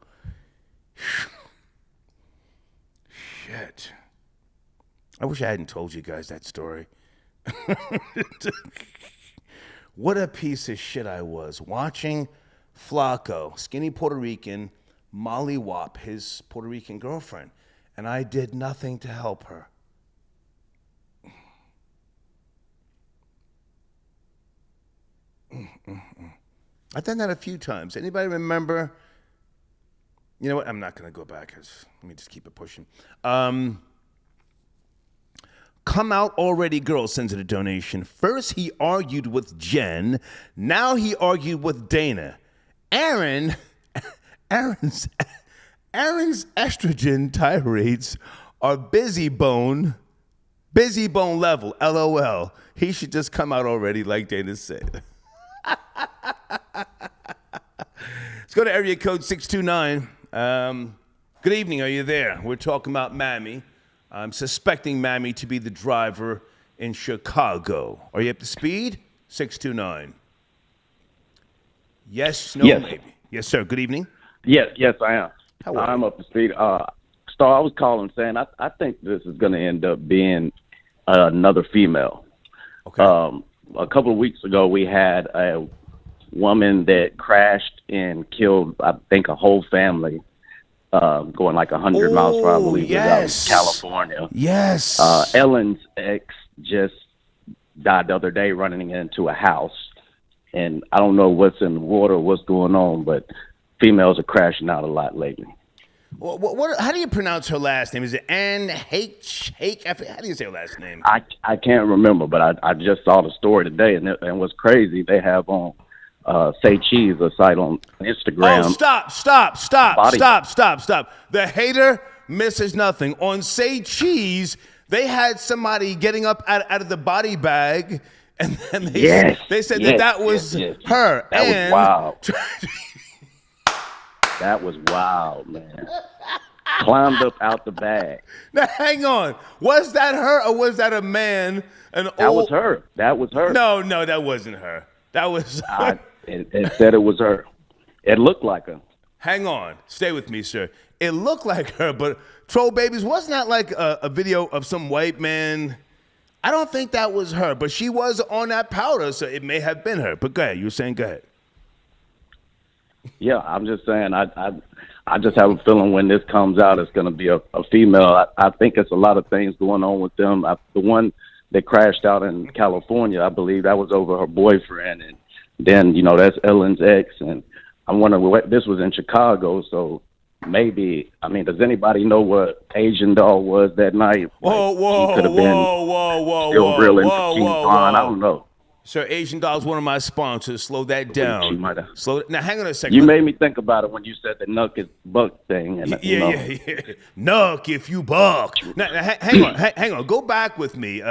Shit. I wish I hadn't told you guys that story. What a piece of shit I was watching Flacco, skinny Puerto Rican, mollywop his Puerto Rican girlfriend, and I did nothing to help her. I've done that a few times. Anybody remember? You know what? I'm not going to go back. Let me just keep it pushing. Come Out Already Girl sends it a donation. First, he argued with Jen. Now he argued with Dana. Aaron's estrogen tirades are busy bone level. LOL. He should just come out already, like Dana said. Let's go to area code 629. Good evening. Are you there? We're talking about Mammy. I'm suspecting Mammy to be the driver in Chicago. Are you up to speed? 629. Yes, no, yes. Maybe. Yes, sir. Good evening. Yes, I am. How are I'm you? up to speed. Star, I was calling saying I think this is going to end up being another female. Okay. A couple of weeks ago, we had a woman that crashed and killed, I think, a whole family. Going like 100 miles per hour, I believe, yes. in California. Yes. Ellen's ex just died the other day running into a house. And I don't know what's in the water, what's going on, but females are crashing out a lot lately. How do you pronounce her last name? Is it Ann H? How do you say her last name? I can't remember, but I just saw the story today, and what's crazy, they have on Say Cheese, a site on Instagram. Oh, stop. The hater misses nothing. On Say Cheese, They had somebody getting up out of the body bag, and then they said that was her. That was wild. That was wild, man. Climbed up out the bag. Now, hang on. Was that her or was that a man? That was her. That was her. No, that wasn't her. That was her. It said it was her. It looked like her. Hang on. Stay with me, sir. It looked like her, but Troll Babies, wasn't that like a video of some white man? I don't think that was her, but she was on that powder, so it may have been her. But go ahead. You were saying go ahead. Yeah, I'm just saying, I just have a feeling when this comes out, it's going to be a female. I think it's a lot of things going on with them. The one that crashed out in California, I believe that was over her boyfriend. And then, that's Ellen's ex. And I'm wondering what this was in Chicago. So maybe, does anybody know what Asian Doll was that night? Whoa, could have been still real into King Von. I don't know. Sir, Asian Doll is one of my sponsors. Slow that down. Now, hang on a second. You made me think about it when you said the Nuck is buck thing. And, yeah. Nuck if you buck. Now hang on. Go back with me.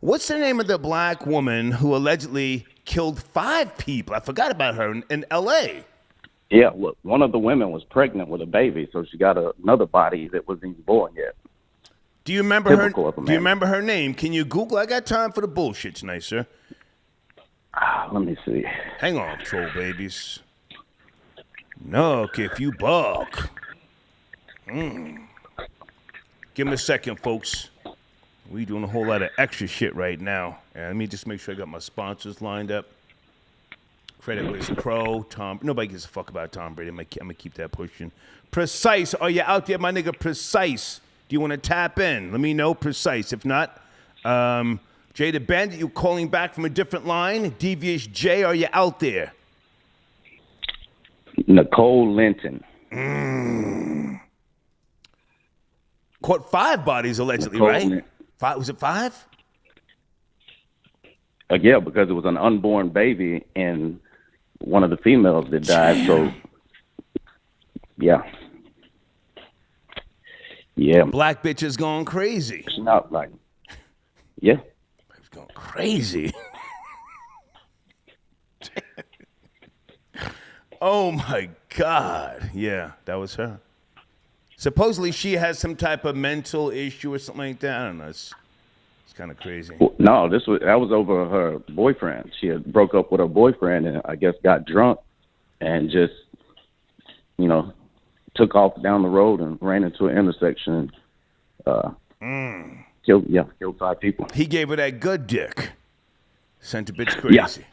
What's the name of the black woman who allegedly killed 5 people? I forgot about her in L.A. Yeah, well, one of the women was pregnant with a baby, so she got another body that wasn't even born yet. Do you remember her? Do you remember her name? Can you Google? I got time for the bullshit tonight, sir. Let me see. Hang on, Troll Babies. Nuck if you buck. Give me a second, folks. We doing a whole lot of extra shit right now. And let me just make sure I got my sponsors lined up. Credit was Pro, Tom. Nobody gives a fuck about Tom Brady. I'm gonna keep that pushing. Precise, are you out there, my nigga? Precise. Do you want to tap in? Let me know. Precise. If not, Jay the Bandit, you calling back from a different line? Devious J, are you out there? Nicole Linton. Caught 5 bodies allegedly, Nicole right? Linton. 5, was it 5? Yeah, because it was an unborn baby and one of the females that died. So, yeah. Black bitches going crazy. It's not like, yeah. Going crazy. Oh my God. Yeah, that was her. Supposedly she has some type of mental issue or something like that. I don't know. It's kind of crazy. No, that was over her boyfriend. She had broke up with her boyfriend and I guess got drunk and just, took off down the road and ran into an intersection. Killed 5 people. He gave her that good dick. Sent a bitch crazy.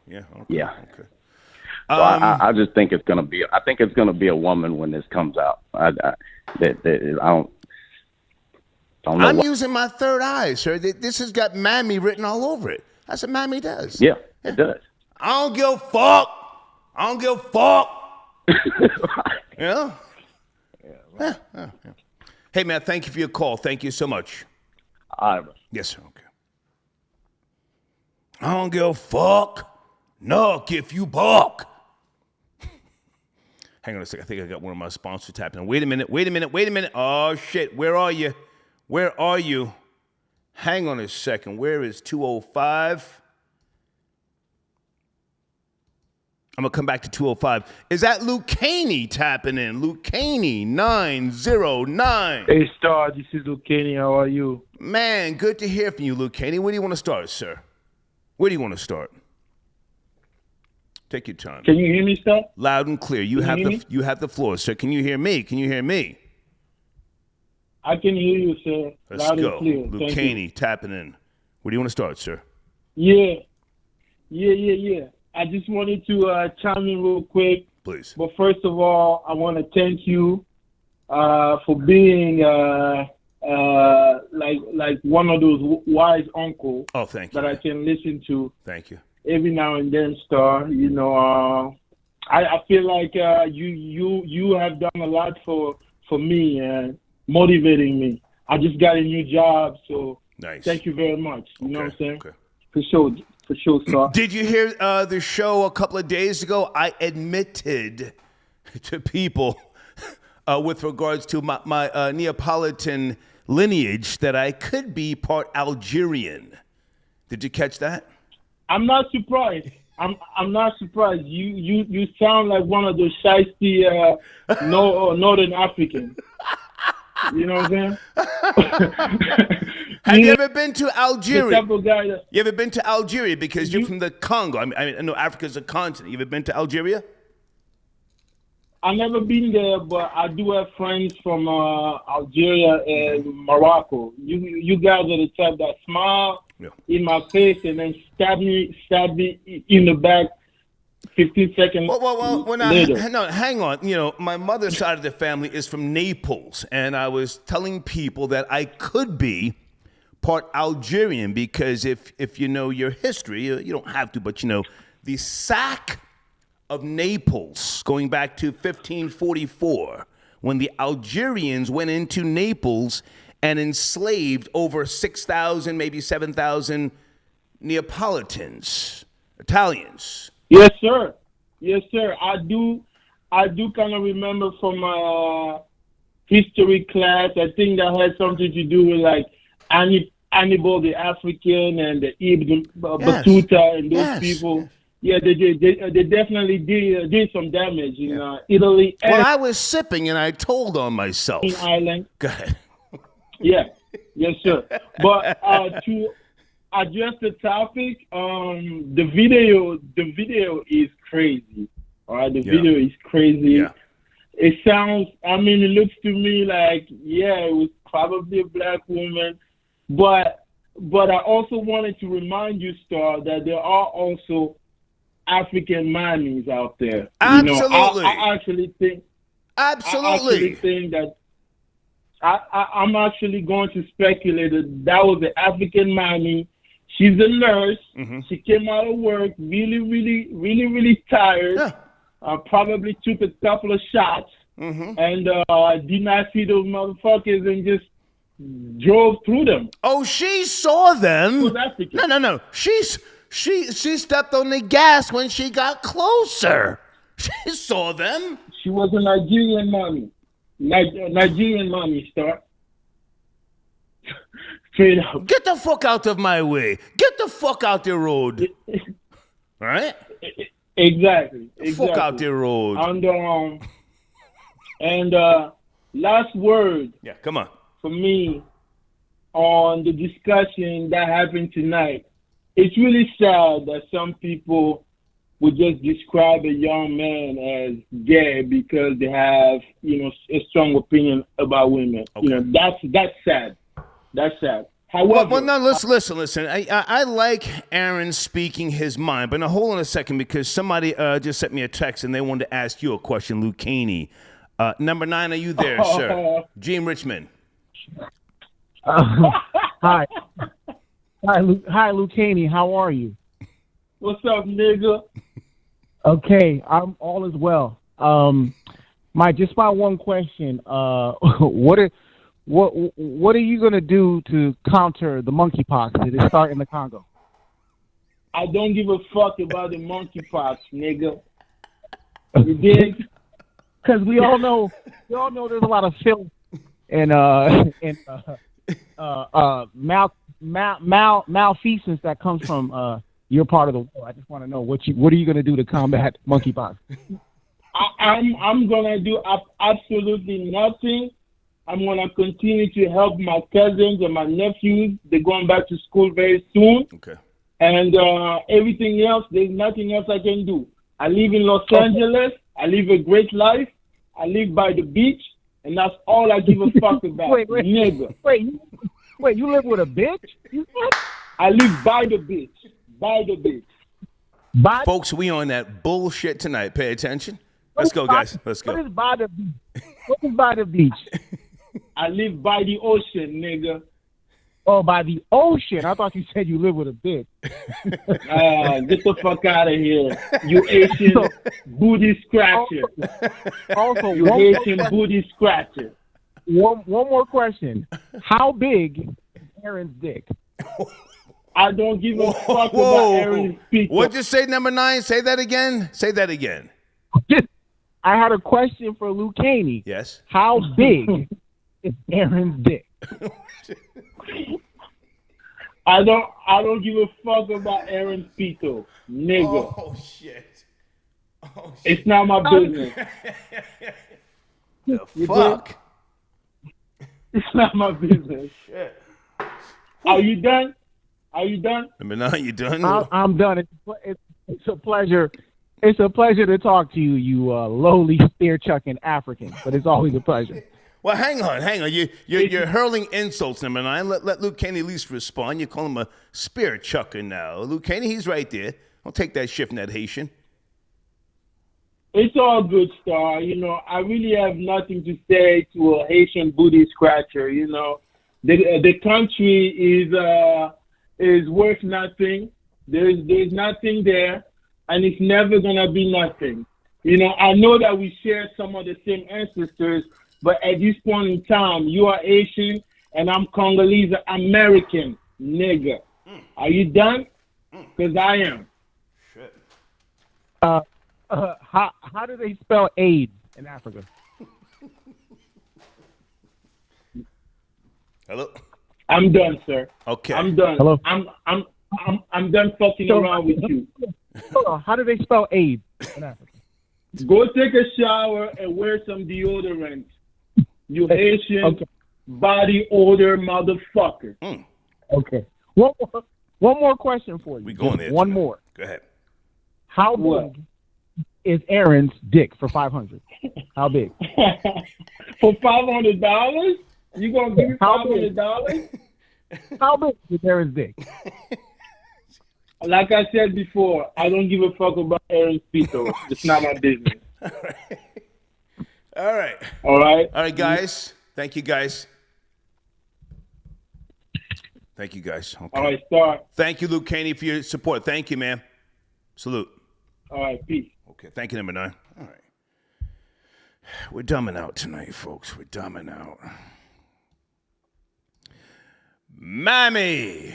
Yeah. Okay. So I just think it's gonna be. I think it's gonna be a woman when this comes out. I don't know. I'm using my third eye, sir. This has got Mammy written all over it. That's what Mammy does. Yeah, it does. I don't give a fuck. Yeah. Hey, man, thank you for your call. Thank you so much. All right. Yes, sir. Okay. I don't give a fuck. Nuck if you buck. Hang on a second. I think I got one of my sponsors tapping. Wait a minute. Oh, shit. Where are you? Hang on a second. Where is 205? I'm going to come back to 205. Is that Luke Caney tapping in? Luke Caney, 909. Hey, Star, this is Luke Caney. How are you? Man, good to hear from you, Luke Caney. Where do you want to start, sir? Where do you want to start? Take your time. Can you hear me, Star? Loud and clear. You have the floor, sir. Can you hear me? I can hear you, sir. Let's Loud go. and clear. Luke Caney tapping in. Where do you want to start, sir? Yeah. I just wanted to chime in real quick. Please. But first of all, I want to thank you for being like one of those wise uncles. Oh, thank you. That I can listen to. Thank you. Every now and then, Star. I feel like you have done a lot for me and motivating me. I just got a new job, so nice. Thank you very much. You know what I'm saying? Okay. For sure, Star. Did you hear the show a couple of days ago? I admitted to people with regards to my Neapolitan lineage that I could be part Algerian. Did you catch that? I'm not surprised. I'm not surprised. You sound like one of those shiesty Northern Africans. You know what I'm saying? Have you ever been to Algeria? The type of guy that, you ever been to Algeria? Because you're from the Congo. I know Africa's a continent. You ever been to Algeria? I've never been there, but I do have friends from Algeria and Morocco. You guys are the type that smile in my face and then stab me in the back 15 seconds later. No, hang on. You know, my mother's side of the family is from Naples, and I was telling people that I could be part Algerian because if you know your history, you don't have to, but you know, the sack of Naples going back to 1544 when the Algerians went into Naples and enslaved over 6,000, maybe 7,000 Neapolitans, Italians. Yes, sir. Yes, sir. I do kind of remember from my history class. I think that had something to do with like Hannibal the African and the Ibn Battuta and those people. Yeah, they definitely did some damage in Italy. Well, I was sipping and I told on myself. In Ireland. Go ahead. Yeah, yes, sir. But to address the topic, the video is crazy. All right, the video is crazy. Yeah. It sounds. I mean, it looks to me like it was probably a black woman, but I also wanted to remind you, Star, that there are also African mommies out there. Absolutely. You know, I actually think. Absolutely. I actually think that. I'm actually going to speculate that was an African mommy. She's a nurse. Mm-hmm. She came out of work really tired. Yeah. Probably took a couple of shots and did not see those motherfuckers and just drove through them. Oh, she saw them. No. She stepped on the gas when she got closer. She saw them. She was a Nigerian mommy. Nigerian mommy, Star. Straight up. Get the fuck out of my way. Get the fuck out the road. All right? Exactly. Fuck out the road. And last word. Yeah, come on. For me on the discussion that happened tonight. It's really sad that some people would just describe a young man as gay because they have, a strong opinion about women. Okay. That's sad. That's sad. However, well, no, listen. I like Aaron speaking his mind, but now hold on a second because somebody just sent me a text and they wanted to ask you a question, Luke Caney. Number 9, are you there, sir? Gene Richmond. Hi. Hi, Luke Caney. How are you? What's up, nigga? Okay, I'm all is well. My one question. What are you gonna do to counter the monkeypox? Did it start in the Congo? I don't give a fuck about the monkeypox, nigga. You dig? Because we all know there's a lot of filth and malfeasance that comes from your part of the world. I just want to know what are you going to do to combat monkeypox? I'm going to do absolutely nothing. I'm going to continue to help my cousins and my nephews. They're going back to school very soon. Okay. And everything else, there's nothing else I can do. I live in Los Angeles. I live a great life. I live by the beach. And that's all I give a fuck about. Nigga. Wait, you live with a bitch? I live by the beach. By the beach. Folks, we on that bullshit tonight. Pay attention. Let's go, guys. Let's go. What is by the beach? What is by the beach? I live by the ocean, nigga. Oh, by the ocean. I thought you said you live with a bitch. Get the fuck out of here. You Asian booty scratcher. Also, you Asian booty scratcher. One more question. How big is Aaron's dick? I don't give a fuck about Aaron's dick. What'd you say, number 9? Say that again. I had a question for Luke Caney. Yes. How big is Aaron's dick? I don't give a fuck about Aaron's pito, nigga. Oh shit. Oh shit. It's not my business. The fuck? It's not my business. Shit. Are you done? Are you done? Number 9, you done? I'm done. It's a pleasure. It's a pleasure to talk to you, you lowly spear chucking African. But it's always a pleasure. Well, hang on. You're hurling insults, number 9. Let Luke Caney at least respond. You call him a spear chucker now. Luke Caney, he's right there. Don't take that shit from that Haitian. It's all good, Star. You know, I really have nothing to say to a Haitian booty scratcher. You know, the country is worth nothing. There's nothing there, and it's never gonna be nothing. You know, I know that we share some of the same ancestors, but at this point in time, you are Asian and I'm Congolese American, nigga. Are you done? Because I am. Shit. How do they spell AIDS in Africa? Hello? I'm done, sir. Okay. I'm done. Hello? I'm done fucking around with you. How do they spell AIDS in Africa? Go take a shower and wear some deodorant. You Haitian body odor motherfucker. Okay. One more question for you. We going there. One more. Go ahead. How big is Aaron's dick for 500? How big? For $500? You gonna give me $500? How big is Aaron's dick? Like I said before, I don't give a fuck about Aaron's pito. It's not my business. All right. All right, guys. Thank you, guys. Thank you, guys. Okay. All right, Star. Thank you, Luke Caney, for your support. Thank you, man. Salute. All right, peace. Okay, thank you, number 9. All right. We're dumbing out tonight, folks. We're dumbing out. Mammy.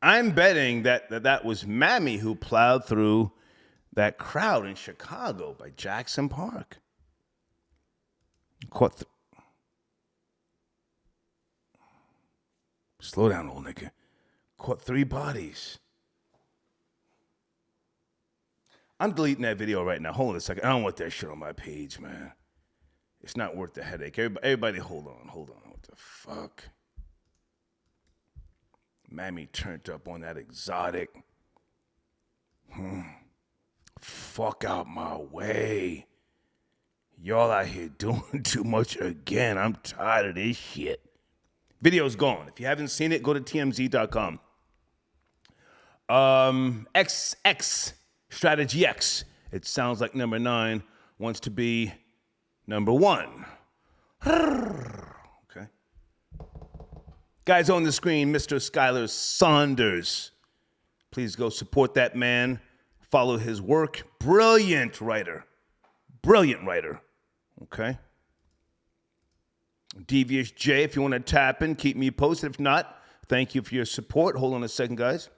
I'm betting that was Mammy who plowed through that crowd in Chicago by Jackson Park. Slow down, old nigga. Caught 3 bodies. I'm deleting that video right now. Hold on a second. I don't want that shit on my page, man. It's not worth the headache. Everybody hold on. What the fuck? Mammy turned up on that exotic. Fuck out my way. Y'all out here doing too much again. I'm tired of this shit. Video's gone. If you haven't seen it, go to tmz.com. XX Strategy X. It sounds like number 9 wants to be number 1. Okay. Guys on the screen, Mr. Skylar Saunders. Please go support that man. Follow his work. Brilliant writer. Okay. Devious J, if you want to tap in, keep me posted. If not, thank you for your support. Hold on a second, guys.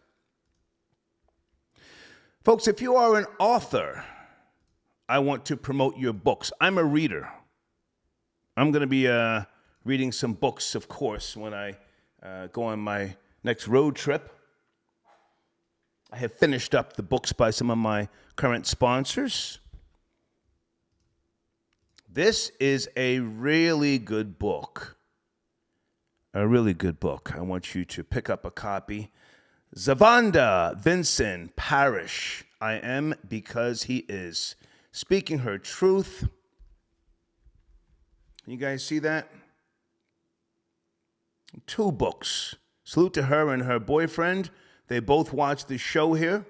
Folks, if you are an author, I want to promote your books. I'm a reader. I'm going to be reading some books, of course, when I go on my next road trip. I have finished up the books by some of my current sponsors. This is a really good book. I want you to pick up a copy. Zavanda Vincent Parrish. I am because he is. Speaking her truth. Can you guys see that? 2 books. Salute to her and her boyfriend. They both watch the show here.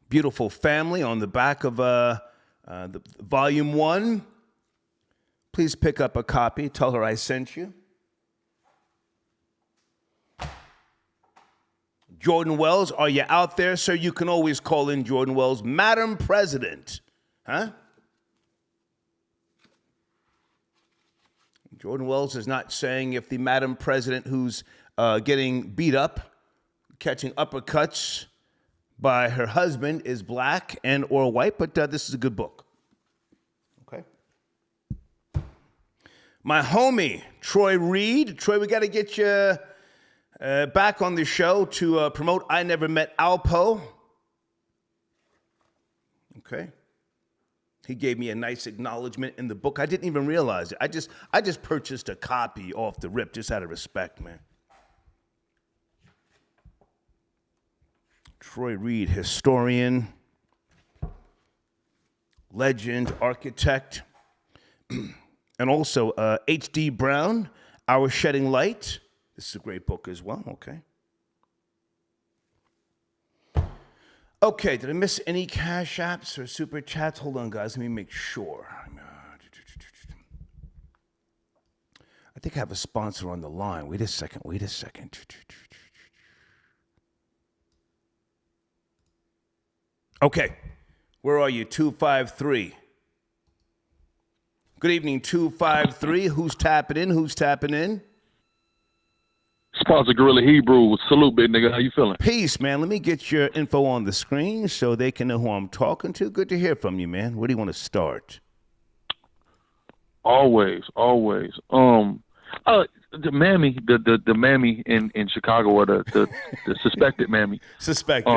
Beautiful family on the back of the volume 1. Please pick up a copy. Tell her I sent you. Jordan Wells, are you out there, sir? You can always call in Jordan Wells. Madam President. Huh? Jordan Wells is not saying if the Madam President who's getting beat up, catching uppercuts by her husband is black and or white, but this is a good book. Okay. My homie, Troy Reed. Troy, we got to get you back on the show to promote I Never Met Alpo. Okay. He gave me a nice acknowledgement in the book. I didn't even realize it. I just purchased a copy off the rip just out of respect, man. Troy Reed, historian, legend, architect, and also H.D. Brown, Our Shedding Light. This is a great book as well, okay. Okay, did I miss any cash apps or super chats? Hold on, guys, let me make sure. I think I have a sponsor on the line. Wait a second. Okay, where are you? 253. Good evening, 253. Who's tapping in? Sponsor Gorilla Hebrew. Salute, big nigga. How you feeling? Peace, man. Let me get your info on the screen so they can know who I'm talking to. Good to hear from you, man. Where do you want to start? Always. The mammy, the mammy in Chicago, or the suspected mammy. Suspected.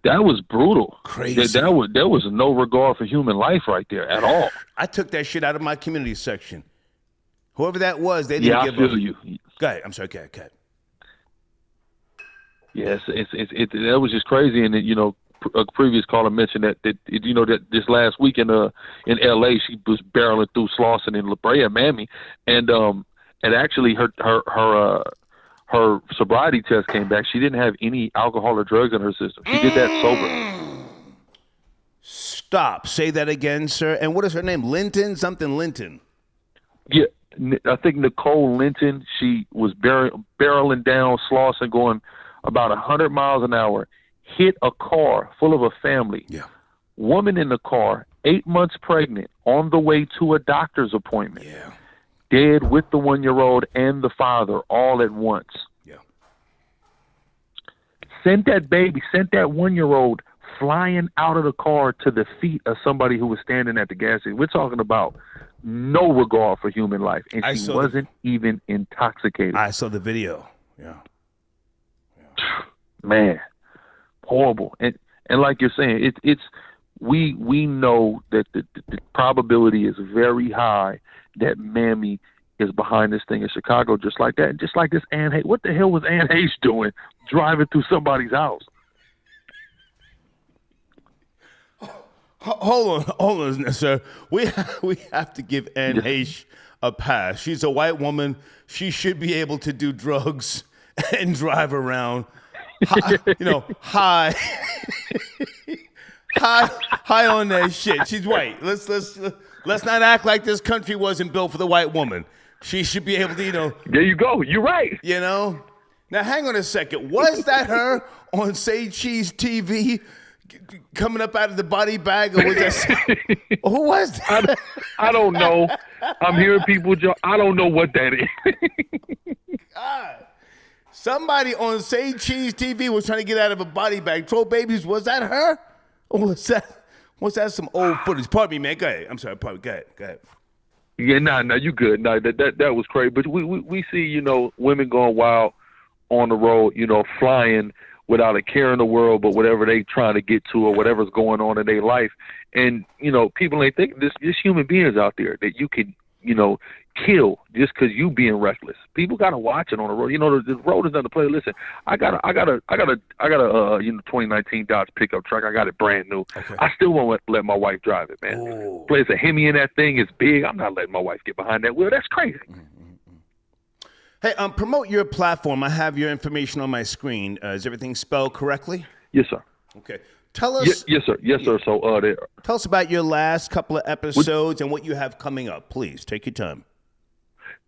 That was brutal. Crazy. There was no regard for human life right there at all. I took that shit out of my community section. Whoever that was, they didn't give up. I feel you. Go ahead. I'm sorry. Go ahead. Yes, that was just crazy. And a previous caller mentioned that this last week in L.A. she was barreling through Slauson and La Brea, Mammy, and actually her sobriety test came back. She didn't have any alcohol or drugs in her system. She did that sober. Stop. Say that again, sir. And what is her name? Linton? Something Linton. Yeah, I think Nicole Linton. She was barreling down Slauson, going about 100 miles an hour. Hit a car full of a family. Yeah. Woman in the car, 8 months pregnant, on the way to a doctor's appointment. Yeah. Dead with the 1-year-old and the father all at once. Yeah. Sent that 1-year-old flying out of the car to the feet of somebody who was standing at the gas station. We're talking about no regard for human life. And she wasn't even intoxicated. I saw the video. Yeah. Man. Horrible. And like you're saying, we know that the probability is very high that Mammy is behind this thing in Chicago, just like that. Just like this Ann Hayes. What the hell was Ann Hayes doing driving through somebody's house? Hold on, sir. We have to give Ann Hayes a pass. She's a white woman. She should be able to do drugs and drive around. High on that shit. She's white. Let's not act like this country wasn't built for the white woman. She should be able to, There you go. You're right. Now, hang on a second. Was that her on Say Cheese TV coming up out of the body bag, or was that? Who was that? I don't know. I'm hearing people. I don't know what that is. God. Somebody on Say Cheese TV was trying to get out of a body bag. Troll Babies, was that her? Or was that some old footage? Pardon me, man. Go ahead. I'm sorry. Go ahead. Yeah, no, you good. No, that was crazy. But we see, women going wild on the road, flying without a care in the world, but whatever they trying to get to or whatever's going on in their life. And, people ain't thinking there's human beings out there that you could, kill just because you being reckless. People gotta watch it on the road. The road is not to play. Listen, I got a 2019 Dodge pickup truck. I got it brand new. Okay. I still won't let my wife drive it, man. Ooh. Plays a Hemi in that thing. It's big. I'm not letting my wife get behind that wheel. That's crazy. Hey, promote your platform. I have your information on my screen. Is everything spelled correctly? Yes, sir. Okay. Tell us. Yes, sir. So, tell us about your last couple of episodes and what you have coming up. Please take your time.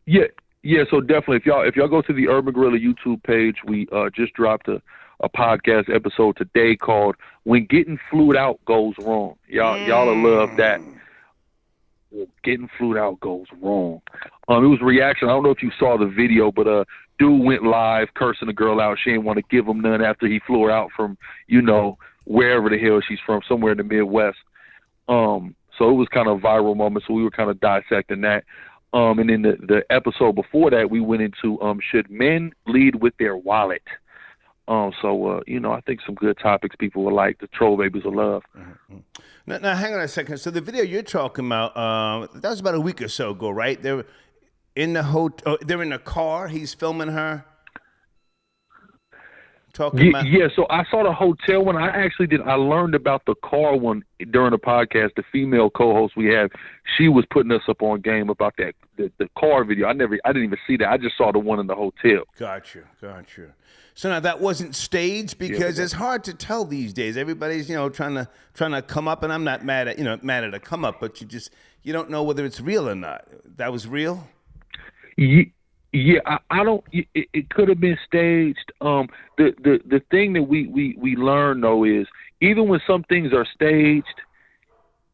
Yeah. So definitely, if y'all go to the Urban Gorilla YouTube page, we just dropped a podcast episode today called "When Getting Flued Out Goes Wrong." Y'all will love that. Getting flued out goes wrong. It was a reaction. I don't know if you saw the video, but dude went live cursing the girl out. She didn't want to give him none after he flew her out from, wherever the hell she's from, somewhere in the Midwest. So it was kind of a viral moment. So we were kind of dissecting that. And then the episode before that, we went into should men lead with their wallet? I think some good topics people would like. The troll babies will love. Mm-hmm. Now, hang on a second. So the video you're talking about, that was about a week or so ago, right? They're in the they're in the car. He's filming her. Yeah, so I saw the hotel one. I learned about the car one during the podcast. The female co-host we have, she was putting us up on game about that the car video. I didn't even see that. I just saw the one in the hotel. Gotcha. So now that wasn't staged, because it's hard to tell these days. Everybody's trying to come up, and I'm not mad at a come up, but you don't know whether it's real or not. That was real. Yeah, I don't. It could have been staged. The thing that we learn though is, even when some things are staged,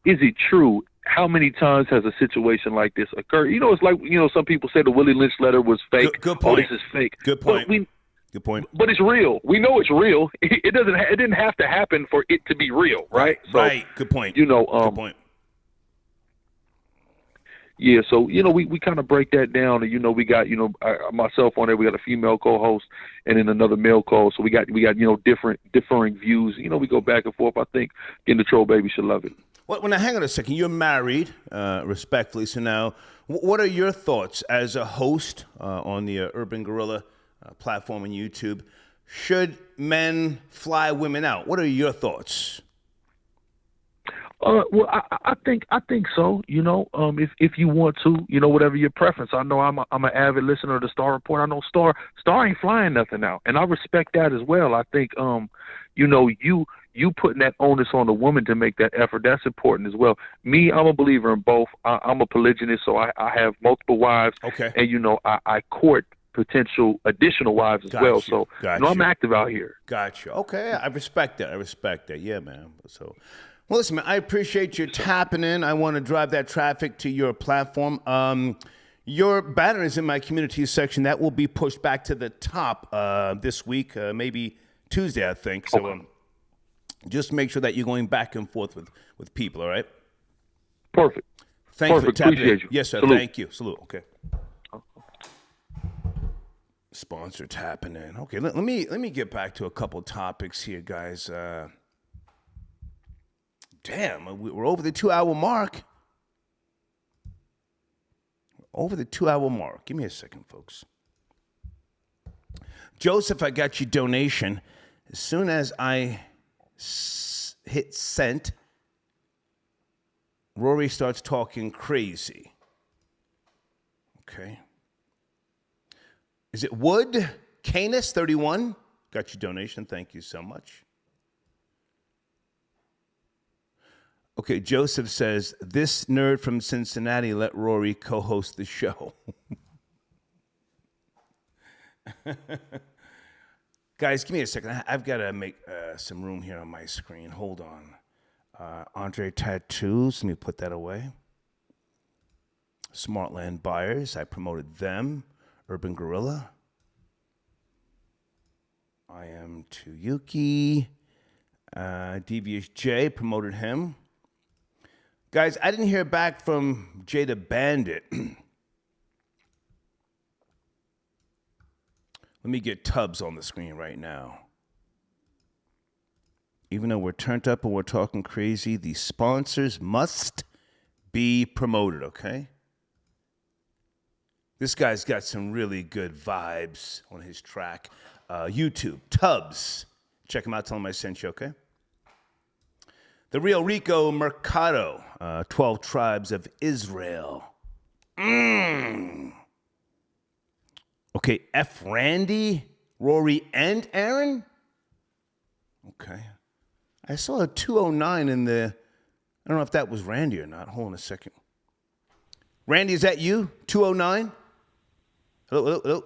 is it true? How many times has a situation like this occurred? It's like some people say the Willie Lynch letter was fake. Good point. Oh, this is fake. Good point. Good point. But it's real. We know it's real. It didn't have to happen for it to be real, right? Right. Good point. Good point. Yeah, so we kind of break that down, and we got myself on there. We got a female co-host and then another male co-host. So we got differing views. We go back and forth. I think the troll baby should love it. Well, now hang on a second. You're married, respectfully. So now, what are your thoughts as a host on the Urban Gorilla platform on YouTube? Should men fly women out? What are your thoughts? Well, I think so. If you want to, whatever your preference. I know I'm an avid listener of the Star Report. I know Star ain't flying nothing out, and I respect that as well. I think you putting that onus on the woman to make that effort, that's important as well. Me, I'm a believer in both. I'm a polygynist, so I have multiple wives. Okay. And I court potential additional wives as well. So I'm active out here. Gotcha. Okay, I respect that. Yeah, man. So. Well, listen, man, I appreciate you tapping in. I want to drive that traffic to your platform. Your banner is in my community section. That will be pushed back to the top this week, maybe Tuesday, I think. So just make sure that you're going back and forth with people, all right? Perfect. Thanks for tapping Appreciate in. you. Yes, sir. Salute. Thank you. Salute. Okay. Sponsor tapping in. Okay, let me get back to a couple topics here, guys. Damn, we're over the 2-hour mark. Over the 2-hour mark. Give me a second, folks. Joseph, I got your donation. As soon as I hit send, Rory starts talking crazy. Okay. Is it Wood? Canis 31? Got your donation. Thank you so much. Okay, Joseph says, this nerd from Cincinnati let Rory co-host the show. Guys, give me a second. I've got to make some room here on my screen. Hold on. Andre Tattoos, let me put that away. Smartland Buyers, I promoted them. Urban Gorilla. I am Tuyuki. Devious J, promoted him. Guys, I didn't hear back from Jada Bandit. Let me get Tubbs on the screen right now. Even though we're turned up and we're talking crazy, the sponsors must be promoted, okay? This guy's got some really good vibes on his track. YouTube, Tubbs. Check him out, tell him I sent you, okay? The Real Rico Mercado, 12 Tribes of Israel. Okay, F. Randy, Rory, and Aaron? Okay. I saw a 209 in the, I don't know if that was Randy or not. Hold on a second. Randy, is that you? 209? Hello?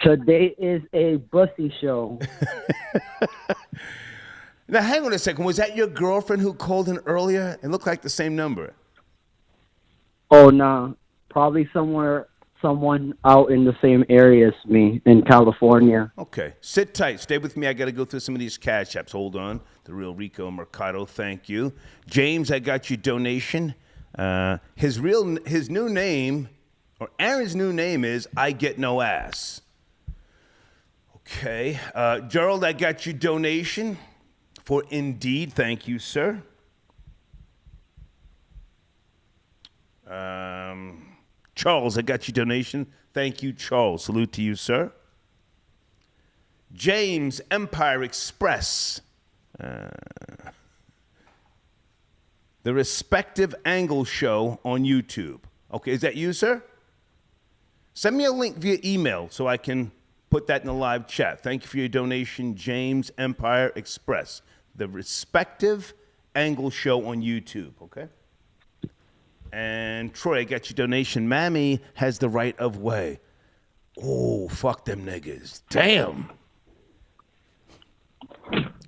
Today is a bussy show. Now, hang on a second. Was that your girlfriend who called in earlier? It looked like the same number. Oh, no. Probably somewhere someone out in the same area as me in California. Okay. Sit tight. Stay with me. I got to go through some of these cash apps. Hold on. The Real Rico Mercado. Thank you. James, I got your donation. His new name, or Aaron's new name is I Get No Ass. Okay. Gerald, I got your donation for Indeed. Thank you, sir. Charles, I got your donation. Thank you, Charles. Salute to you, sir. James, Empire Express. The Respective Angle Show on YouTube. Okay, is that you, sir? Send me a link via email so I can put that in the live chat. Thank you for your donation, James, Empire Express. The Respective Angle Show on YouTube, okay? And Troy, I got your donation. Mammy has the right of way. Oh, fuck them niggas. Damn.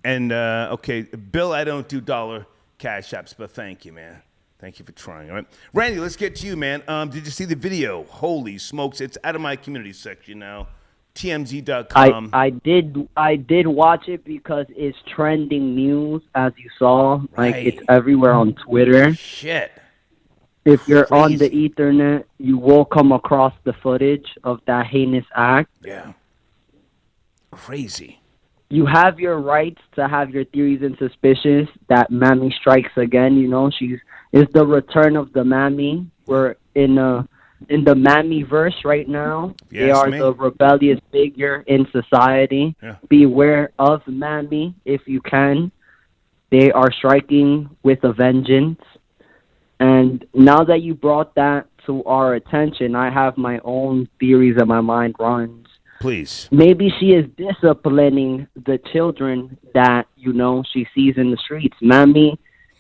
And, okay, Bill, I don't do dollar cash apps, but thank you, man. Thank you for trying, all right? Randy, let's get to you, man. Did you see the video? Holy smokes. It's out of my community section now. TMZ.com. I did watch it because it's trending news, as you saw. Like, it's everywhere on Twitter. Shit. If you're on the Ethernet, you will come across the footage of that heinous act. Yeah. Crazy. You have your rights to have your theories and suspicions that Mammy strikes again. You know, it's the return of the Mammy. We're in the Mammy verse right now. They are the rebellious figure in society. Yeah. Beware of Mammy if you can. They are striking with a vengeance. And now that you brought that to our attention, I have my own theories and my mind runs. Please. Maybe she is disciplining the children that, you know, she sees in the streets. Mammy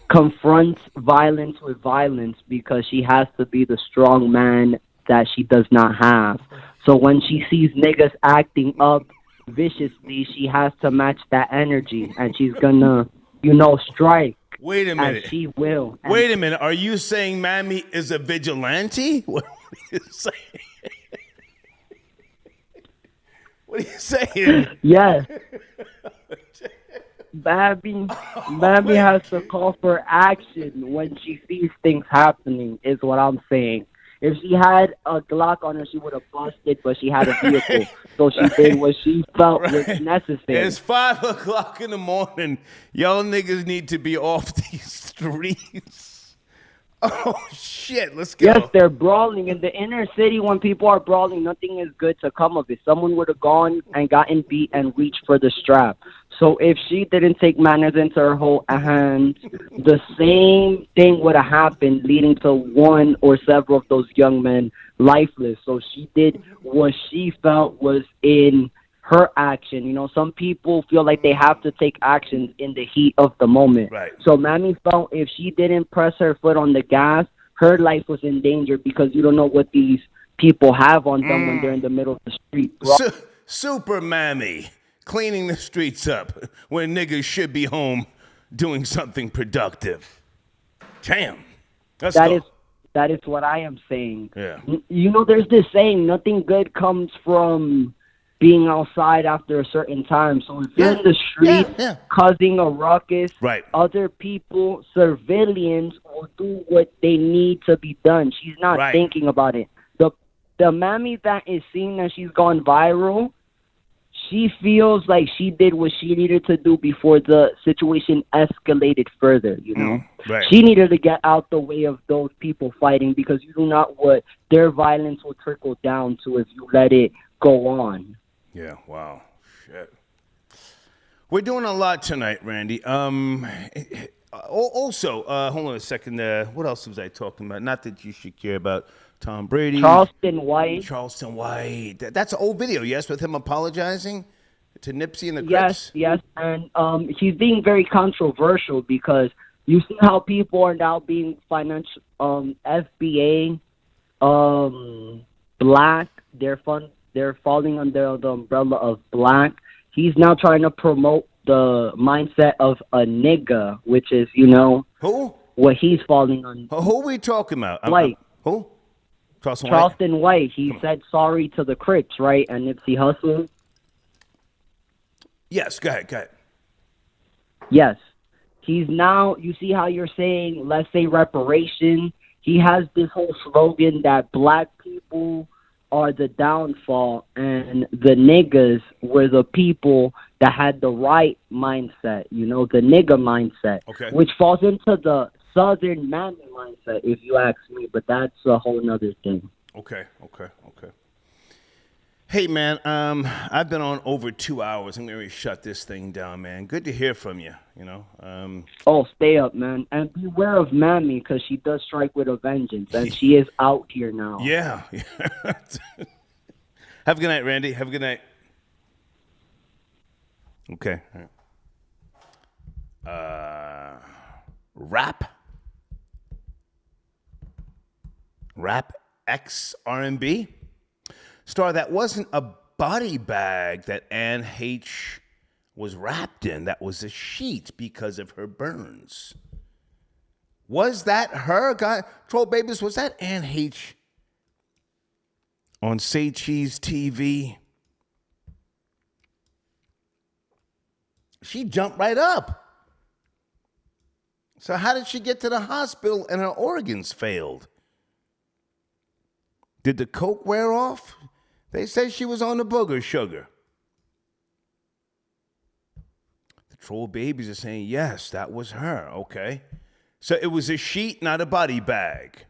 confronts violence with violence because she has to be the strong man that she does not have. So when she sees niggas acting up viciously, she has to match that energy, and she's gonna, you know, strike. Wait a minute. As she will. Wait a minute. Are you saying Mammy is a vigilante? What are you saying? What are you saying? Yes. Mammy has to call for action when she sees things happening, is what I'm saying. If she had a Glock on her, she would have busted, but she had a vehicle. So she did what she felt was necessary. It's 5 o'clock in the morning. Y'all niggas need to be off these streets. Oh, shit. Let's go. Yes, they're brawling. In the inner city, when people are brawling, nothing is good to come of it. Someone would have gone and gotten beat and reached for the strap. So if she didn't take manners into her whole hands, the same thing would have happened, leading to one or several of those young men lifeless. So she did what she felt was in her action. You know, some people feel like they have to take actions in the heat of the moment. Right. So Mammy felt if she didn't press her foot on the gas, her life was in danger, because you don't know what these people have on them when they're in the middle of the street. Super Mammy cleaning the streets up when niggas should be home doing something productive. Damn. That is what I am saying. Yeah. You know, there's this saying, nothing good comes from being outside after a certain time. So if you're in the street causing a ruckus, other people, civilians, will do what they need to be done. She's not thinking about it. The Mammy that is seen that she's gone viral, she feels like she did what she needed to do before the situation escalated further, you know? She needed to get out the way of those people fighting, because you do not what their violence will trickle down to if you let it go on. Yeah, wow. Shit. We're doing a lot tonight, Randy. Also, hold on a second. What else was I talking about? Not that you should care about Tom Brady. Charleston White. That's an old video, yes, with him apologizing to Nipsey and the Crips? Yes. And he's being very controversial because you see how people are now being financial, FBA, black. They're falling under the umbrella of black. He's now trying to promote the mindset of a nigga, which is, you know, who? What he's falling on. Who are we talking about? White. Who? Charleston White. He said sorry to the Crips, right? And Nipsey Hussle. Yes, go ahead. Yes. He's now, you see how you're saying, let's say reparation. He has this whole slogan that black people are the downfall and the niggas were the people that had the right mindset, you know, the nigga mindset, which falls into the Southern mammy mindset, if you ask me, but that's a whole nother thing. Okay. Hey, man, I've been on over 2 hours. I'm going to shut this thing down, man. Good to hear from you, you know. Oh, stay up, man. And beware of Mammy, because she does strike with a vengeance, and she is out here now. Yeah. Have a good night, Randy. Have a good night. Okay. Rap X R&B star, that wasn't a body bag that Anne H was wrapped in. That was a sheet because of her burns. Was that her? God, Troll Babies, was that Anne H on Say Cheese TV? She jumped right up. So how did she get to the hospital and her organs failed? Did the coke wear off? They say she was on the booger sugar. The Troll Babies are saying, yes, that was her. Okay. So it was a sheet, not a body bag.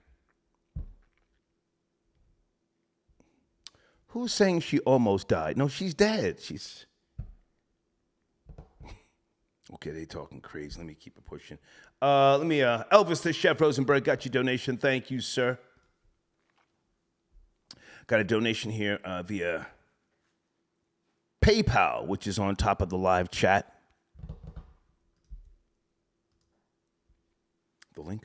Who's saying she almost died? No, she's dead. She's... Okay, they talking crazy. Let me keep it pushing. Elvis the Chef Rosenberg got your donation. Thank you, sir. Got a donation here via PayPal, which is on top of the live chat. The link.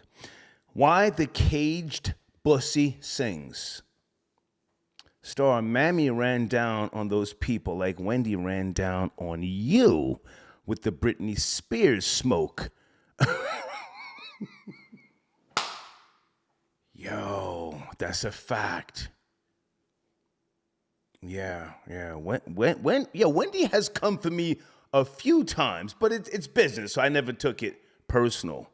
Why the Caged Bussy Sings. Star, Mammy ran down on those people like Wendy ran down on you with the Britney Spears smoke. Yo, that's a fact. Yeah. Wendy has come for me a few times, but it's business, so I never took it personal.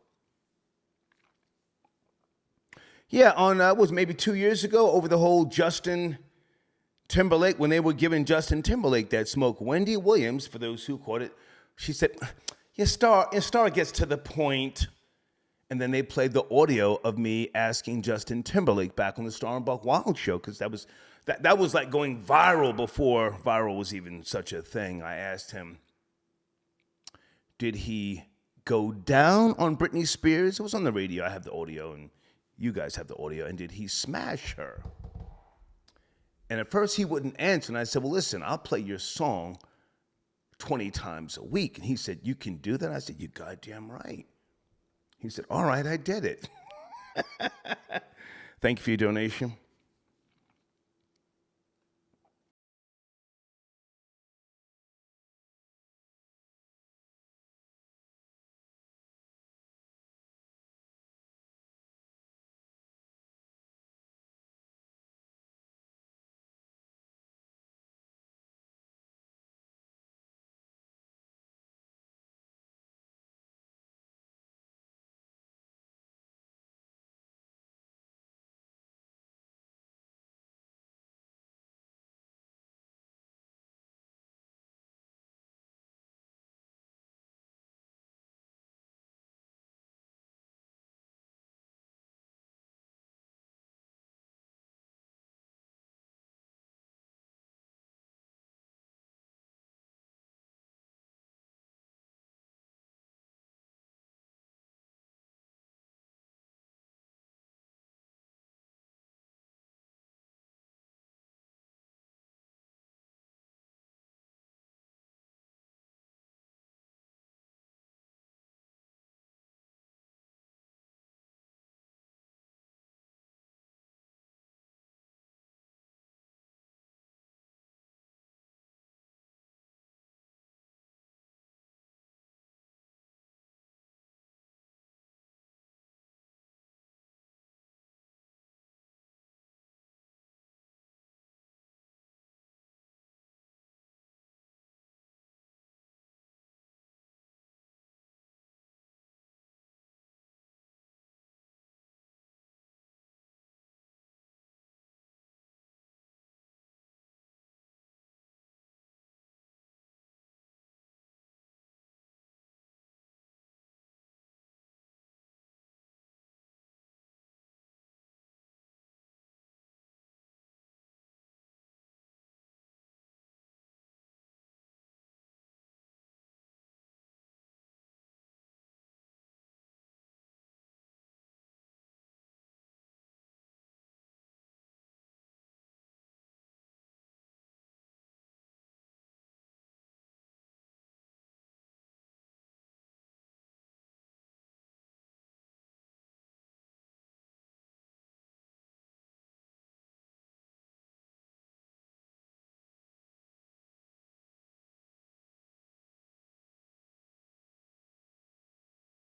Yeah, on was maybe 2 years ago, over the whole Justin Timberlake, when they were giving Justin Timberlake that smoke, Wendy Williams, for those who caught it, she said, your star gets to the point. And then they played the audio of me asking Justin Timberlake back on the Star and Buck Wild show, because that was like going viral before viral was even such a thing. I asked him, did he go down on Britney Spears? It was on the radio. I have the audio, and you guys have the audio. And did he smash her? And at first he wouldn't answer. And I said, well, listen, I'll play your song 20 times a week. And he said, you can do that? I said, you goddamn right. He said, all right, I did it. Thank you for your donation.